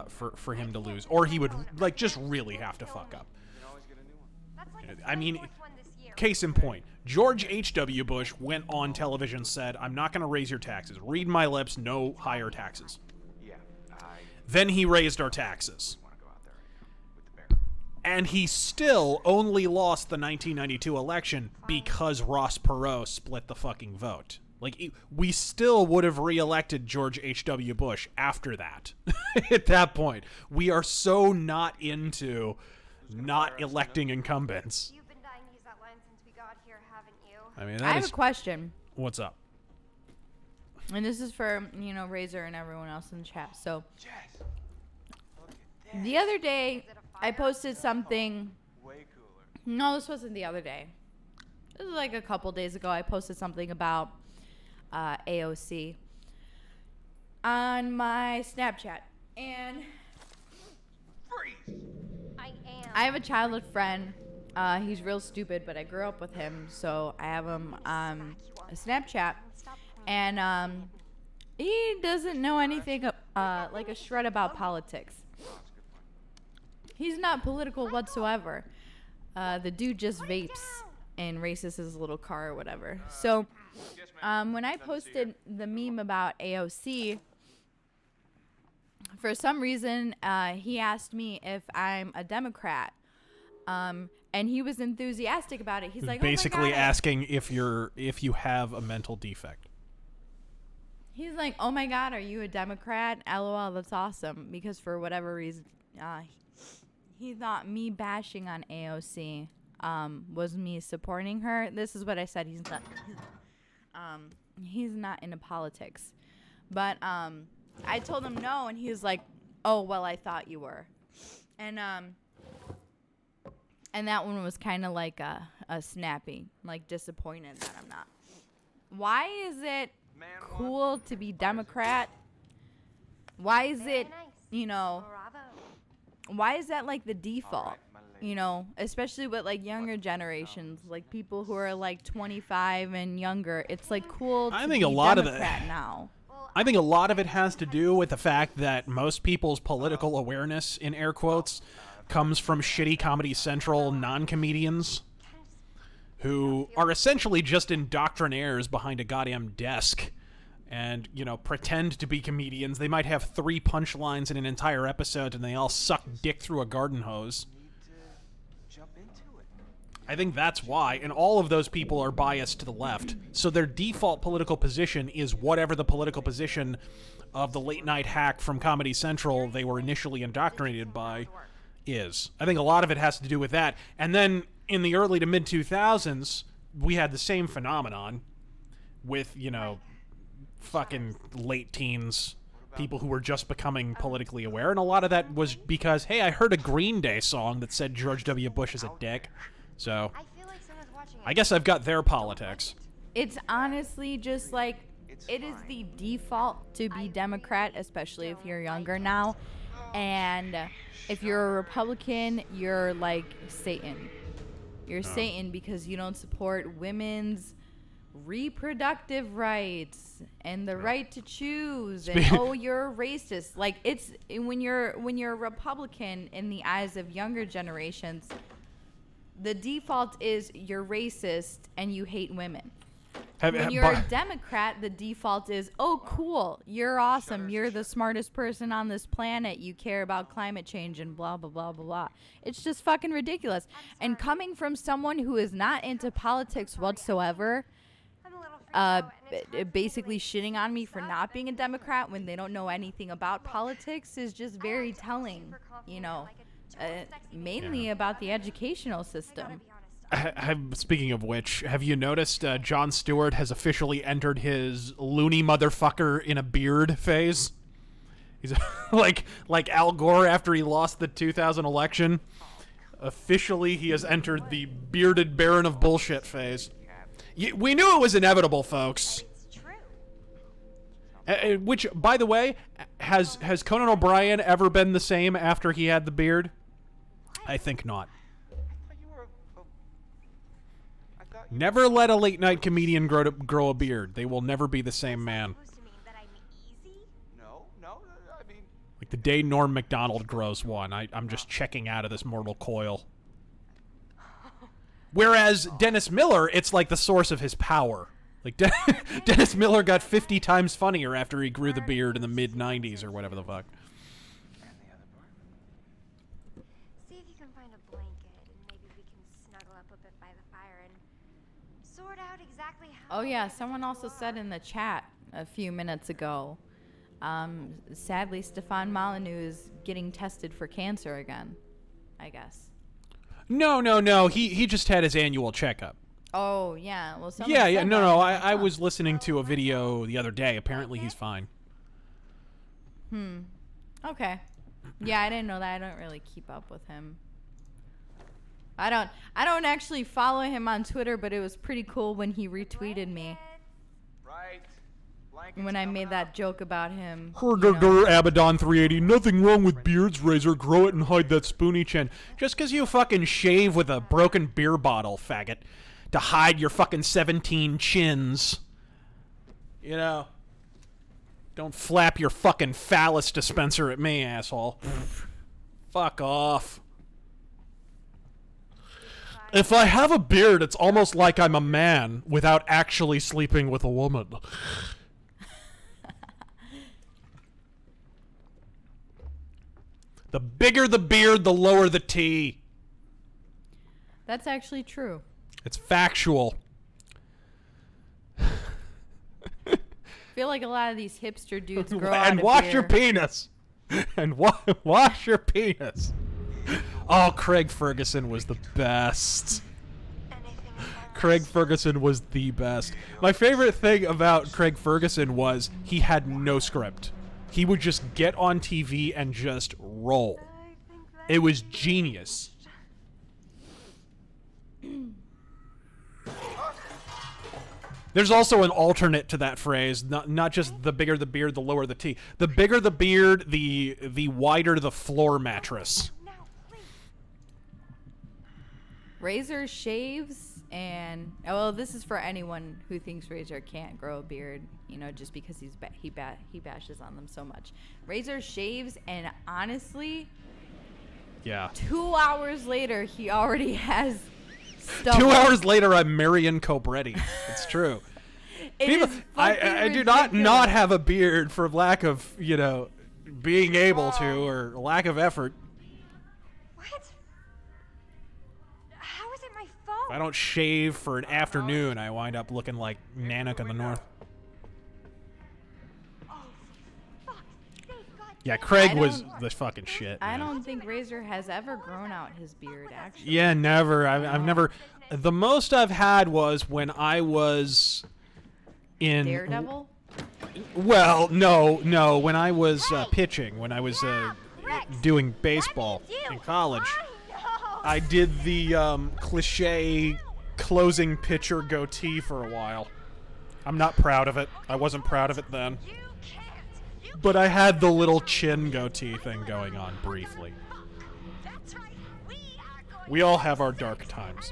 for him to lose. Or he would like just really have to fuck up. I mean, case in point, George H.W. Bush went on television, said, "I'm not going to raise your taxes. Read my lips, no higher taxes." Then he raised our taxes. And he still only lost the 1992 election because Ross Perot split the fucking vote. Like, we still would have reelected George H.W. Bush after that. At that point. We are so not into not electing incumbents. You've been dying to use that line since we got here, haven't you? I mean, I have a question. What's up? And this is for, you know, Razor and everyone else in the chat. So, the other day, I posted something. No, this wasn't the other day. This was like a couple days ago. I posted something about AOC on my Snapchat. And I have a childhood friend. He's real stupid, but I grew up with him, so I have him on a Snapchat. And he doesn't know anything like a shred about politics. He's not political whatsoever. The dude just vapes and races his little car or whatever. So when I posted the meme about AOC, for some reason he asked me if I'm a Democrat. And he was enthusiastic about it. He's like, basically oh my God, asking if you have a mental defect. He's like, "Oh my God, are you a Democrat? LOL, that's awesome." Because for whatever reason, he thought me bashing on AOC was me supporting her. This is what I said. He's not into politics. But I told him no, and he was like, "Oh, well, I thought you were." And that one was kind of like a snappy, like disappointed that I'm not. Why is it cool to be Democrat? Why is it, you know, why is that like the default? You know, especially with like younger generations, like people who are like 25 and younger. It's like cool to be Democrat now. I think a lot of it has to do with the fact that most people's political awareness, in air quotes, comes from shitty Comedy Central non-comedians who are essentially just indoctrinaires behind a goddamn desk and, you know, pretend to be comedians. They might have 3 punchlines in an entire episode and they all suck dick through a garden hose. I think that's why, and all of those people are biased to the left. So their default political position is whatever the political position of the late night hack from Comedy Central they were initially indoctrinated by is. I think a lot of it has to do with that. And then in the early to mid 2000s, we had the same phenomenon with, you know, fucking late teens, people who were just becoming politically aware. And a lot of that was because, hey, I heard a Green Day song that said George W. Bush is a dick. So I guess I've got their politics. It's honestly just like, it is the default to be Democrat, especially if you're younger now. And if you're a Republican, you're like Satan. You're Satan because you don't support women's reproductive rights and the right to choose, and oh, you're a racist. Like, it's when you're a Republican in the eyes of younger generations, the default is you're racist and you hate women. When you're a Democrat, the default is, oh, cool, you're awesome, you're the smartest person on this planet, you care about climate change and blah, blah, blah, blah, blah. It's just fucking ridiculous. And coming from someone who is not into politics whatsoever, basically shitting on me for not being a Democrat when they don't know anything about politics is just very telling, you know, mainly about the educational system. Speaking of which, have you noticed Jon Stewart has officially entered his loony motherfucker in a beard phase? He's like Al Gore after he lost the 2000 election. Officially, he has entered the bearded baron of bullshit phase. We knew it was inevitable, folks. Which, by the way, has Conan O'Brien ever been the same after he had the beard? I think not. Never let a late night comedian grow a beard. They will never be the same man. Like the day Norm Macdonald grows one, I'm just checking out of this mortal coil. Whereas Dennis Miller, it's like the source of his power. Like Dennis Miller got 50 times funnier after he grew the beard in the mid-90s or whatever the fuck. See if you can find a blanket and maybe we can snuggle up a bit by the fire and sort out exactly how. Oh yeah, someone also said in the chat a few minutes ago, sadly Stefan Molyneux is getting tested for cancer again, I guess. No. He just had his annual checkup. Oh, yeah. Well, yeah. No. I was listening to a video the other day. Apparently, he's fine. Okay. Yeah, I didn't know that. I don't really keep up with him. I don't actually follow him on Twitter, but it was pretty cool when he retweeted me. Right. When I made that joke about him. Abaddon 380. Nothing wrong with beards, Razor. Grow it and hide that spoony chin. Just because you fucking shave with a broken beer bottle, faggot, to hide your fucking 17 chins. You know. Don't flap your fucking phallus dispenser at me, asshole. Fuck off. If I have a beard, it's almost like I'm a man without actually sleeping with a woman. The bigger the beard, the lower the T. That's actually true. It's factual. I feel like a lot of these hipster dudes grow out and of wash beer. your penis. And wash your penis. Oh, Craig Ferguson was the best. Craig Ferguson was the best. My favorite thing about Craig Ferguson was he had no script. He would just get on TV and just roll. It was genius. There's also an alternate to that phrase, not just the bigger the beard, the lower the T. The bigger the beard, the wider the floor mattress. Razor shaves and well, this is for anyone who thinks Razor can't grow a beard, you know, just because he bashes on them so much. Razor shaves and honestly, yeah. 2 hours later he already has stubble. 2 hours later I'm Marion Cobretti. It's true. I do not have a beard for lack of, you know, being able to or lack of effort. If I don't shave for an afternoon, I wind up looking like Nanook in the North. Yeah, Craig was the fucking shit. I don't think Razor has ever grown out his beard, actually. Yeah, never. I've never. The most I've had was when I was in Daredevil. Well, no. When I was pitching, when I was doing baseball in college. I did the cliche closing pitcher goatee for a while. I'm not proud of it. I wasn't proud of it then. But I had the little chin goatee thing going on briefly. We all have our dark times.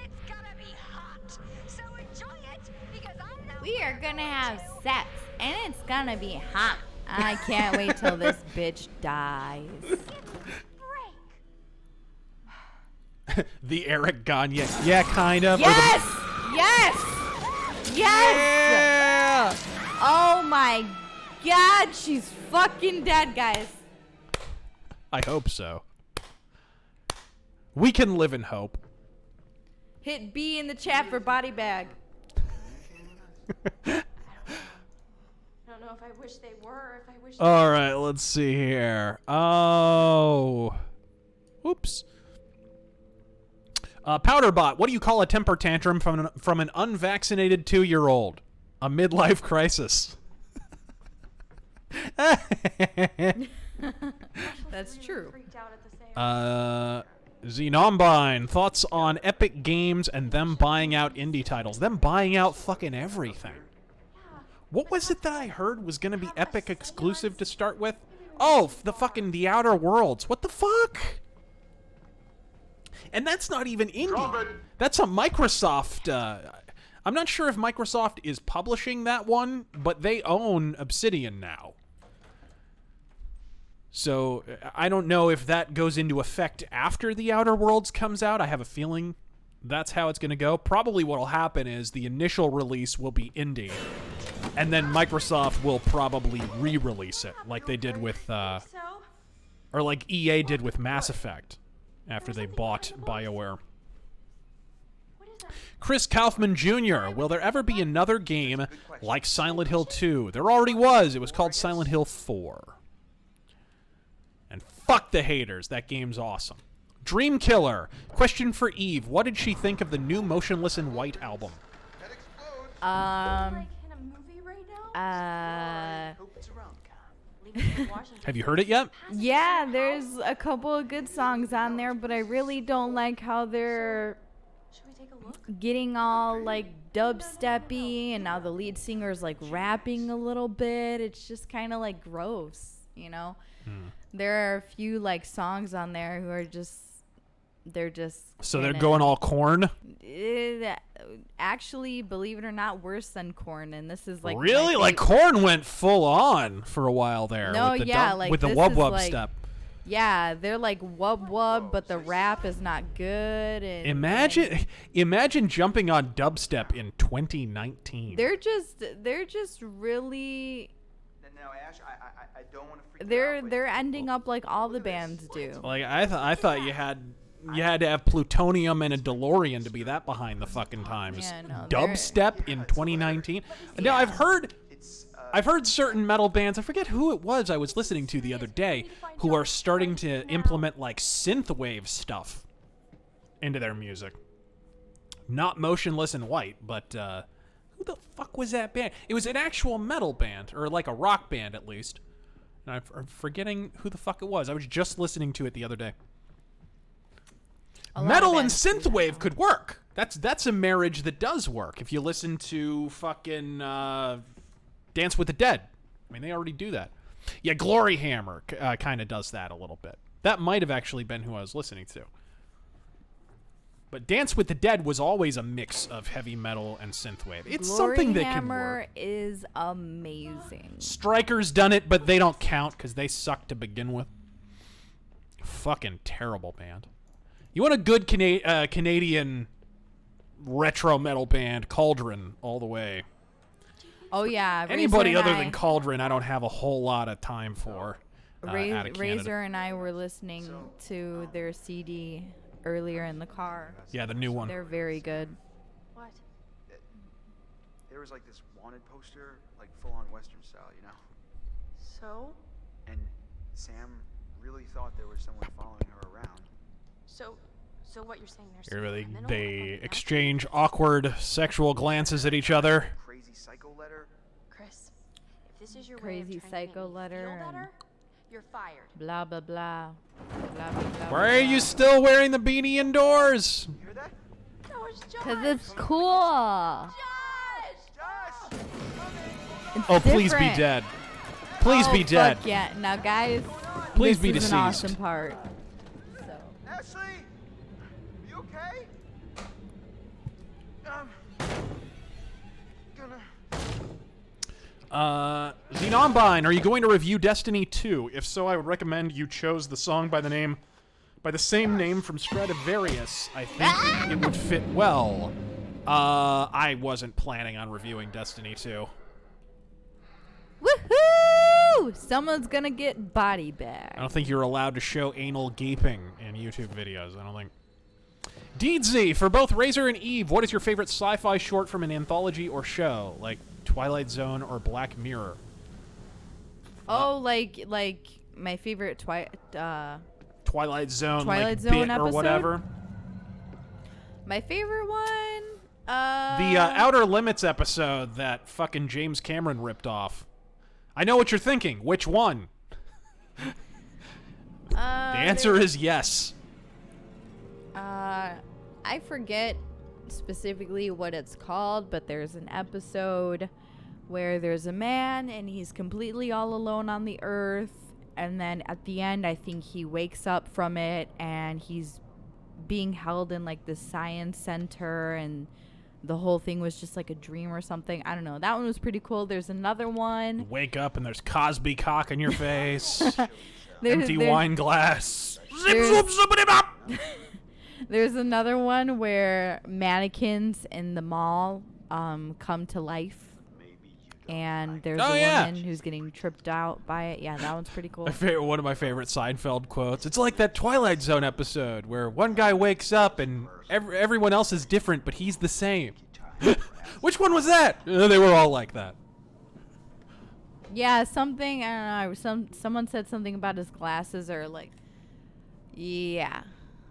We are gonna have sex, and it's gonna be hot. I can't wait till this bitch dies. The Eric Gagne. Yeah, kind of. Yes! Yes! Yes! Yeah! Oh my god, she's fucking dead, guys. I hope so. We can live in hope. Hit B in the chat for body bag. I don't know if I wish they were, or if I wish. All right, let's see here. Oh. Oops. Powderbot, what do you call a temper tantrum from an unvaccinated 2-year-old? A midlife crisis. That's true. Xenombine, thoughts on Epic Games and them buying out indie titles. Them buying out fucking everything. What was it that I heard was going to be Epic exclusive to start with? Oh, the Outer Worlds. What the fuck? And that's not even indie. That's a Microsoft. I'm not sure if Microsoft is publishing that one, but they own Obsidian now. So I don't know if that goes into effect after The Outer Worlds comes out. I have a feeling that's how it's going to go. Probably what will happen is the initial release will be indie, and then Microsoft will probably re-release it like they did with, or like EA did with Mass Effect after they bought BioWare. Chris Kaufman Jr., will there ever be another game like Silent Hill 2? There already was. It was called Silent Hill 4. And fuck the haters. That game's awesome. Dream Killer. Question for Eve. What did she think of the new Motionless in White album? Have you heard it yet? Yeah, there's a couple of good songs on there, but I really don't like how they're getting all like dubsteppy, and now the lead singer's like rapping a little bit. It's just kind of like gross, you know? There are a few like songs on there who are just, they're just. So they're going all Korn? Actually, believe it or not, worse than Korn, and this is like really, like Korn went full on for a while there. No, with the yeah, like with the this wub is wub like, step. Yeah, they're like wub wub, but the rap is not good. And Imagine jumping on dubstep in 2019. They're just really. Now, Ash, I don't want to freak They're ending up like all the bands do. Like I thought you had to have plutonium and a DeLorean to be that behind the fucking times. Yeah, no, dubstep in 2019. Now I've heard certain metal bands, I forget who it was I was listening to the other day, who are starting to implement like synthwave stuff into their music. Not Motionless in White, but who the fuck was that band? It was an actual metal band, or like a rock band at least. And I'm forgetting who the fuck it was. I was just listening to it the other day. Metal and synthwave could work. That's a marriage that does work. If you listen to fucking Dance with the Dead, I mean, they already do that. Yeah, Glory Hammer kind of does that a little bit. That might have actually been who I was listening to. But Dance with the Dead was always a mix of heavy metal and synthwave. It's something that can work. Glory Hammer is amazing. Stryker's done it, but they don't count because they suck to begin with. Fucking terrible band. You want a good Canadian retro metal band, Cauldron, all the way. Oh, yeah. Anybody other than Cauldron, I don't have a whole lot of time for. Out of Canada. Razor and I were listening to their CD earlier in the car. Yeah, the new one. They're very good. What? There was like this wanted poster, like full-on Western style, you know? So? And Sam really thought there was someone following her around. So what you're saying there's they exchange awkward sexual glances at each other. Crazy psycho letter. Chris, if this is your Crazy psycho letter. You're fired. Blah blah blah. Blah blah blah. Why are you still wearing the beanie indoors? You hear that? That was Josh. 'Cause it's cool. Josh! It's Oh, please be different. dead. Please be dead. Fuck yeah. Now, guys, Please this be is deceased. an awesome part. Ashley! You okay? Gonna Xenombine, are you going to review Destiny 2? If so, I would recommend you chose the song by the same name from Stradivarius. I think it would fit well. I wasn't planning on reviewing Destiny 2. Woohoo! Someone's gonna get body bag. I don't think you're allowed to show anal gaping in YouTube videos. I don't think. Deedsy, for both Razor and Eve, what is your favorite sci-fi short from an anthology or show, like Twilight Zone or Black Mirror? Oh, like my favorite Twilight Zone, Twilight like Zone bit episode? or whatever. My favorite one? The Outer Limits episode that fucking James Cameron ripped off. I know what you're thinking. Which one? The answer is yes. I forget specifically what it's called, but there's an episode where there's a man and he's completely all alone on the earth, and then at the end I think he wakes up from it and he's being held in like the science center, and the whole thing was just like a dream or something. I don't know. That one was pretty cool. There's another one. You wake up and there's Cosby cock in your face. Empty wine glass. Zip, zoop, zoopity bop. There's another one where mannequins in the mall come to life. And there's a woman who's getting tripped out by it. Yeah, that one's pretty cool. One of my favorite Seinfeld quotes. It's like that Twilight Zone episode where one guy wakes up and everyone else is different, but he's the same. Which one was that? They were all like that. Yeah, something, I don't know. Someone said something about his glasses, or like, yeah,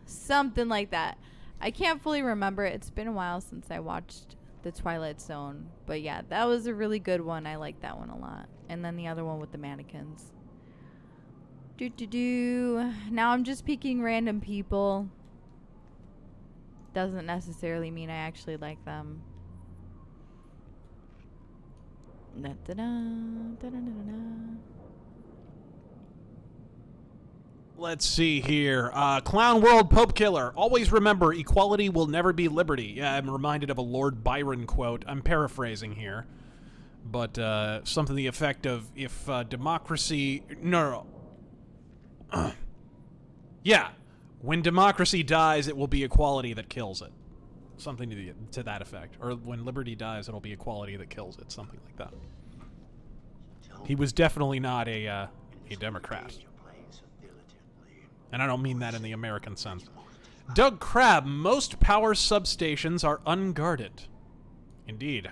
something like that. I can't fully remember. It's been a while since I watched the Twilight Zone, but yeah, that was a really good one. I like that one a lot. And then the other one with the mannequins. Now I'm just picking random people. Doesn't necessarily mean I actually like them. Let's see here. Clown World Pope Killer. Always remember, equality will never be liberty. Yeah, I'm reminded of a Lord Byron quote. I'm paraphrasing here. But something to the effect of, if democracy... No. Yeah. When democracy dies, it will be equality that kills it. Something to that effect. Or when liberty dies, it'll be equality that kills it. Something like that. He was definitely not a Democrat. And I don't mean that in the American sense. Doug Crab, most power substations are unguarded. Indeed.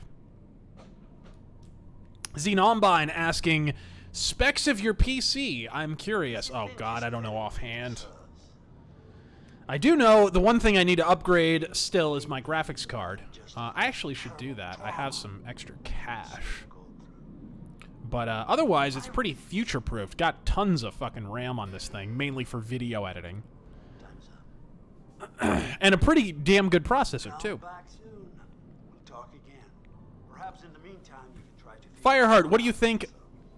Xenombine asking, specs of your PC, I'm curious. Oh god, I don't know offhand. I do know the one thing I need to upgrade still is my graphics card. I actually should do that. I have some extra cash. But otherwise, it's pretty future-proofed. Got tons of fucking RAM on this thing, mainly for video editing. And a pretty damn good processor, too. Fireheart, what do you think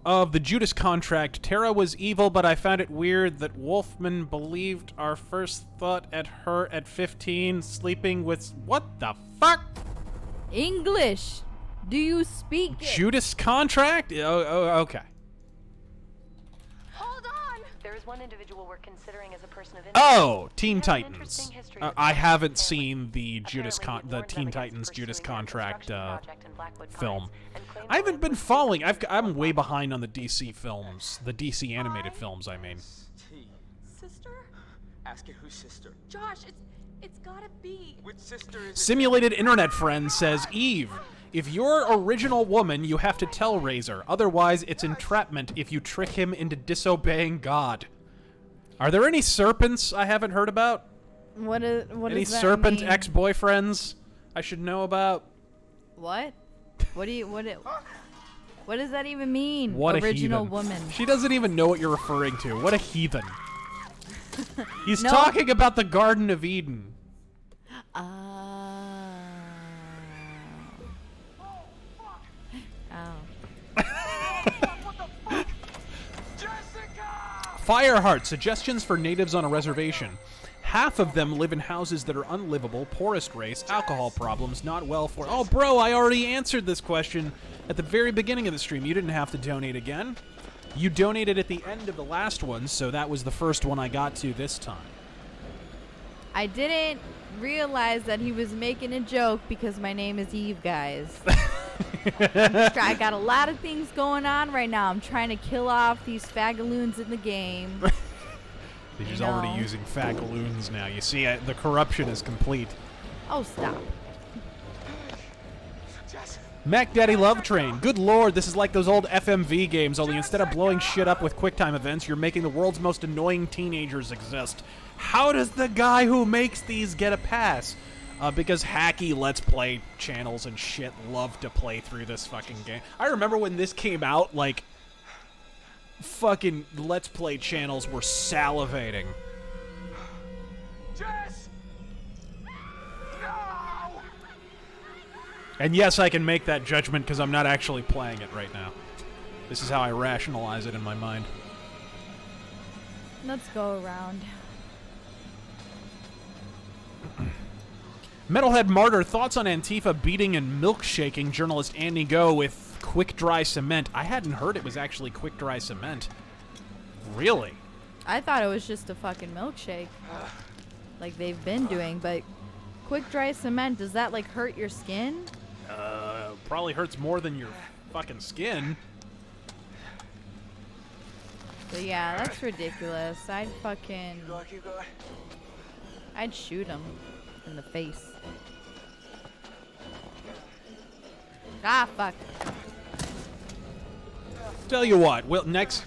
of the Judas contract? Tara was evil, but I found it weird that Wolfman believed our first thought at her at 15, sleeping with... What the fuck? English! Do you speak it? Judas contract? Oh, okay. Hold on! There is one individual we're considering as a person of interest. Oh, Teen Titans. I haven't seen the Teen Titans Judas contract film. I haven't been following. I'm way behind on the DC films, the DC animated films. I mean. Sister? Ask it whose sister. Josh, it's gotta be. Which sister is it? Simulated Internet Friend says, Eve, if you're original woman, you have to tell Razor. Otherwise, it's entrapment if you trick him into disobeying God. Are there any serpents I haven't heard about? What any does that serpent mean? ex-boyfriends I should know about? What? What does that even mean? What original a heathen. woman. She doesn't even know what you're referring to. What a heathen. He's talking about the Garden of Eden. Fireheart, suggestions for natives on a reservation. Half of them live in houses that are unlivable, poorest race, alcohol problems, not well for... Oh, bro, I already answered this question at the very beginning of the stream. You didn't have to donate again. You donated at the end of the last one, so that was the first one I got to this time. I didn't realize that he was making a joke because my name is Eve, guys. I got a lot of things going on right now. I'm trying to kill off these fagaloons in the game. He's already using fagaloons now. You see, the corruption is complete. Oh, stop. Mac Daddy Love Train. Good lord, this is like those old FMV games, only instead of blowing shit up with QuickTime events, you're making the world's most annoying teenagers exist. How does the guy who makes these get a pass? Because hacky Let's Play channels and shit love to play through this fucking game. I remember when this came out, like, fucking Let's Play channels were salivating. Jess! No! And yes, I can make that judgment because I'm not actually playing it right now. This is how I rationalize it in my mind. Let's go around. Metalhead Martyr, thoughts on Antifa beating and milkshaking journalist Andy Go with quick dry cement? I hadn't heard it was actually quick dry cement. Really? I thought it was just a fucking milkshake. Like they've been doing, but quick dry cement, does that like hurt your skin? Probably hurts more than your fucking skin. But yeah, that's ridiculous. I'd shoot him in the face. Ah, fuck. Tell you what, well, next,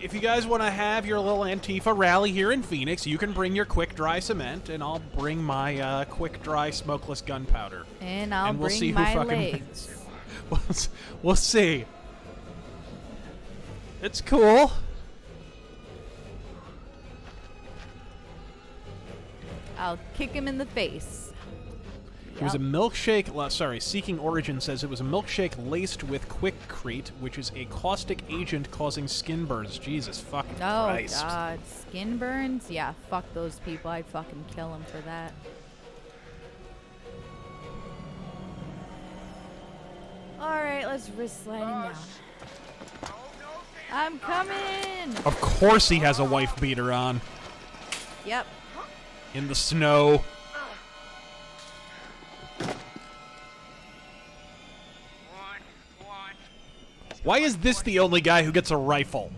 if you guys want to have your little Antifa rally here in Phoenix, you can bring your quick dry cement, and I'll bring my quick dry smokeless gunpowder. And I'll we'll bring see my who fucking legs. we'll see. It's cool. I'll kick him in the face. It was a milkshake, sorry, Seeking Origin says it was a milkshake laced with Quickcrete, which is a caustic agent causing skin burns. Jesus fucking Christ. Oh, God. Skin burns? Yeah, fuck those people. I'd fucking kill them for that. Alright, let's risk sliding down. I'm coming! Of course he has a wife beater on. Yep. In the snow. Why is this the only guy who gets a rifle?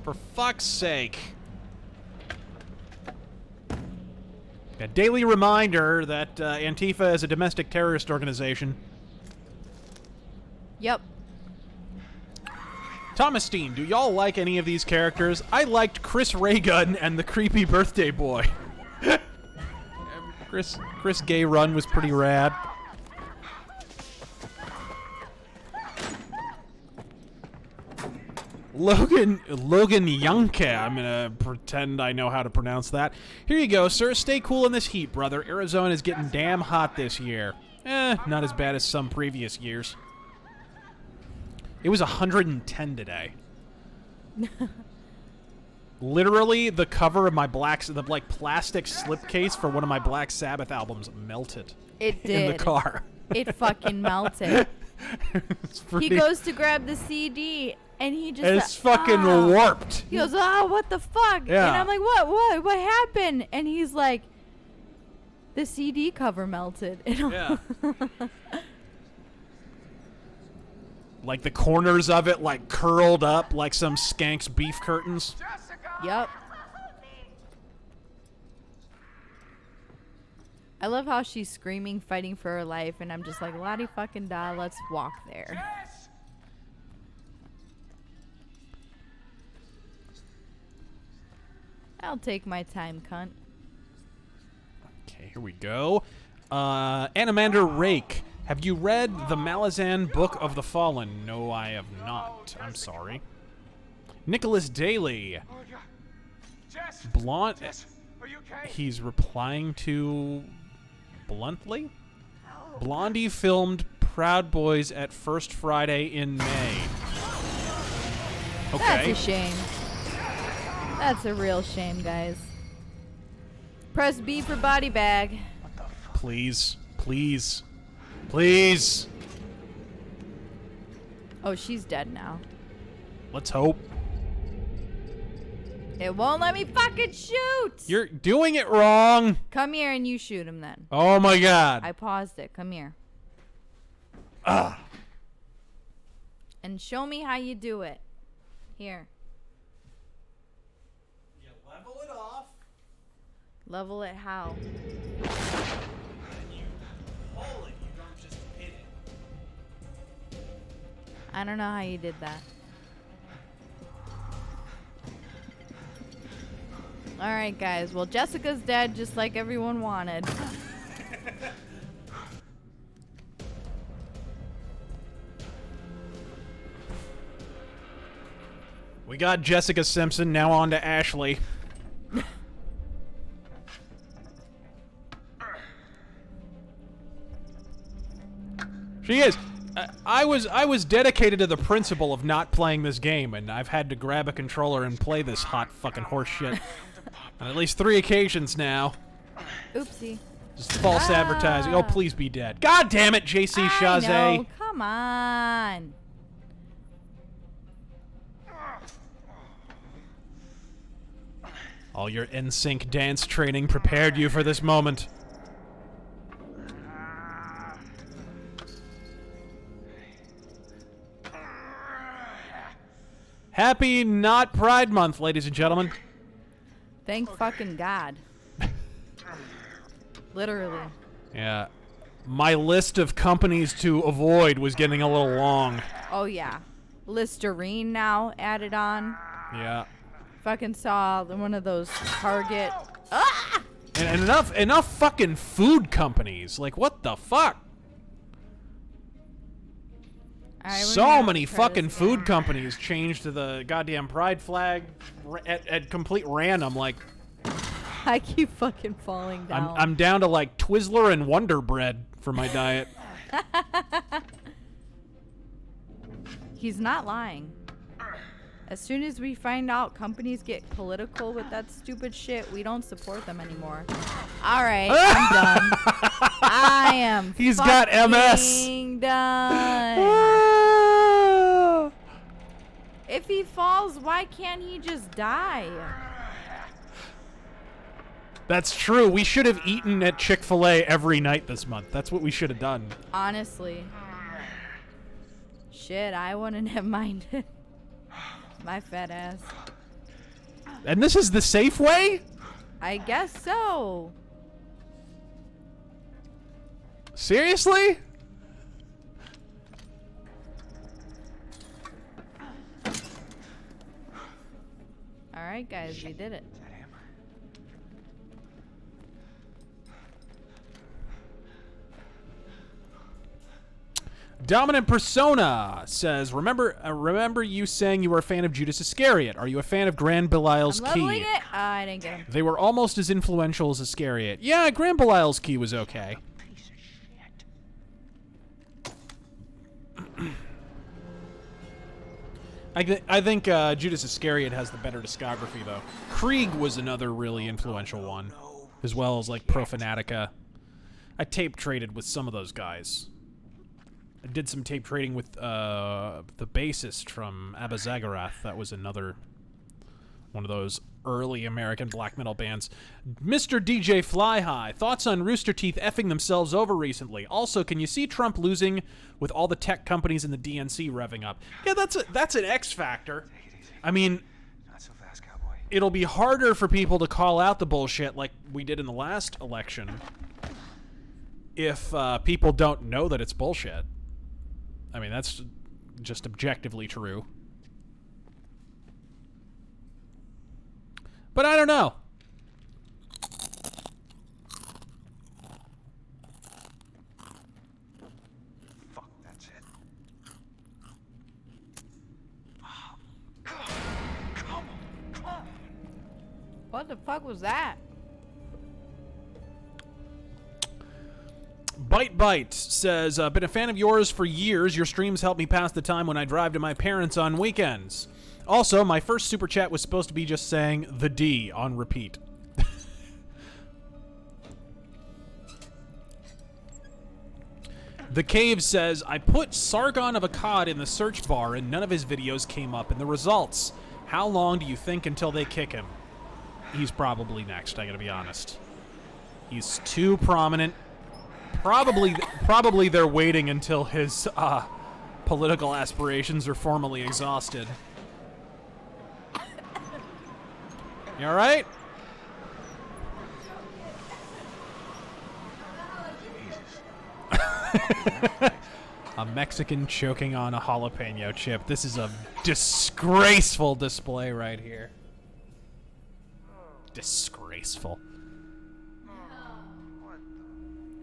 For fuck's sake. A daily reminder that Antifa is a domestic terrorist organization. Yep. Thomas Steen, do y'all like any of these characters? I liked Chris Raygun and the creepy birthday boy. Chris Gay Run was pretty rad. Logan Yanke, I'm gonna pretend I know how to pronounce that. Here you go, sir. Stay cool in this heat, brother. Arizona is getting damn hot this year. Not as bad as some previous years. It was 110 today. Literally, the cover of my the plastic slipcase for one of my Black Sabbath albums melted. It did. In the car. It fucking melted. He goes to grab the CD, and he just... It's fucking warped. He goes, oh, what the fuck? Yeah. And I'm like, what happened? And he's like, the CD cover melted. Yeah. Like the corners of it, like curled up like some skank's beef curtains. Yep. I love how she's screaming, fighting for her life, and I'm just like, Lottie fucking da, let's walk there. I'll take my time, cunt. Okay, here we go. Animander Rake. Have you read the Malazan Book of the Fallen? No, I have not. I'm sorry. Nicholas Daly. Blonde. He's replying to Bluntly? Blondie filmed Proud Boys at First Friday in May. Okay. That's a shame. That's a real shame, guys. Press B for body bag. Please. Please. Please. Oh, she's dead now. Let's hope. It won't let me fucking shoot! You're doing it wrong. Come here and you shoot him then. Oh my god. I paused it. Come here. Ah. And show me how you do it. Here. You level it off. Level it how? And you pull it. You don't just hit it. I don't know how you did that. Alright, guys. Well, Jessica's dead just like everyone wanted. We got Jessica Simpson. Now on to Ashley. She is. I was dedicated to the principle of not playing this game, and I've had to grab a controller and play this hot fucking horse shit on at least 3 occasions now. Oopsie. Just false advertising. Oh, please be dead. God damn it, JC Chazé. No, come on. All your NSYNC dance training prepared you for this moment. Happy not Pride Month, ladies and gentlemen. Thank fucking God. Literally. Yeah. My list of companies to avoid was getting a little long. Oh, yeah. Listerine now added on. Yeah. Fucking saw one of those Target. Ah! And enough fucking food companies. Like, what the fuck? So many fucking food companies changed to the goddamn pride flag at complete random. Like, I keep fucking falling down. I'm down to like Twizzler and Wonder Bread for my diet. He's not lying. As soon as we find out companies get political with that stupid shit, we don't support them anymore. All right, I'm done. I am. He's got MS. Done. If he falls, why can't he just die? That's true. We should have eaten at Chick-fil-A every night this month. That's what we should have done. Honestly. Shit, I wouldn't have minded. My fat ass. And this is the safe way? I guess so. Seriously? Alright, guys, we did it. Dominant Persona says, remember you saying you were a fan of Judas Iscariot. Are you a fan of Grand Belial's I'm Key? leveling it. I didn't get him. They were almost as influential as Iscariot. Yeah, Grand Belial's Key was okay. I think Judas Iscariot has the better discography, though. Krieg was another really influential one, as well as, like, Pro Fanatica. I tape traded with some of those guys. I did some tape trading with the bassist from Abba Zagarath. That was another one of those early American black metal bands. Mr. DJ Fly High, thoughts on Rooster Teeth effing themselves over recently? Also, can you see Trump losing with all the tech companies in the DNC revving up? Yeah, that's an X factor. I mean, Not so fast, cowboy. it'll be harder for people to call out the bullshit like we did in the last election if people don't know that it's bullshit. I mean, that's just objectively true. But I don't know. Fuck, that's it. What the fuck was that? Bite says, been a fan of yours for years. Your streams help me pass the time when I drive to my parents on weekends. Also, my first super chat was supposed to be just saying the D on repeat. The Cave says, I put Sargon of Akkad in the search bar and none of his videos came up in the results. How long do you think until they kick him? He's probably next, I gotta be honest. He's too prominent. Probably they're waiting until his political aspirations are formally exhausted. You alright? A Mexican choking on a jalapeno chip. This is a disgraceful display right here. Disgraceful.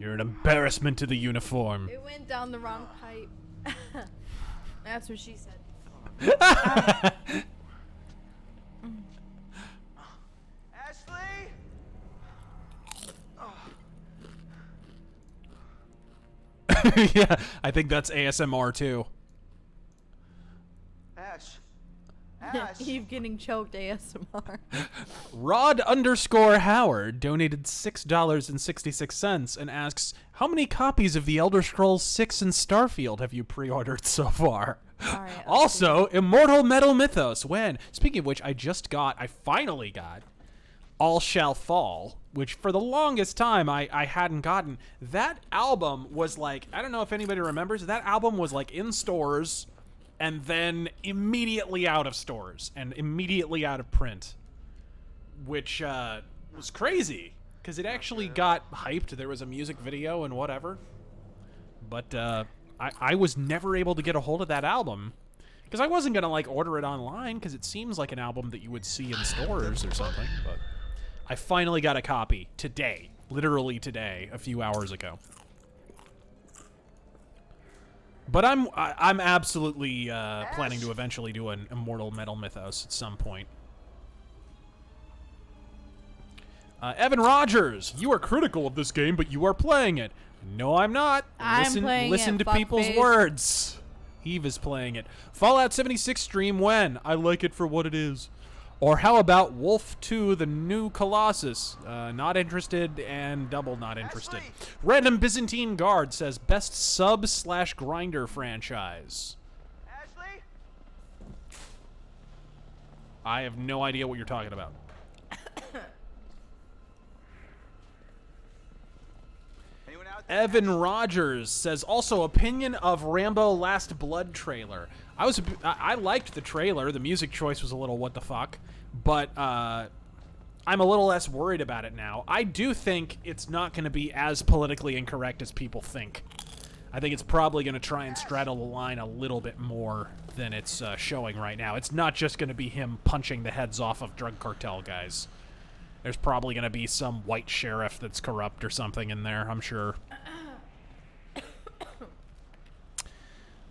You're an embarrassment to the uniform. It went down the wrong pipe. That's what she said. Ashley? Yeah, I think that's ASMR too. Ash. Eve getting choked ASMR. Rod_Howard donated $6.66 and asks, how many copies of The Elder Scrolls 6 and Starfield have you pre-ordered so far? Right, Also, Immortal Metal Mythos, when? Speaking of which, I finally got All Shall Fall, which for the longest time I hadn't gotten. That album was like, I don't know if anybody remembers, that album was like in stores and then immediately out of stores and immediately out of print, which was crazy because it actually got hyped. There was a music video and whatever, but I was never able to get a hold of that album because I wasn't gonna like order it online because it seems like an album that you would see in stores or something. But I finally got a copy today, literally today, a few hours ago. But I'm absolutely planning to eventually do an Immortal Metal Mythos at some point. Evan Rogers, you are critical of this game, but you are playing it. No, I'm not. Listen to people's words. Eve is playing it. Fallout 76 stream when? I like it for what it is. Or how about Wolf 2, the new Colossus? Not interested and double not interested. Random Byzantine Guard says best sub/grinder franchise. Ashley? I have no idea what you're talking about. Evan Rogers says also opinion of Rambo Last Blood trailer. I liked the trailer. The music choice was a little what the fuck, but I'm a little less worried about it now. I do think it's not going to be as politically incorrect as people think. I think it's probably going to try and straddle the line a little bit more than it's showing right now. It's not just going to be him punching the heads off of drug cartel guys. There's probably going to be some white sheriff that's corrupt or something in there, I'm sure.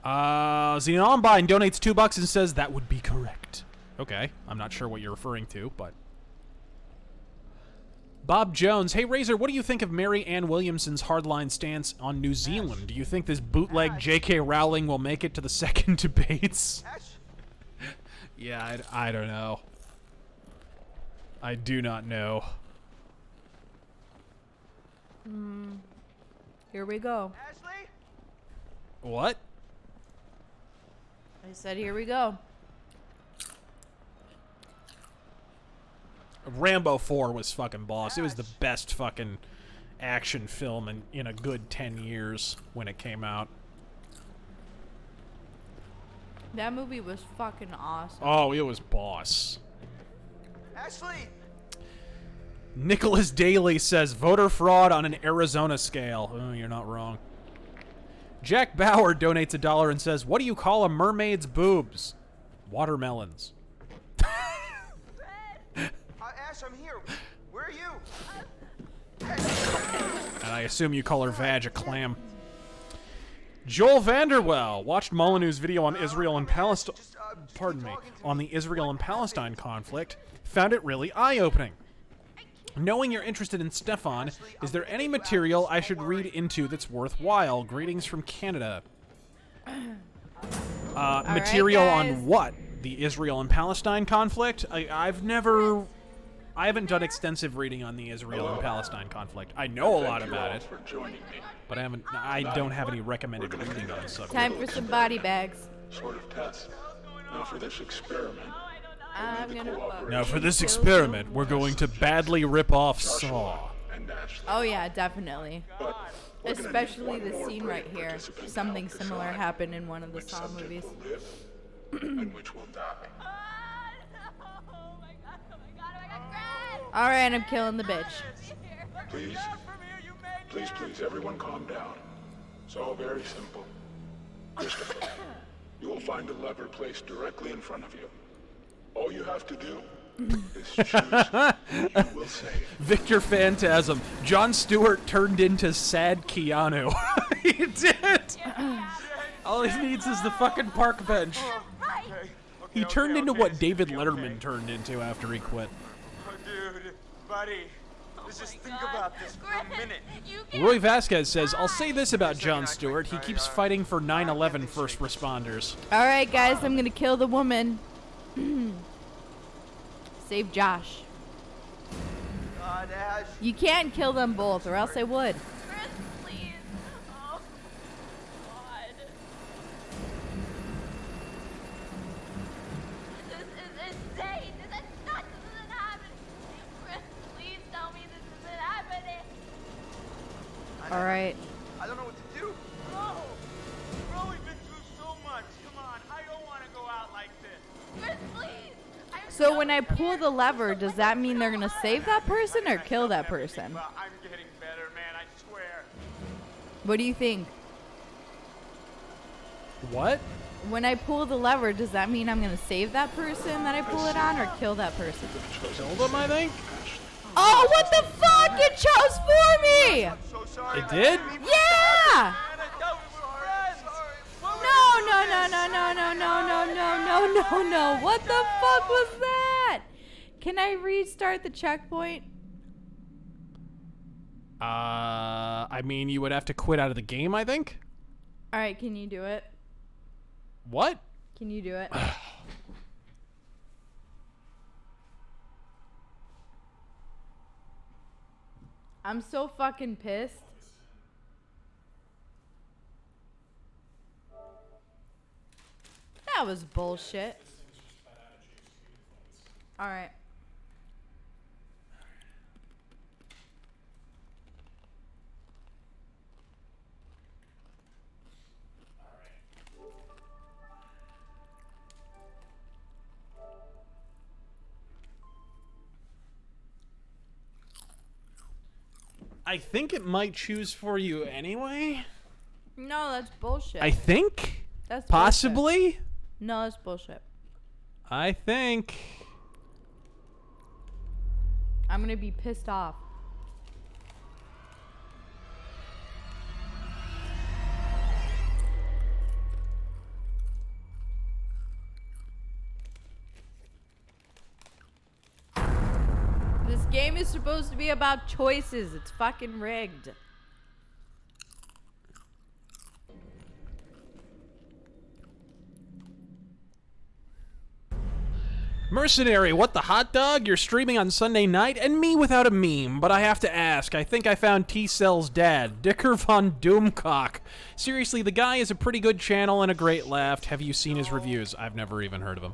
Xenombine donates $2 and says that would be correct. Okay, I'm not sure what you're referring to, but... Bob Jones, hey Razor, what do you think of Mary Ann Williamson's hardline stance on New Zealand? Do you think this bootleg J.K. Rowling will make it to the second debates? Yeah, I don't know. I do not know. Here we go. Ashley? What? I said here we go. Rambo 4 was fucking boss. It was the best fucking action film in a good 10 years when it came out. That movie was fucking awesome. Oh, it was boss. Ashley! Nicholas Daly says voter fraud on an Arizona scale. Oh, you're not wrong. Jack Bauer donates $1 and says, what do you call a mermaid's boobs? Watermelons. Ash, I'm here. Where are you? And I assume you call her vag a clam. Joel Vanderwell watched Molyneux's video on Israel and Palestine. Pardon me, on the Israel and Palestine conflict. Found it really eye-opening. Knowing you're interested in Stefan, is there any material I should read into that's worthwhile? Greetings from Canada. Material on what? the Israel and Palestine conflict. I haven't done extensive reading on the Israel and Palestine conflict. I know a lot about it, but I don't have any recommended reading on the subject. Time for some body bags. Sort of test. Now for this experiment. Now for this experiment, we're going to badly rip off Saw. Oh yeah, definitely. Especially the scene right here. Something similar happened in one of the Saw movies. And which will die. Alright, I'm killing the bitch. Please, everyone calm down. It's all very simple. Christopher, you will find a lever placed directly in front of you. All you have to do is choose who you will save. Victor Phantasm. Jon Stewart turned into sad Keanu. He did! All he needs is the fucking park bench. He turned into what David Letterman turned into after he quit. Oh, dude, buddy, let's just think about this for a minute. Roy Vasquez says, I'll say this about Jon Stewart. He keeps fighting for 9/11 first responders. Alright, guys, I'm gonna kill the woman. Save Josh. God, Ash. You can't kill them both, or else I would. Chris, please. Oh, God. This is insane. This is not. This isn't happening. Chris, please tell me this isn't happening. Alright. I don't know what to do. Bro, we've been through so much. Come on, I don't want to go out like this. Chris, please. So when I pull the lever, does that mean they're gonna save that person or kill that person? I'm getting better, man, I swear. What do you think? What? When I pull the lever, does that mean I'm gonna save that person that I pull it on or kill that person? Killed him, I think? Oh, what the fuck? It chose for me! It did? Yeah! No. What the fuck was that? Can I restart the checkpoint? I mean, you would have to quit out of the game, I think? Alright, can you do it? What? Can you do it? I'm so fucking pissed. That was bullshit. Alright. I think it might choose for you anyway. No, that's bullshit. I think? That's possibly? Bullshit. No, that's bullshit. I think. I'm gonna be pissed off. This game is supposed to be about choices. It's fucking rigged. Mercenary, what the hot dog? You're streaming on Sunday night, and me without a meme. But I have to ask, I think I found T-Cell's dad, Dicker von Doomcock. Seriously, the guy is a pretty good channel and a great laugh. Have you seen his reviews? I've never even heard of him.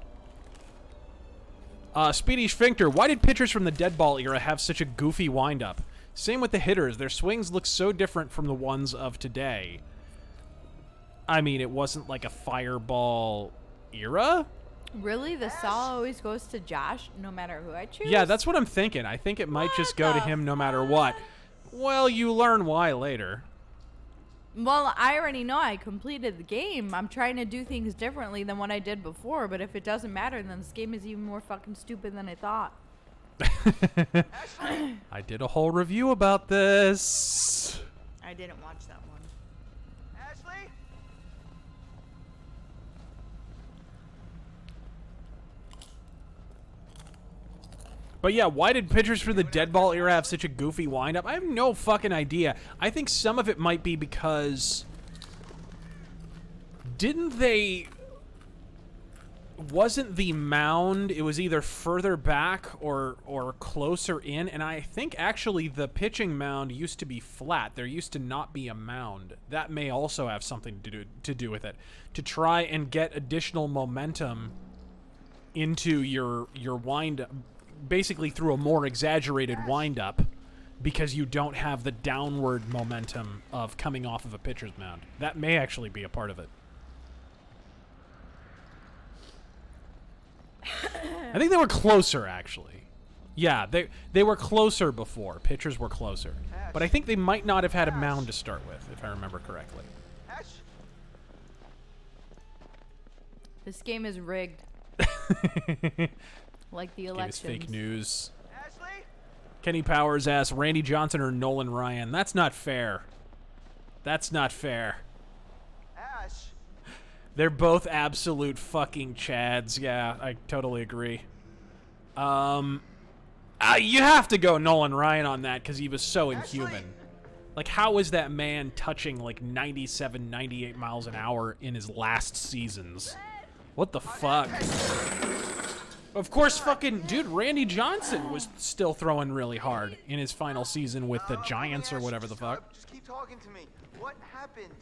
Speedy Sphincter, why did pitchers from the dead ball era have such a goofy wind-up? Same with the hitters. Their swings look so different from the ones of today. I mean, it wasn't like a fireball era? Really? The saw always goes to Josh, no matter who I choose? Yeah, that's what I'm thinking. I think it might just go to him no matter what. Well, you learn why later. Well, I already know I completed the game. I'm trying to do things differently than what I did before, but if it doesn't matter, then this game is even more fucking stupid than I thought. I did a whole review about this. I didn't watch that one. Ashley? But yeah, why did pitchers for the dead ball era have such a goofy windup? I have no fucking idea. I think some of it might be because... Didn't they... wasn't the mound. It was either further back or closer in. And I think actually the pitching mound used to be flat. There used to not be a mound. That may also have something to do with it. To try and get additional momentum into your wind, basically through a more exaggerated wind-up, because you don't have the downward momentum of coming off of a pitcher's mound. That may actually be a part of it. I think they were closer, actually. Yeah, they were closer before. Pitchers were closer. But I think they might not have had a mound to start with, if I remember correctly. This game is rigged. Like the elections. Fake news. Kenny Powers asks, Randy Johnson or Nolan Ryan? That's not fair. That's not fair. They're both absolute fucking chads. Yeah, I totally agree. You have to go Nolan Ryan on that because he was so inhuman. Like, how is that man touching like 97, 98 miles an hour in his last seasons? What the fuck? Of course, fucking dude, Randy Johnson was still throwing really hard in his final season with the Giants or whatever the fuck. Just keep talking to me. What happened?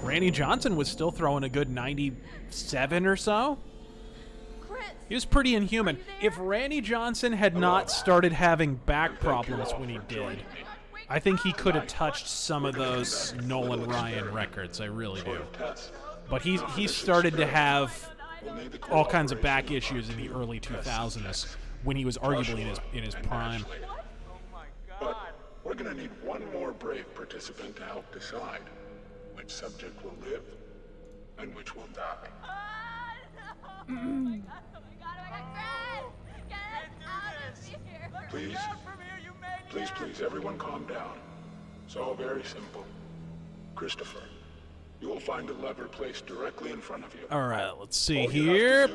Randy Johnson was still throwing a good 97 or so. He was pretty inhuman. If Randy Johnson had not started having back problems when he did, I think he could have touched some of those Nolan Ryan records. I really do. But he started to have all kinds of back issues in the early 2000s when he was arguably in his prime. But we're gonna need one more brave participant to help decide which subject will live and which will die. Please, everyone calm down. It's all very simple. Christopher, you will find a lever placed directly in front of you. All right, let's see here.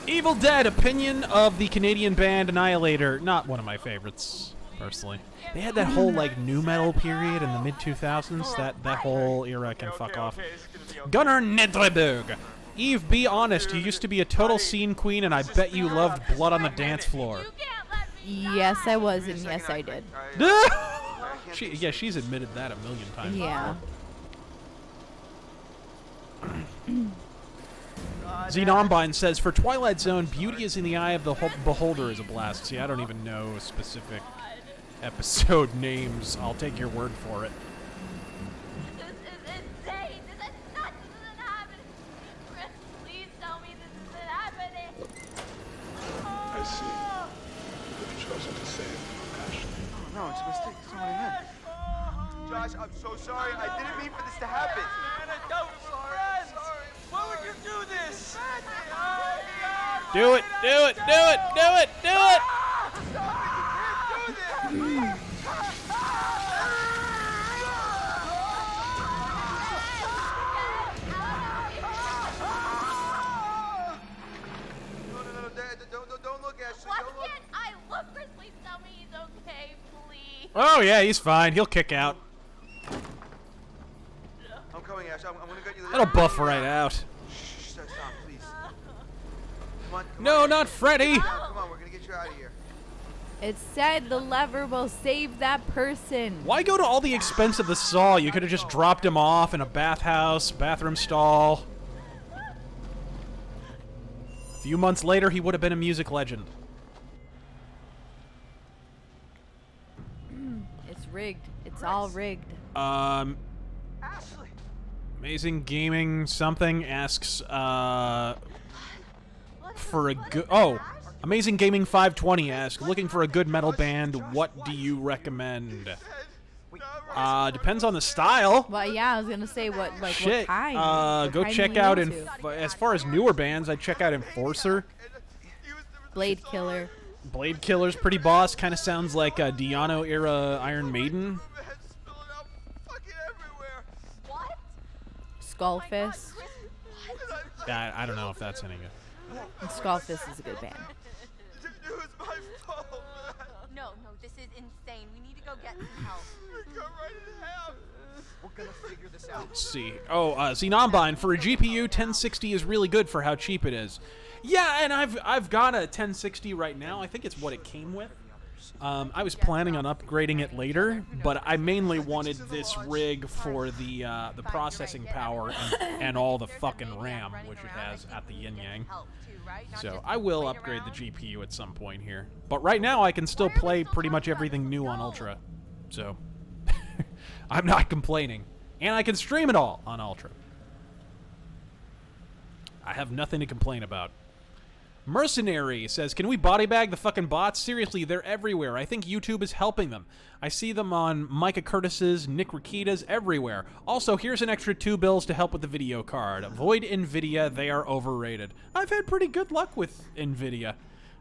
Evil Dead, opinion of the Canadian band Annihilator. Not one of my favorites, personally. They had that whole like nu metal period in the mid 2000s. That whole era can fuck off. Gunnar Nedreberg. Eve, be honest. You used to be a total scene queen, and I bet you loved Blood on the Dance Floor. Yes, I was, and yes, I did. She's admitted that a million times. Yeah. Xenombine says, for Twilight Zone, beauty is in the eye of the beholder is a blast. See, I don't even know specific episode names. I'll take your word for it. This is insane. This is nuts. This isn't happening. Chris, please tell me this isn't happening. I see. You've chosen to save Ashley. Oh, no, it's a mistake. That's not what I meant. Josh, I'm so sorry. I didn't mean for this to happen. Man, I thought we were friends. Why would you do this? Do it! Do it! Do it! Do it! Do it! Don't look, Ashley. Why can't I look? Chris, please tell me he's okay, please. Oh yeah, he's fine. He'll kick out. I'm coming, Ash. I'm gonna get you the... That'll buff right out. Shh, stop, please. Come on, No, not Freddy. Come on, we're gonna get you out of here. It said the lever will save that person. Why go to all the expense of the saw? You could have just dropped him off in a bathhouse, bathroom stall. A few months later, he would have been a music legend. It's rigged. It's all rigged. Amazing Gaming something asks for a good... Oh, Amazing Gaming 520 asks, looking for a good metal band, what do you recommend? Depends on the style. Well, yeah, I was gonna say what Shit. what kind. Go check out as far as newer bands, I'd check out Enforcer. Blade Killer. Blade Killer's pretty boss. Kind of sounds like a Diano era Iron Maiden. Skullfist. I don't know if that's any good. Skullfist is a good band. No, this is insane. We need to go get some help. We're gonna figure this Let's see. Oh, Xenombine, for a GPU, 1060 is really good for how cheap it is. Yeah, and I've got a 1060 right now. I think it's what it came with. I was planning on upgrading it later, but I mainly wanted this rig for the processing power and all the fucking RAM, which it has at the yin yang. So I will upgrade the GPU at some point here. But right now I can still play pretty much everything new on Ultra. So I'm not complaining. And I can stream it all on Ultra. I have nothing to complain about. Mercenary says, can we body bag the fucking bots? Seriously, they're everywhere. I think YouTube is helping them. I see them on Micah Curtis's, Nick Rakita's, everywhere. Also, here's an extra $2 to help with the video card. Avoid NVIDIA, they are overrated. I've had pretty good luck with NVIDIA,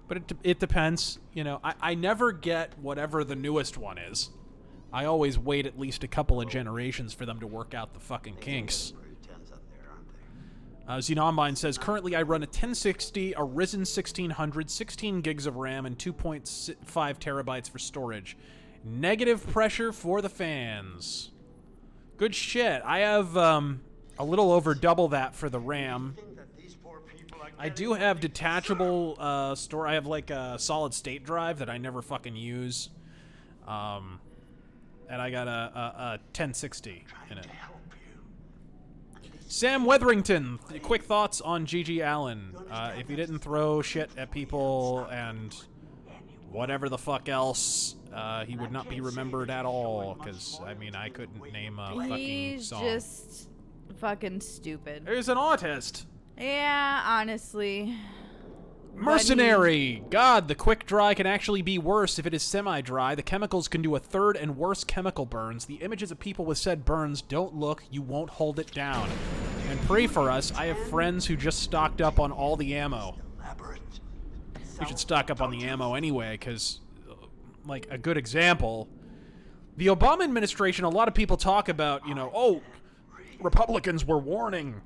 but it depends. You know, I never get whatever the newest one is. I always wait at least a couple of generations for them to work out the fucking kinks. Xenombine says, currently I run a 1060, a Ryzen 1600, 16 gigs of RAM, and 2.5 terabytes for storage. Negative pressure for the fans. Good shit. I have a little over double that for the RAM. I do have detachable I have like a solid state drive that I never fucking use. And I got a 1060 in it. Sam Wetherington, quick thoughts on G.G. Allen. If he didn't throw shit at people and whatever the fuck else, he would not be remembered at all. Because, I mean, I couldn't name a fucking song. He's just fucking stupid. He's an autist. Yeah, honestly. Mercenary! God, the quick dry can actually be worse if it is semi-dry. The chemicals can do a third and worse chemical burns. The images of people with said burns don't look, you won't hold it down. And pray for us, I have friends who just stocked up on all the ammo. We should stock up on the ammo anyway, because, like, a good example, the Obama administration, a lot of people talk about, you know, oh, Republicans were warning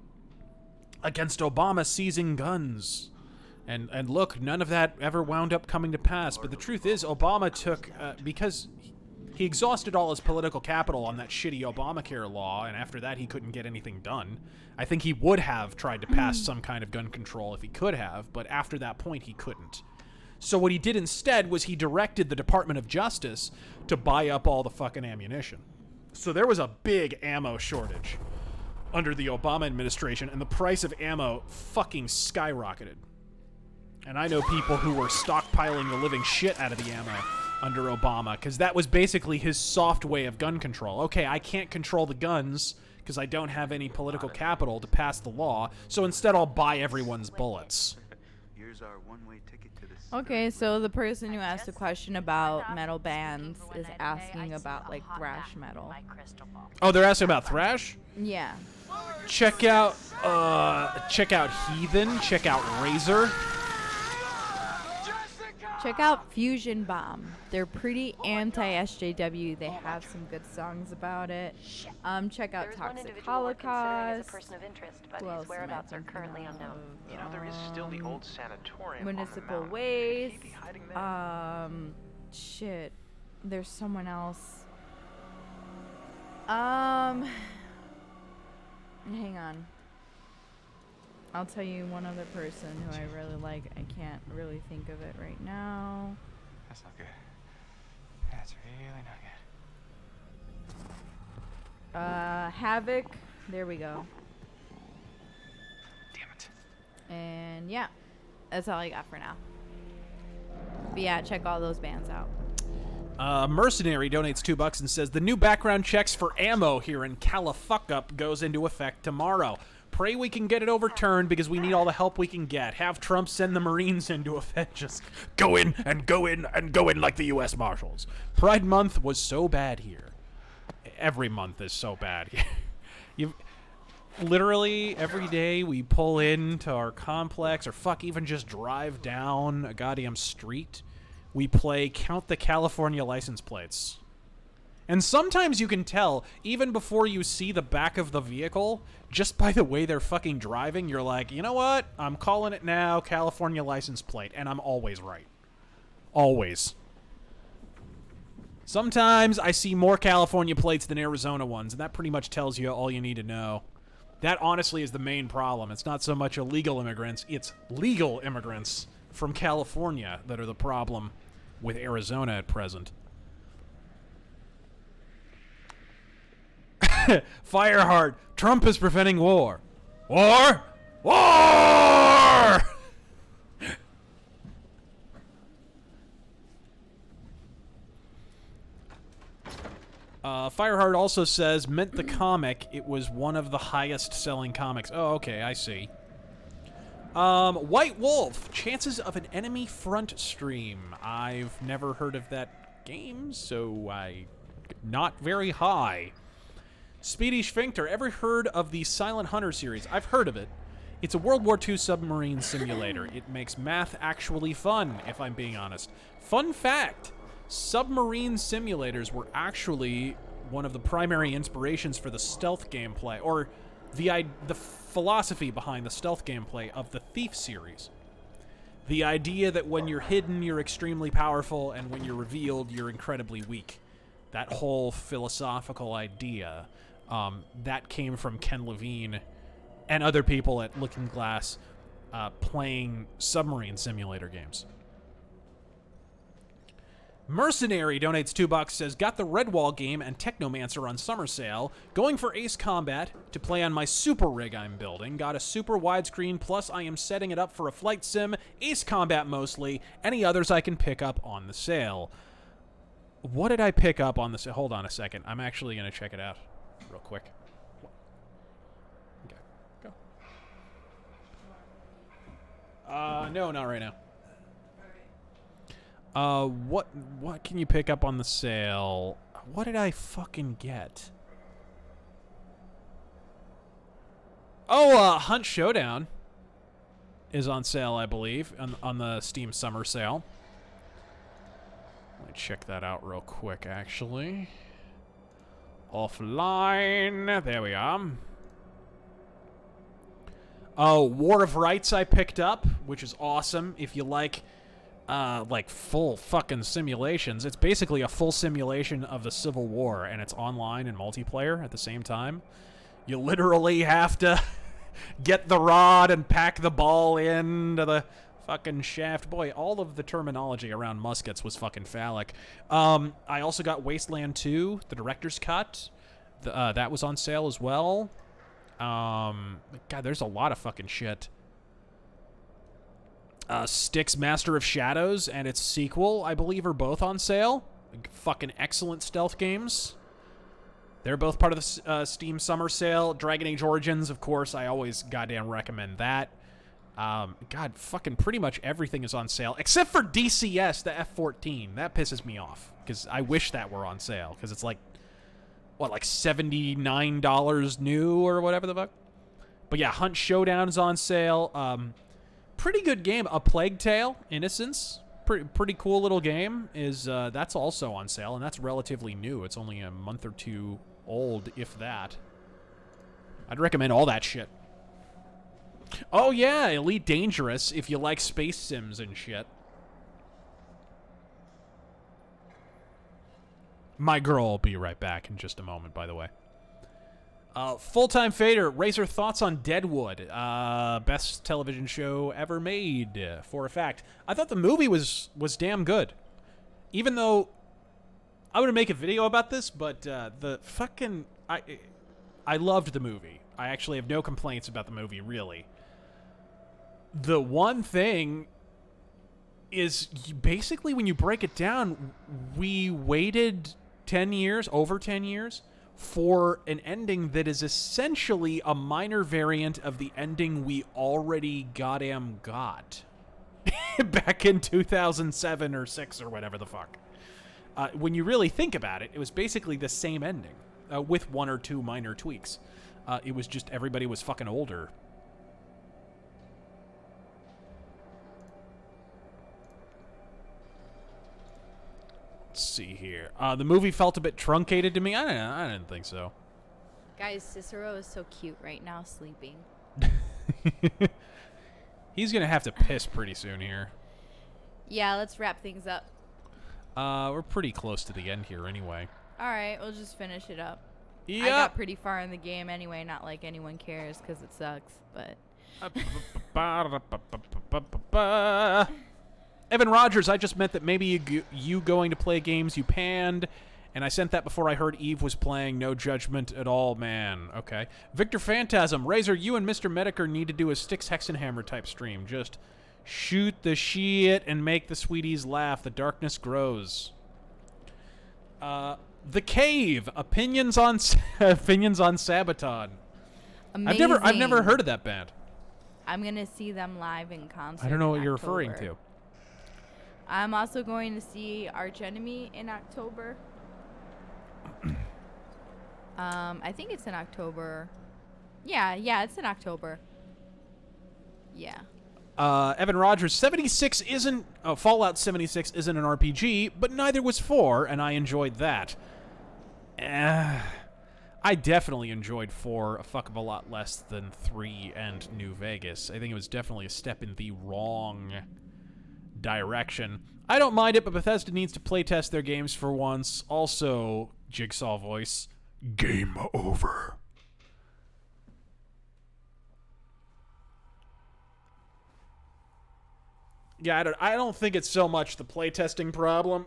against Obama seizing guns. And look, none of that ever wound up coming to pass. But the truth is, Obama took, because he exhausted all his political capital on that shitty Obamacare law, and after that he couldn't get anything done. I think he would have tried to pass some kind of gun control if he could have, but after that point he couldn't. So what he did instead was he directed the Department of Justice to buy up all the fucking ammunition. So there was a big ammo shortage under the Obama administration, and the price of ammo fucking skyrocketed. And I know people who were stockpiling the living shit out of the ammo under Obama, because that was basically his soft way of gun control. Okay, I can't control the guns because I don't have any political capital to pass the law, so instead I'll buy everyone's bullets. Here's our one-way ticket to the Okay, so the person who asked the question about metal bands is asking about, like, thrash metal. Oh, they're asking about thrash? Yeah. Check out Heathen, check out Razor. Check out Fusion Bomb. They're pretty anti-SJW. They have some good songs about it. Check out Toxic Holocaust. Who else? Whereabouts are currently unknown. You know, there is still the old sanatorium. Municipal Waste. Shit. There's someone else. Hang on. I'll tell you one other person who I really like. I can't really think of it right now. That's not good. That's really not good. Havoc. There we go. Damn it. And yeah, that's all I got for now. But yeah, check all those bands out. Mercenary donates $2 and says, the new background checks for ammo here in Califuckup goes into effect tomorrow. Pray we can get it overturned because we need all the help we can get. Have Trump send the Marines into effect. Just go in and go in and go in like the U.S. Marshals. Pride Month was so bad here. Every month is so bad here. Literally every day we pull into our complex or even just drive down a goddamn street. We play Count the California License Plates. And sometimes you can tell, even before you see the back of the vehicle, just by the way they're fucking driving, you're like, you know what? I'm calling it now, California license plate. And I'm always right. Always. Sometimes I see more California plates than Arizona ones, and that pretty much tells you all you need to know. That honestly is the main problem. It's not so much illegal immigrants, it's legal immigrants from California that are the problem with Arizona at present. Fireheart, Trump is preventing war. War? War! Fireheart also says, meant the comic, it was one of the highest selling comics. Oh, okay, I see. White Wolf, chances of an enemy front stream. I've never heard of that game, so not very high. Speedy Sphincter, ever heard of the Silent Hunter series? I've heard of it. It's a World War II submarine simulator. It makes math actually fun, if I'm being honest. Fun fact, submarine simulators were actually one of the primary inspirations for the stealth gameplay, or the philosophy behind the stealth gameplay of the Thief series. The idea that when you're hidden, you're extremely powerful, and when you're revealed, you're incredibly weak. That whole philosophical idea, that came from Ken Levine and other people at Looking Glass playing submarine simulator games. Mercenary donates $2, says, got the Redwall game and Technomancer on summer sale. Going for Ace Combat to play on my super rig I'm building. Got a super widescreen, plus I am setting it up for a flight sim. Ace Combat mostly. Any others I can pick up on the sale. What did I pick up on the sale? Hold on a second. I'm actually going to check it out real quick. Okay, go. No, not right now. What can you pick up on the sale? What did I fucking get? Oh, Hunt Showdown is on sale, I believe, on the Steam Summer Sale. Let me check that out real quick, actually. Offline. There we are. Oh, War of Rights I picked up, which is awesome. If you like full fucking simulations. It's basically a full simulation of the Civil War, and it's online and multiplayer at the same time. You literally have to get the rod and pack the ball into the fucking shaft. Boy, all of the terminology around muskets was fucking phallic. I also got Wasteland 2, the director's cut. That was on sale as well. God, there's a lot of fucking shit. Styx Master of Shadows and its sequel, I believe, are both on sale. Fucking excellent stealth games. They're both part of the Steam Summer Sale. Dragon Age Origins, of course, I always goddamn recommend that. God, fucking pretty much everything is on sale, except for DCS, the F-14. That pisses me off, because I wish that were on sale, because it's like, what, like $79 new or whatever the fuck? But yeah, Hunt Showdown is on sale. Pretty good game. A Plague Tale: Innocence, pretty cool little game. That's also on sale, and that's relatively new. It's only a month or two old, if that. I'd recommend all that shit. Oh yeah, Elite Dangerous if you like space sims and shit. My girl will be right back in just a moment, by the way. Full-Time Fader, Razor, thoughts on Deadwood. Best television show ever made, for a fact. I thought the movie was damn good. Even though I would make a video about this, but the fucking... I loved the movie. I actually have no complaints about the movie, really. The one thing is, basically, when you break it down, we waited 10 years, over 10 years, for an ending that is essentially a minor variant of the ending we already goddamn got back in 2007 or 6 or whatever the fuck. When you really think about it, it was basically the same ending, with one or two minor tweaks. It was just everybody was fucking older. Let's see here. The movie felt a bit truncated to me. I didn't think so. Guys, Cicero is so cute right now, sleeping. He's gonna have to piss pretty soon here. Yeah, let's wrap things up. We're pretty close to the end here anyway. All right, we'll just finish it up. Yep. I got pretty far in the game anyway, not like anyone cares because it sucks, but... Evan Rogers, I just meant that maybe you going to play games you panned, and I sent that before I heard Eve was playing. No judgment at all, man. Okay. Victor Phantasm, Razor, you and Mr. Medicer need to do a Styx Hexenhammer type stream. Just shoot the shit and make the sweeties laugh. The darkness grows. The Cave, opinions on Sabaton. Amazing. I've never heard of that band. I'm going to see them live in concert. I don't know what in you're October. referring to. I'm also going to see Arch Enemy in October. I think it's in October. Yeah, it's in October. Yeah. Evan Rogers, 76 isn't... Fallout 76 isn't an RPG, but neither was 4, and I enjoyed that. I definitely enjoyed 4 a fuck of a lot less than 3 and New Vegas. I think it was definitely a step in the wrong direction. I don't mind it, but Bethesda needs to playtest their games for once. Also, Jigsaw voice, game over. Yeah, I don't think it's so much the playtesting problem.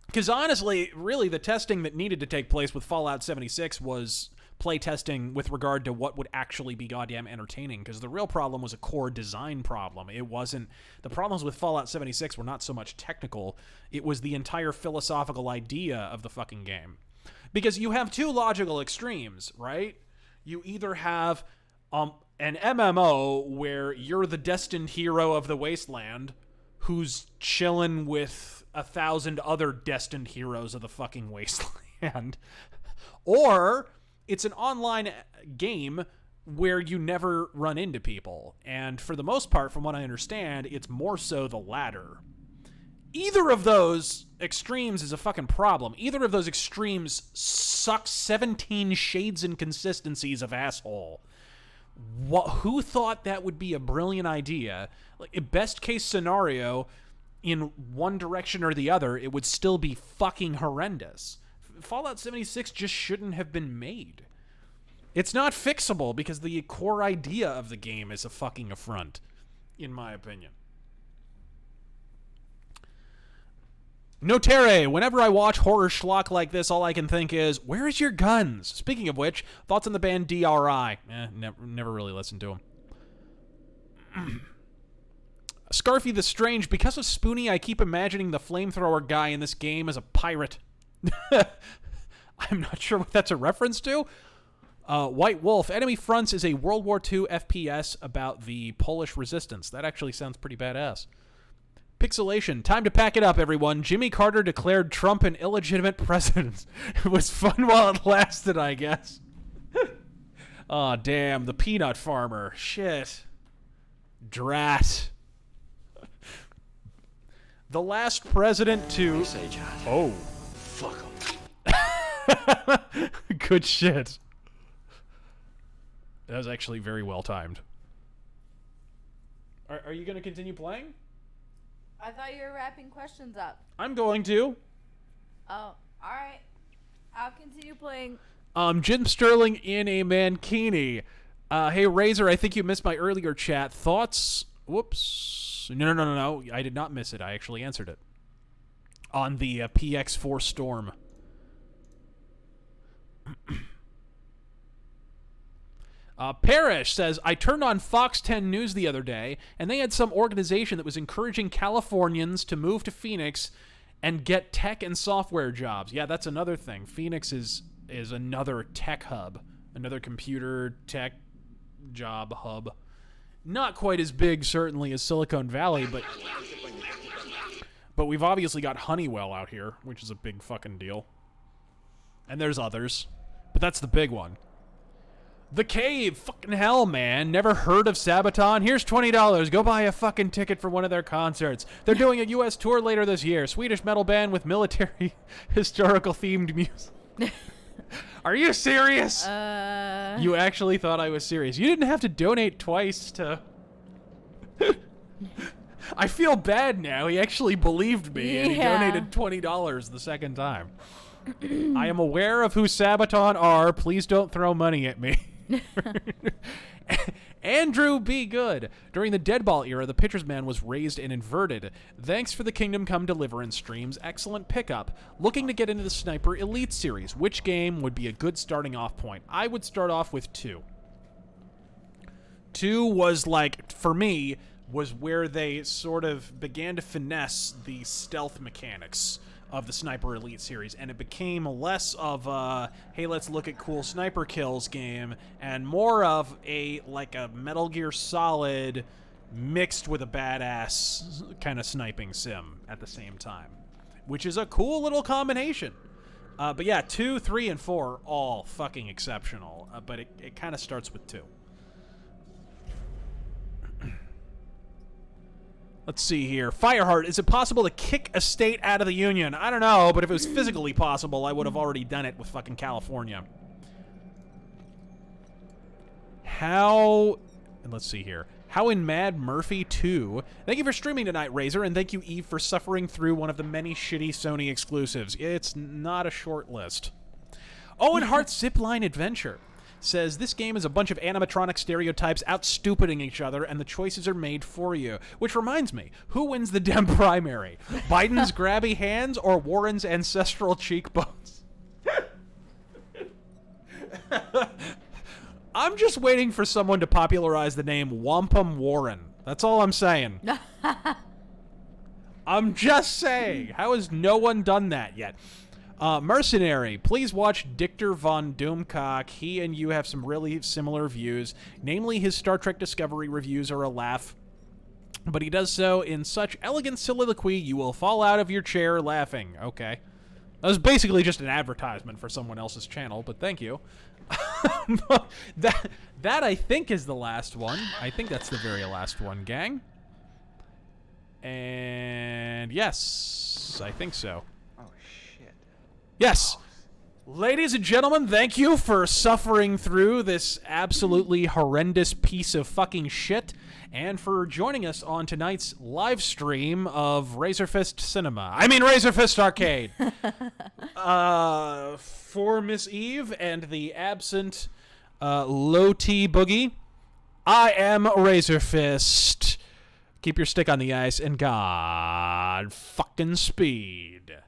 Because honestly, really, the testing that needed to take place with Fallout 76 was playtesting with regard to what would actually be goddamn entertaining. Because the real problem was a core design problem. It wasn't... The problems with Fallout 76 were not so much technical. It was the entire philosophical idea of the fucking game. Because you have two logical extremes, right? You either have an MMO where you're the destined hero of the wasteland who's chilling with 1,000 other destined heroes of the fucking wasteland. Or it's an online game where you never run into people. And for the most part, from what I understand, it's more so the latter. Either of those extremes is a fucking problem. Either of those extremes sucks 17 shades and consistencies of asshole. Who thought that would be a brilliant idea? Like, best case scenario, in one direction or the other, it would still be fucking horrendous. Fallout 76 just shouldn't have been made. It's not fixable because the core idea of the game is a fucking affront, in my opinion. Notere, whenever I watch horror schlock like this, all I can think is, where is your guns? Speaking of which, thoughts on the band DRI? Never really listened to them. Scarfy the Strange, because of Spoonie, I keep imagining the flamethrower guy in this game as a pirate. I'm not sure what that's a reference to. White Wolf, Enemy Fronts is a World War II FPS about the Polish resistance. That actually sounds pretty badass. Pixelation, time to pack it up, everyone. Jimmy Carter declared Trump an illegitimate president. It was fun while it lasted, I guess. Aw, damn, the peanut farmer. Shit. Drat. The last president to... Say, John. Oh. Fuck him. Good shit. That was actually very well timed. Are you going to continue playing? I thought you were wrapping questions up. I'm going to. Oh, alright. I'll continue playing. Jim Sterling in a mankini. Hey, Razor, I think you missed my earlier chat. Thoughts? Whoops. No. I did not miss it. I actually answered it. On the PX4 Storm. Parrish says, I turned on Fox 10 News the other day, and they had some organization that was encouraging Californians to move to Phoenix and get tech and software jobs. Yeah, that's another thing. Phoenix is another tech hub, another computer tech job hub. Not quite as big, certainly, as Silicon Valley, but we've obviously got Honeywell out here, which is a big fucking deal. And there's others, but that's the big one. The Cave, fucking hell, man. Never heard of Sabaton? Here's $20. Go buy a fucking ticket for one of their concerts. They're doing a U.S. tour later this year. Swedish metal band with military historical themed music. Are you serious? You actually thought I was serious. You didn't have to donate twice to... I feel bad now. He actually believed me, and he Yeah. donated $20 the second time. I am aware of who Sabaton are. Please don't throw money at me. Andrew B. Good. During the Deadball era, the Pitcher's Man was raised and inverted. Thanks for the Kingdom Come Deliverance streams. Excellent pickup. Looking to get into the Sniper Elite series. Which game would be a good starting off point? I would start off with 2. 2 was like, for me, was where they sort of began to finesse the stealth mechanics of the Sniper Elite series, and it became less of a, hey, let's look at cool sniper kills game, and more of a Metal Gear Solid mixed with a badass kind of sniping sim at the same time, which is a cool little combination. But yeah, 2, 3, and 4, all fucking exceptional, but it kind of starts with 2. Let's see here. Fireheart, is it possible to kick a state out of the Union? I don't know, but if it was physically possible, I would have already done it with fucking California. Let's see here. How in Mad Murphy 2? Thank you for streaming tonight, Razor, and thank you, Eve, for suffering through one of the many shitty Sony exclusives. It's not a short list. Owen Hart's Zipline Adventure says, this game is a bunch of animatronic stereotypes out-stupiding each other, and the choices are made for you. Which reminds me, who wins the Dem primary? Biden's grabby hands or Warren's ancestral cheekbones? I'm just waiting for someone to popularize the name Wampum Warren. That's all I'm saying. I'm just saying. How has no one done that yet? Mercenary, please watch Dictor von Doomcock. He and you have some really similar views. Namely, his Star Trek Discovery reviews are a laugh, but he does so in such elegant soliloquy you will fall out of your chair laughing. Okay. That was basically just an advertisement for someone else's channel, but thank you. that I think is the last one. I think that's the very last one, gang. And yes, I think so. Yes. Ladies and gentlemen, thank you for suffering through this absolutely horrendous piece of fucking shit, and for joining us on tonight's live stream of RazörFist Cinema. I mean RazörFist Arcade. For Miss Eve and the absent Low T Boogie, I am RazörFist. Keep your stick on the ice and God fucking speed.